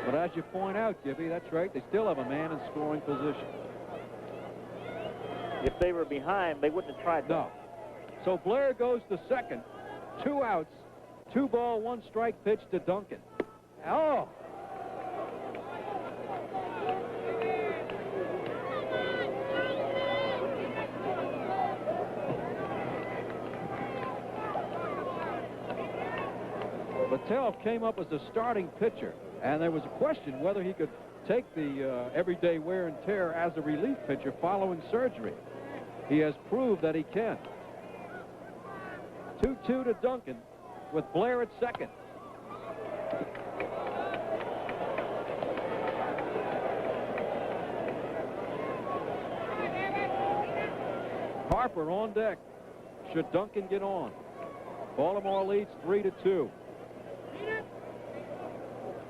But as you point out, Gibby, that's right, they still have a man in scoring position. If they were behind, they wouldn't have tried that. No. So Blair goes to second. 2 outs, 2 ball, 1 strike pitch to Duncan. Oh! Littell came up as a starting pitcher, and there was a question whether he could take the everyday wear and tear as a relief pitcher following surgery. He has proved that he can. 2-2 to Duncan with Blair at second. Harper on deck. Should Duncan get on? Baltimore leads 3-2.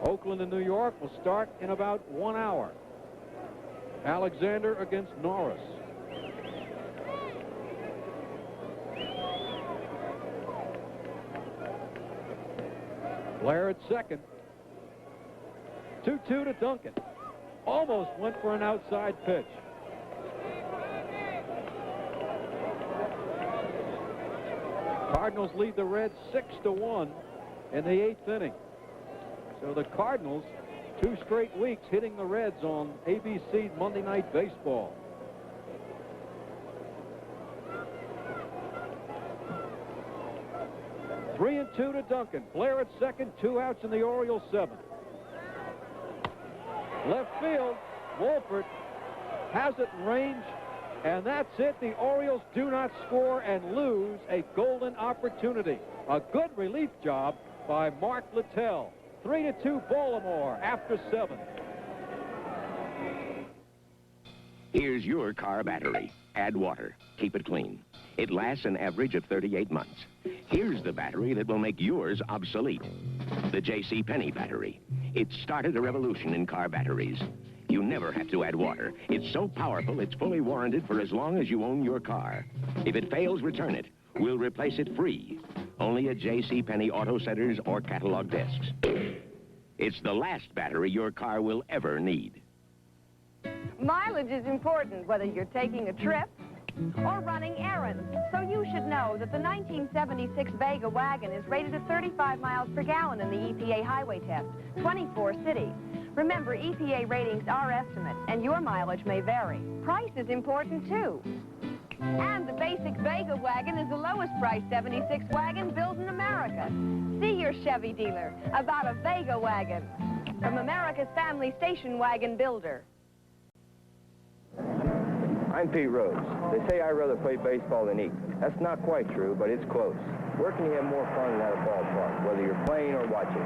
Oakland and New York will start in about 1 hour. Alexander against Norris. Blair at second. 2-2 to Duncan. Almost went for an outside pitch. Cardinals lead the Reds 6-1 in the 8th inning. So the Cardinals, 2 straight weeks hitting the Reds on ABC Monday Night Baseball. Three and 2 to Duncan. Blair at second, 2 outs in the Orioles 7th. Left field, Wolford has it in range And that's it. The Orioles do not score and lose a golden opportunity. A good relief job by Mark Littell. 3-2 Baltimore after 7. Here's your car battery. Add water. Keep it clean. It lasts an average of 38 months. Here's the battery that will make yours obsolete. The J.C. Penney battery. It started a revolution in car batteries. You never have to add water. It's so powerful, it's fully warranted for as long as you own your car. If it fails, return it. We'll replace it free. Only at J.C. Penney auto centers or catalog desks. It's the last battery your car will ever need. Mileage is important, whether you're taking a trip or running errands. So you should know that the 1976 Vega wagon is rated at 35 miles per gallon in the EPA highway test, 24 cities. Remember, EPA ratings are estimates, and your mileage may vary. Price is important, too. And the basic Vega wagon is the lowest priced 76 wagon built in America. See your Chevy dealer about a Vega wagon from America's family station wagon builder. I'm Pete Rhodes. They say I'd rather play baseball than eat. That's not quite true, but it's close. Where can you have more fun than at a ballpark, whether you're playing or watching?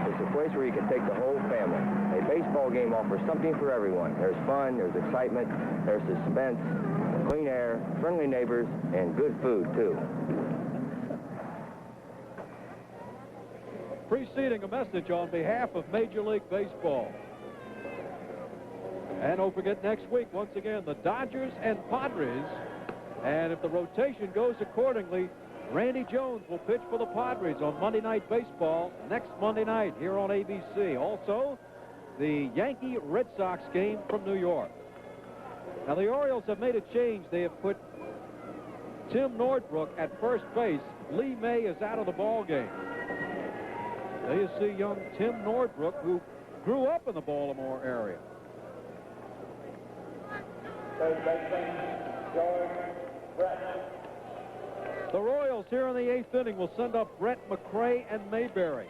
It's a place where you can take the whole family. A baseball game offers something for everyone. There's fun, there's excitement, there's suspense, clean air, friendly neighbors, and good food, too. Preceding a message on behalf of Major League Baseball. And don't forget, next week, once again, the Dodgers and Padres. And if the rotation goes accordingly, Randy Jones will pitch for the Padres on Monday Night Baseball next Monday night here on ABC. Also, the Yankee-Red Sox game from New York. Now, the Orioles have made a change. They have put Tim Nordbrook at first base. Lee May is out of the ball game. There you see young Tim Nordbrook, who grew up in the Baltimore area. The Royals here in the 8th inning will send up Brett McCray and Mayberry.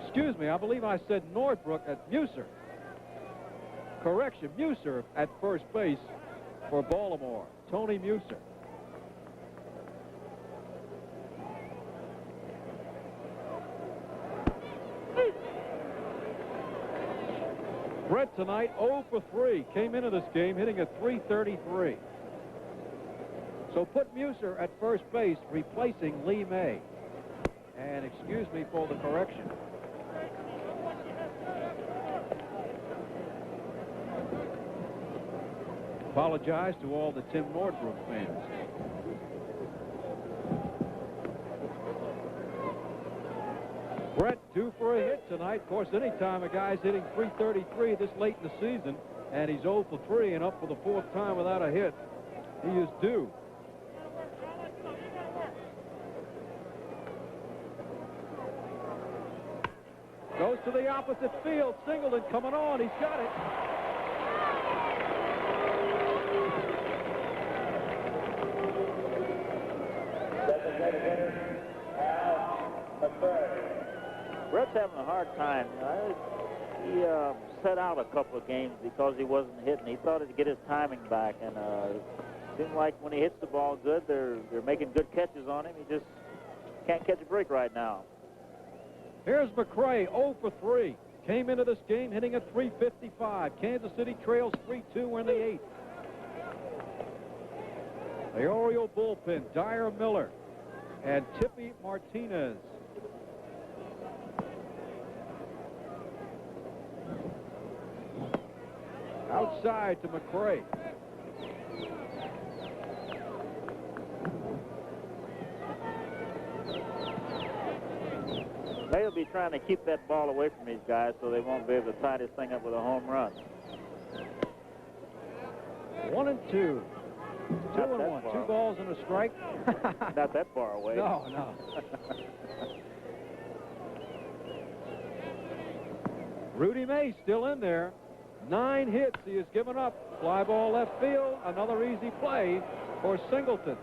Excuse me, I believe I said Nordbrook at Muser. Correction, Muser at first base for Baltimore. Tony Muser. Brett tonight 0 for 3. Came into this game hitting at .333. So put Muser at first base, replacing Lee May. And excuse me for the correction. Apologize to all the Tim Nordbrook fans. Brett due for a hit tonight. Of course, anytime a guy's hitting .333 this late in the season, and he's 0 for 3 and up for the 4th time without a hit, he is due. Goes to the opposite field. Singleton coming on. He's got it. Brett's having a hard time. He set out a couple of games because he wasn't hitting. He thought he'd get his timing back, and it seemed like when he hits the ball good, they're making good catches on him. He just can't catch a break right now. Here's McCray, 0 for 3. Came into this game hitting at .355. Kansas City trails 3-2 in the 8th. The Oriole bullpen, Dyer Miller and Tippy Martinez. Outside to McCray. They'll be trying to keep that ball away from these guys so they won't be able to tie this thing up with a home run. 1-2. 2-1. 2 balls and a strike. Not that far away. No, no. Rudy May still in there. 9 hits he has given up. Fly ball left field. Another easy play for Singleton.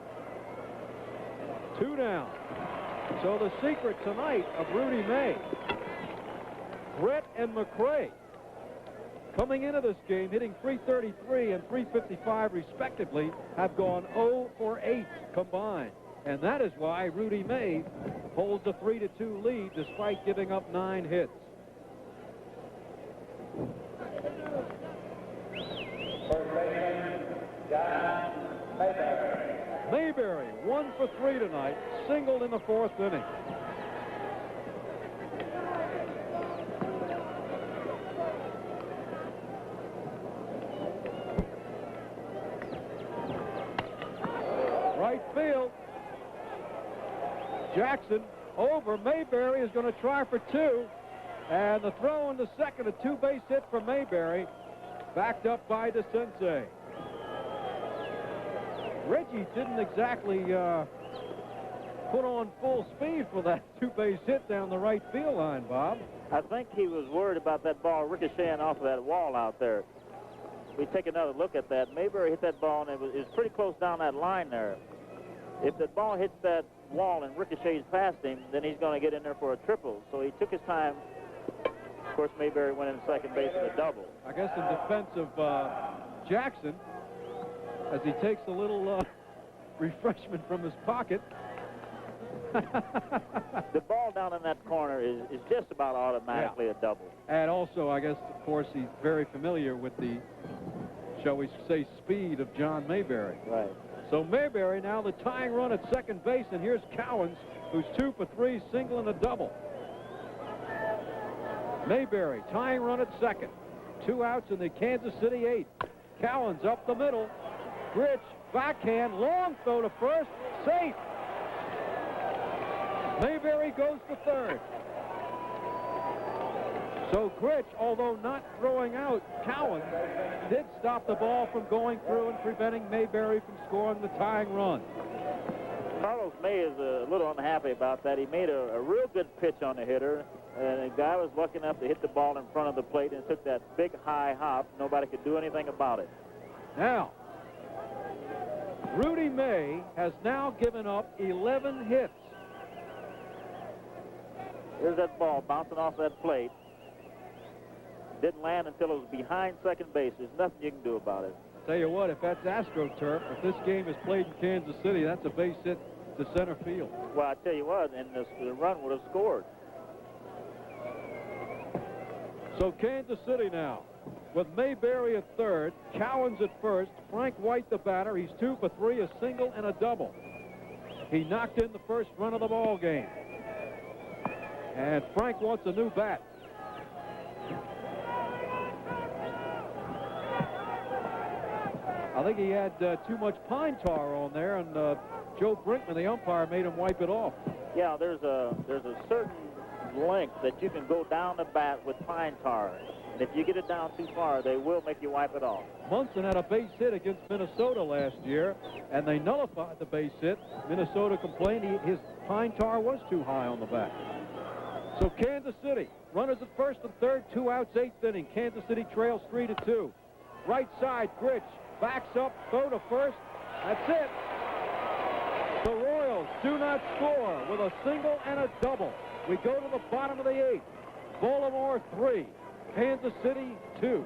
2 down. So the secret tonight of Rudy May Brett and McRae, coming into this game, hitting .333 and .355 respectively, have gone 0 for 8 combined. And that is why Rudy May holds a 3-2 lead despite giving up 9 hits. Mayberry, 1 for 3 tonight, singled in the 4th inning. Right field. Jackson over. Mayberry is going to try for 2. And the throw into second, a 2-base hit for Mayberry, backed up by DeCinces. Reggie didn't exactly put on full speed for that 2-base hit down the right field line, Bob. I think he was worried about that ball ricocheting off of that wall out there. We take another look at that. Mayberry hit that ball, and it was pretty close down that line there. If the ball hits that wall and ricochets past him, then he's going to get in there for a triple. So he took his time. Of course, Mayberry went in second base with a double. I guess in defense of Jackson, as he takes a little refreshment from his pocket. The ball down in that corner is just about automatically a double. And also, I guess, of course, he's very familiar with the, shall we say, speed of John Mayberry. Right. So Mayberry now the tying run at second base, and here's Cowens, who's 2 for 3, single and a double. Mayberry tying run at second. 2 outs in the Kansas City 8th. Cowens up the middle. Grich, backhand, long throw to first, safe. Mayberry goes to third. So Grich, although not throwing out Cowens, did stop the ball from going through and preventing Mayberry from scoring the tying run. Carlos May is a little unhappy about that. He made a real good pitch on the hitter, and the guy was lucky enough to hit the ball in front of the plate and took that big high hop. Nobody could do anything about it. Now, Rudy May has now given up 11 hits. Here's that ball bouncing off that plate. Didn't land until it was behind second base. There's nothing you can do about it. Tell you what, if that's AstroTurf, if this game is played in Kansas City, that's a base hit to center field. Well, I tell you what, and the run would have scored. So Kansas City now, with Mayberry at third, Cowens at first, Frank White the batter. He's 2 for 3, a single and a double. He knocked in the first run of the ball game. And Frank wants a new bat. I think he had too much pine tar on there, and Joe Brinkman, the umpire, made him wipe it off. Yeah, there's a certain length that you can go down the bat with pine tar. And if you get it down too far, they will make you wipe it off. Munson had a base hit against Minnesota last year, and they nullified the base hit. Minnesota complained his pine tar was too high on the bat. So Kansas City, runners at first and third, 2 outs, 8th inning. Kansas City trails 3-2. Right side, Grich backs up, throw to first. That's it. The Royals do not score with a single and a double. We go to the bottom of the 8th. Baltimore 3, Kansas City 2.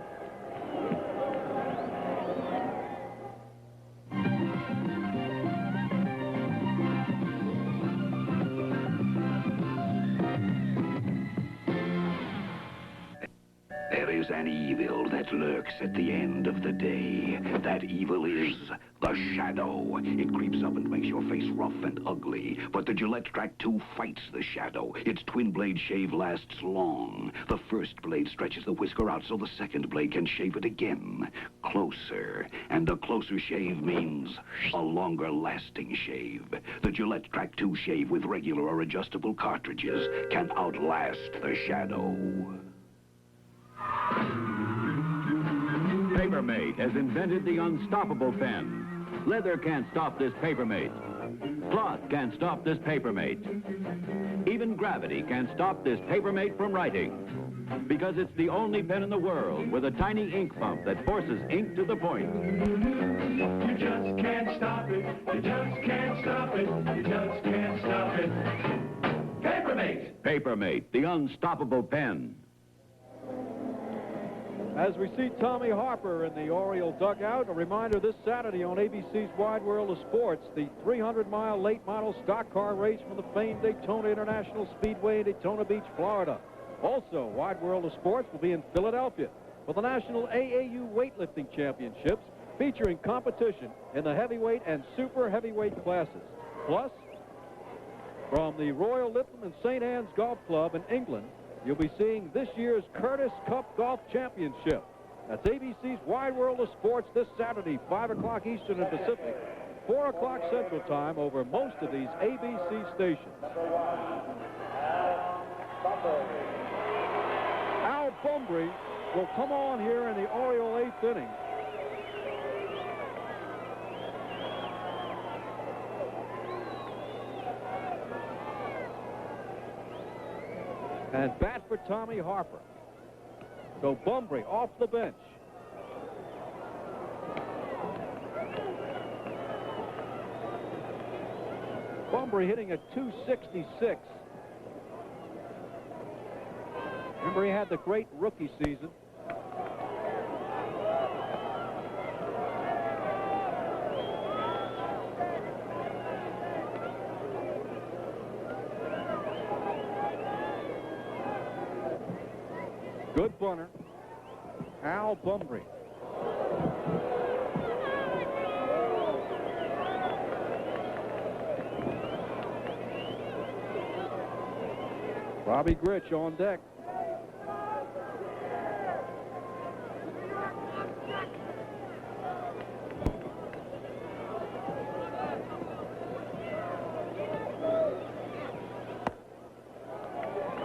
There is an evil that lurks at the end of the day. That evil is the shadow. It creeps up and makes your face rough and ugly. But the Gillette Track 2 fights the shadow. Its twin blade shave lasts long. The first blade stretches the whisker out so the second blade can shave it again. Closer. And a closer shave means a longer lasting shave. The Gillette Track 2 shave with regular or adjustable cartridges can outlast the shadow. Papermate has invented the unstoppable pen. Leather can't stop this Papermate. Cloth can't stop this Papermate. Even gravity can't stop this Papermate from writing. Because it's the only pen in the world with a tiny ink pump that forces ink to the point. You just can't stop it. You just can't stop it. You just can't stop it. Papermate. Papermate, the unstoppable pen. As we see Tommy Harper in the Oriole dugout, a reminder this Saturday on ABC's Wide World of Sports, the 300-mile late model stock car race from the famed Daytona International Speedway in Daytona Beach, Florida. Also, Wide World of Sports will be in Philadelphia for the National AAU Weightlifting Championships, featuring competition in the heavyweight and super heavyweight classes. Plus, from the Royal Lytham and St. Anne's Golf Club in England, you'll be seeing this year's Curtis Cup Golf Championship. That's ABC's Wide World of Sports this Saturday, 5 o'clock Eastern and Pacific, 4 o'clock Central Time over most of these ABC stations. Al Bumbry will come on here in the Oriole 8th inning. And bat for Tommy Harper. So Bumbry off the bench. Bumbry hitting at 266. Remember, he had the great rookie season. Good bunter, Al Bumbry. Bobby Grich on deck.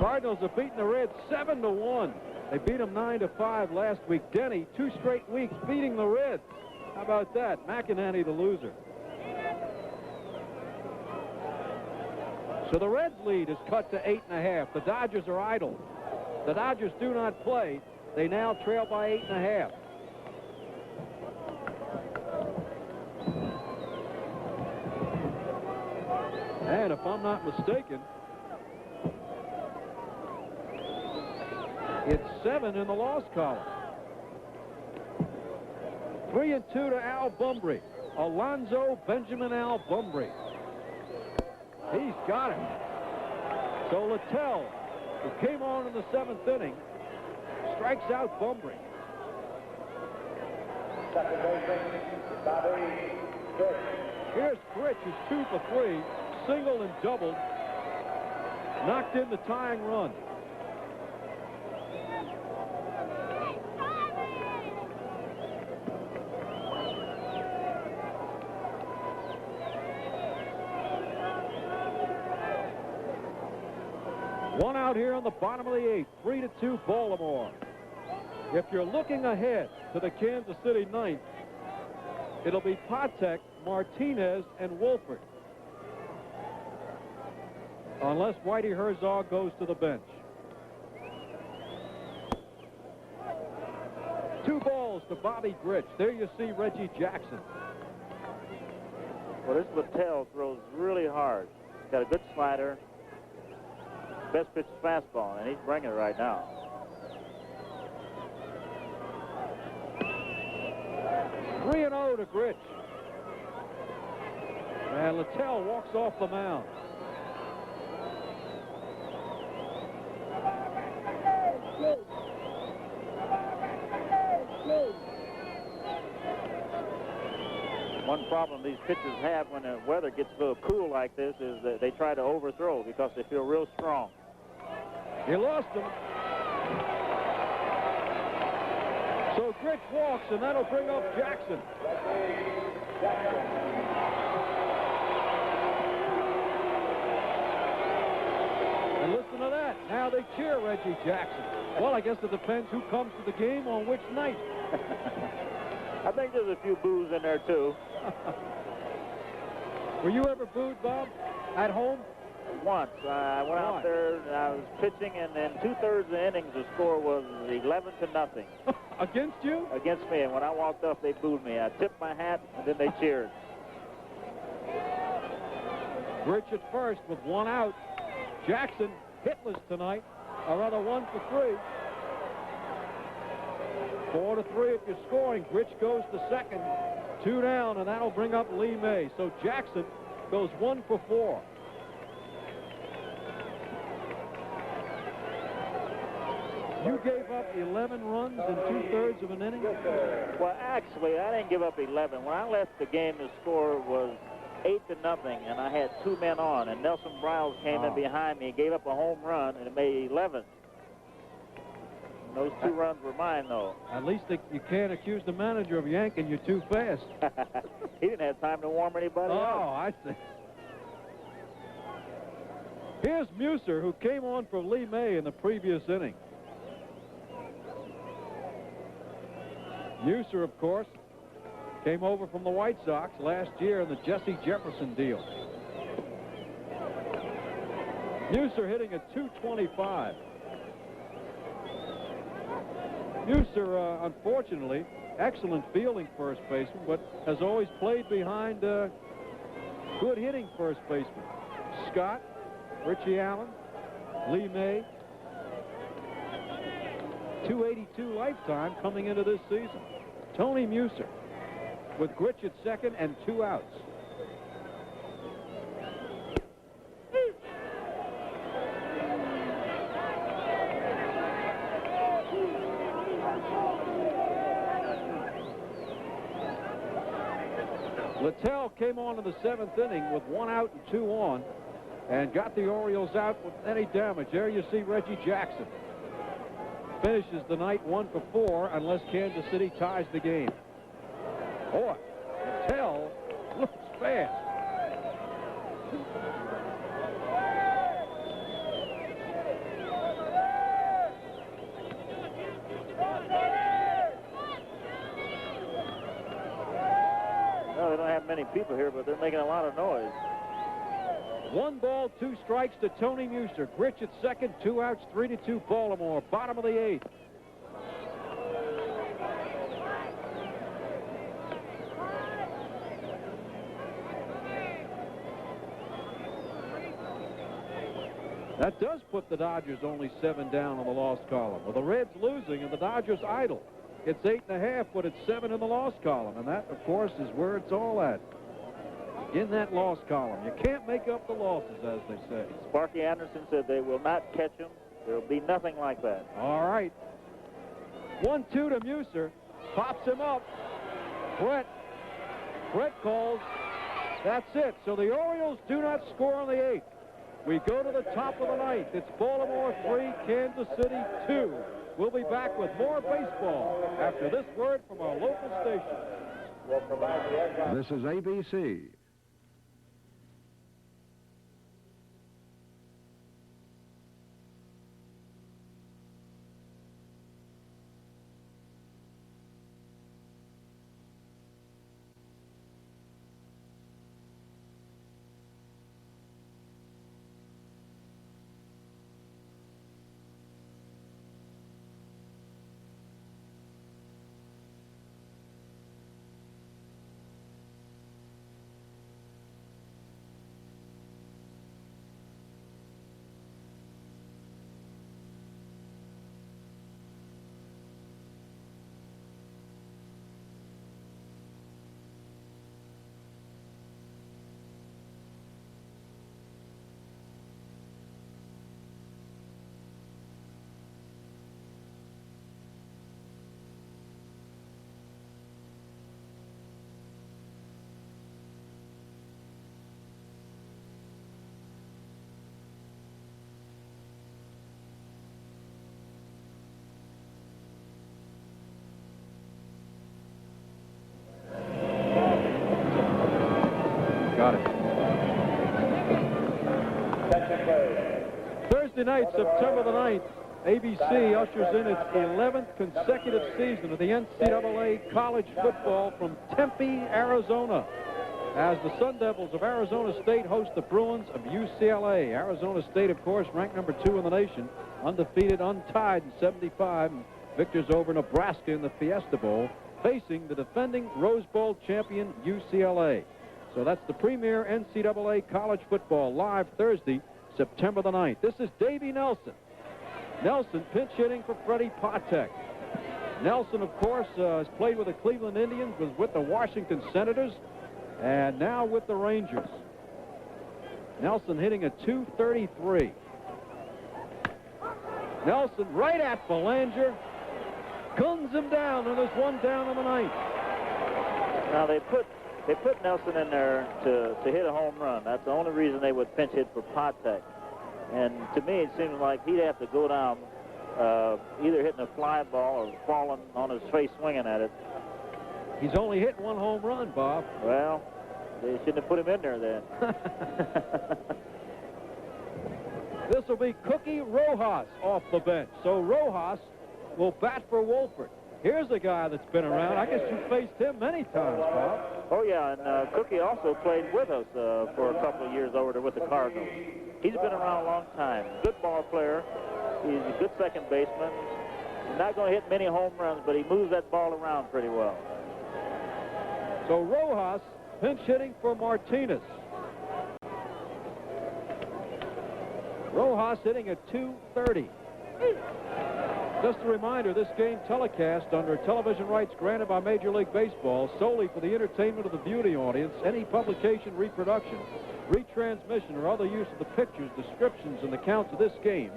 Cardinals have beaten the Reds 7-1. They beat them 9-5 last week. Denny, 2 straight weeks beating the Reds. How about that? McEnany, the loser. So the Reds' lead is cut to 8.5. The Dodgers are idle. The Dodgers do not play. They now trail by 8.5. And if I'm not mistaken, it's 7 in the loss column. 3-2 to Al Bumbry. Alonzo Benjamin Al Bumbry. He's got it. So Littell, who came on in the 7th inning, strikes out Bumbry. Here's Grich, who's 2 for 3, single and doubled, knocked in the tying run. One out here on the bottom of the 8th, 3-2 Baltimore. If you're looking ahead to the Kansas City 9th, it'll be Patek, Martinez, and Wolford. Unless Whitey Herzog goes to the bench. 2 balls to Bobby Grich. There you see Reggie Jackson. Well, this Littell throws really hard. He's got a good slider. Best pitch is fastball, and he's bringing it right now. Three and 0 to Grich. And Littell walks off the mound. One problem these pitchers have when the weather gets a little cool like this is that they try to overthrow because they feel real strong. He lost him. So Grich walks, and that'll bring up Jackson. And listen to that. Now they cheer Reggie Jackson. Well, I guess it depends who comes to the game on which night. I think there's a few boos in there, too. Were you ever booed, Bob, at home? Once. I went out there, and I was pitching, and in 2/3 of the innings, the score was 11-0. Against you? Against me, and when I walked up, they booed me. I tipped my hat, and then they cheered. Grich at first with 1 out. Jackson hitless tonight, or rather 1 for 3. 4-3 if you're scoring. Gritch goes to second. 2 down, and that'll bring up Lee May. So Jackson goes 1 for 4. You gave up 11 runs in 2/3 of an inning? Well, actually, I didn't give up 11. When I left the game, the score was 8-0, and I had 2 men on, and Nelson Briles came in behind me and gave up a home run, and it made 11. And those 2 runs were mine, though. At least you can't accuse the manager of yanking you too fast. He didn't have time to warm anybody up. Oh, I see. Here's Muser, who came on for Lee May in the previous inning. Muser, of course, came over from the White Sox last year in the Jesse Jefferson deal. Muser hitting at .225. Muser, unfortunately, excellent fielding first baseman, but has always played behind good hitting first baseman. Scott, Richie Allen, Lee May. 282 lifetime coming into this season. Tony Muser with Gritch at second and 2 outs. Littell came on in the 7th inning with 1 out and 2 on and got the Orioles out with any damage. There you see Reggie Jackson. Finishes the night 1 for 4 unless Kansas City ties the game. Boy, Littell looks fast. No, they don't have many people here, but they're making a lot of noise. 1 ball, 2 strikes to Tony Muser. Gritch at second, 2 outs, 3-2 Baltimore. Bottom of the 8th. That does put the Dodgers only 7 down on the loss column. Well, the Reds losing and the Dodgers idle. It's 8.5, but it's 7 in the loss column. And that, of course, is where it's all at. In that loss column. You can't make up the losses, as they say. Sparky Anderson said they will not catch him. There will be nothing like that. All right. 1-2 to Muser. Pops him up. Brett calls. That's it. So the Orioles do not score on the 8th. We go to the top of the 9th. It's Baltimore 3, Kansas City 2. We'll be back with more baseball after this word from our local station. This is ABC. Got it. Thursday night, September the 9th, ABC ushers in its 11th consecutive season of the NCAA college football from Tempe, Arizona, as the Sun Devils of Arizona State host the Bruins of UCLA. Arizona State, of course, ranked number 2 in the nation, undefeated, untied in 75, and victors over Nebraska in the Fiesta Bowl, facing the defending Rose Bowl champion UCLA. So that's the premier NCAA college football live Thursday, September the 9th. This is Davey Nelson. Nelson pinch hitting for Freddie Patek. Nelson, of course, has played with the Cleveland Indians, was with the Washington Senators, and now with the Rangers. Nelson hitting a .233. Nelson right at Belanger. Guns him down, and there's one down in the ninth. Now they put Nelson in there to hit a home run. That's the only reason they would pinch hit for Potek. And to me, it seems like he'd have to go down either hitting a fly ball or falling on his face swinging at it. He's only hit one home run, Bob. Well, they shouldn't have put him in there then. This will be Cookie Rojas off the bench. So Rojas will bat for Wolford. Here's a guy that's been around. I guess you faced him many times, Bob. Oh, yeah, and Cookie also played with us for a couple of years over there with the Cardinals. He's been around a long time. Good ball player. He's a good second baseman. He's not going to hit many home runs, but he moves that ball around pretty well. So Rojas pinch hitting for Martinez. Rojas hitting a .230. Just a reminder, this game telecast under television rights granted by Major League Baseball solely for the entertainment of the viewing audience. Any publication, reproduction, retransmission, or other use of the pictures, descriptions, and accounts of this game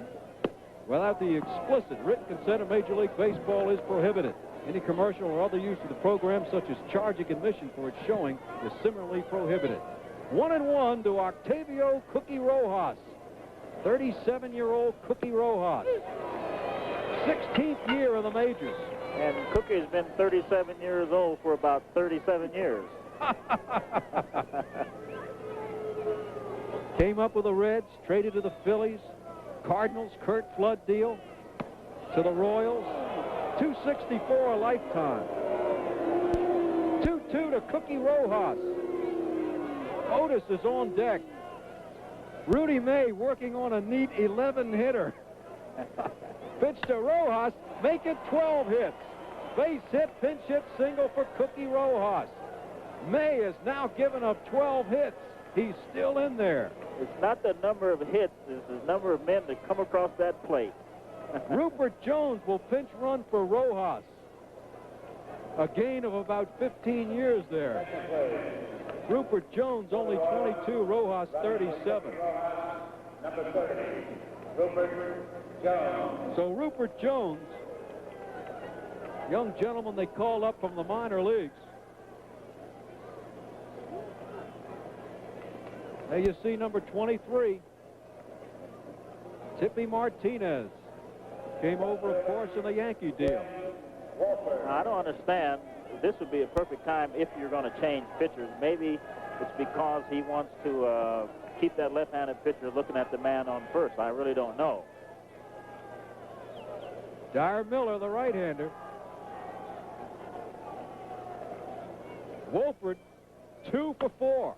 without the explicit written consent of Major League Baseball is prohibited. Any commercial or other use of the program, such as charging admission for its showing, is similarly prohibited. 1-1 to Octavio Cookie Rojas. 37-year-old Cookie Rojas. 16th year of the majors. And Cookie has been 37 years old for about 37 years. Came up with the Reds, traded to the Phillies, Cardinals, Curt Flood deal, to the Royals. $264 a lifetime. 2-2 to Cookie Rojas. Otis is on deck. Rudy May working on a neat 11-hitter. Pitch to Rojas, make it 12 hits. Base hit, pinch hit, single for Cookie Rojas. May has now given up 12 hits. He's still in there. It's not the number of hits, it's the number of men that come across that plate. Rupert Jones will pinch run for Rojas. A gain of about 15 years there. Rupert Jones only 22, Rojas 37. Number 30, Rupert Jones. So Rupert Jones, young gentleman they called up from the minor leagues. There you see number 23, Tippy Martinez. Came over, of course, in the Yankee deal. I don't understand. This would be a perfect time if you're going to change pitchers. Maybe it's because he wants to keep that left-handed pitcher looking at the man on first. I really don't know. Dyer Miller, the right-hander. Wolford, 2 for 4.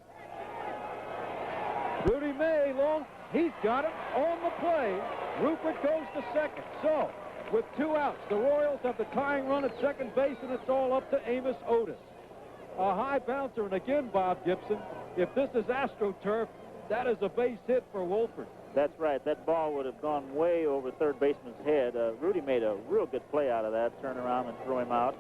Rudy May, long. He's got it on the play. Rupert goes to second. So, with 2 outs, the Royals have the tying run at second base, and it's all up to Amos Otis. A high bouncer, and again, Bob Gibson, if this is AstroTurf, that is a base hit for Wolford. That's right. That ball would have gone way over third baseman's head. Rudy made a real good play out of that, turn around and throw him out.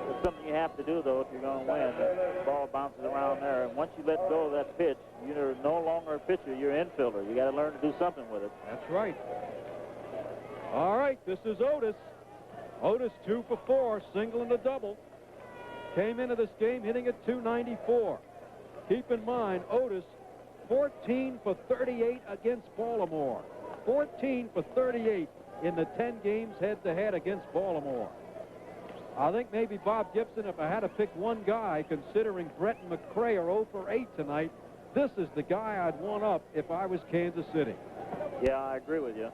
It's something you have to do, though, if you're going to win. The ball bounces around there, and once you let go of that pitch, you're no longer a pitcher, you're an infielder. You got to learn to do something with it. That's right. All right, this is Otis. Otis 2 for 4, single and a double. Came into this game hitting at .294. Keep in mind, Otis 14 for 38 against Baltimore. 14 for 38 in the 10 games head-to-head against Baltimore. I think maybe Bob Gibson, if I had to pick one guy, considering Brett and McCray are 0 for 8 tonight, this is the guy I'd want up if I was Kansas City. Yeah, I agree with you.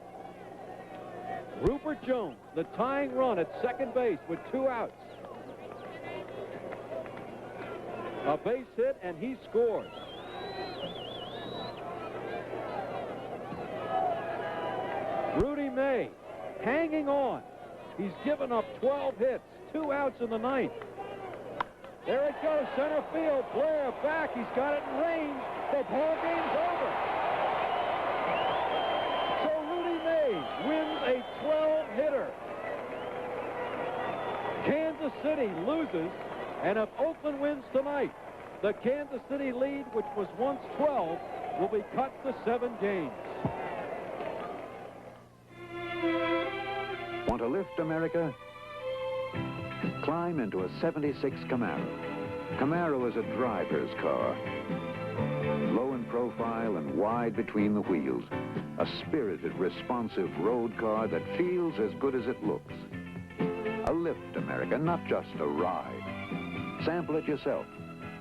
Rupert Jones, the tying run at second base with 2 outs. A base hit, and he scores. Rudy May hanging on. He's given up 12 hits, 2 outs in the ninth. There it goes, center field. Blair back. He's got it in range. The ball game's over. So Rudy May wins a 12-hitter. Kansas City loses, and if Oakland wins tonight, the Kansas City lead, which was once 12, will be cut to 7 games. Want to lift America? Climb into a '76 Camaro. Camaro is a driver's car. Low in profile and wide between the wheels. A spirited, responsive road car that feels as good as it looks. A lift, America, not just a ride. Sample it yourself.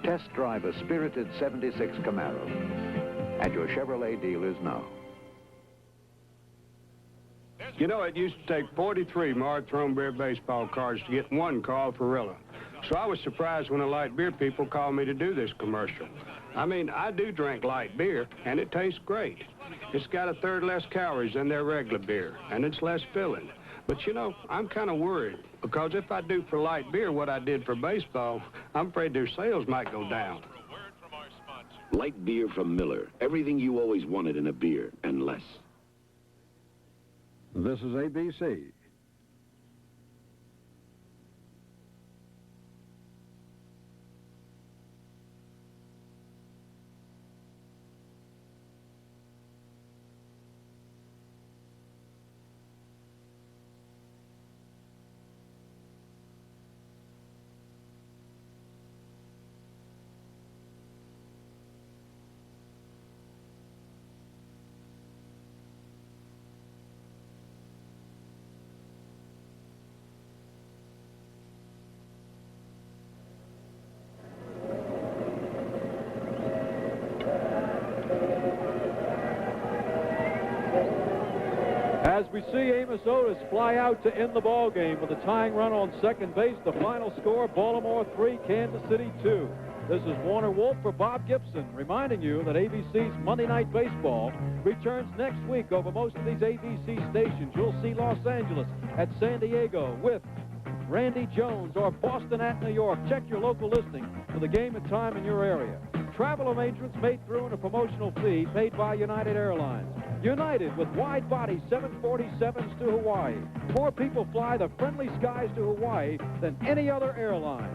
Test drive a spirited '76 Camaro at your Chevrolet dealers now. You know, it used to take 43 Mark Throne beer baseball cards to get one call for Rilla. So I was surprised when the light beer people called me to do this commercial. I mean, I do drink light beer, and it tastes great. It's got a third less calories than their regular beer, and it's less filling. But, you know, I'm kind of worried, because if I do for light beer what I did for baseball, I'm afraid their sales might go down. Light beer from Miller. Everything you always wanted in a beer, and less. This is ABC. As we see Amos Otis fly out to end the ball game with a tying run on second base, the final score, Baltimore 3, Kansas City 2. This is Warner Wolf for Bob Gibson, reminding you that ABC's Monday Night Baseball returns next week over most of these ABC stations. You'll see Los Angeles at San Diego with Randy Jones, or Boston at New York. Check your local listing for the game and time in your area. Travel arrangements made through a promotional fee paid by United Airlines. United with wide-body 747s to Hawaii. More people fly the friendly skies to Hawaii than any other airline.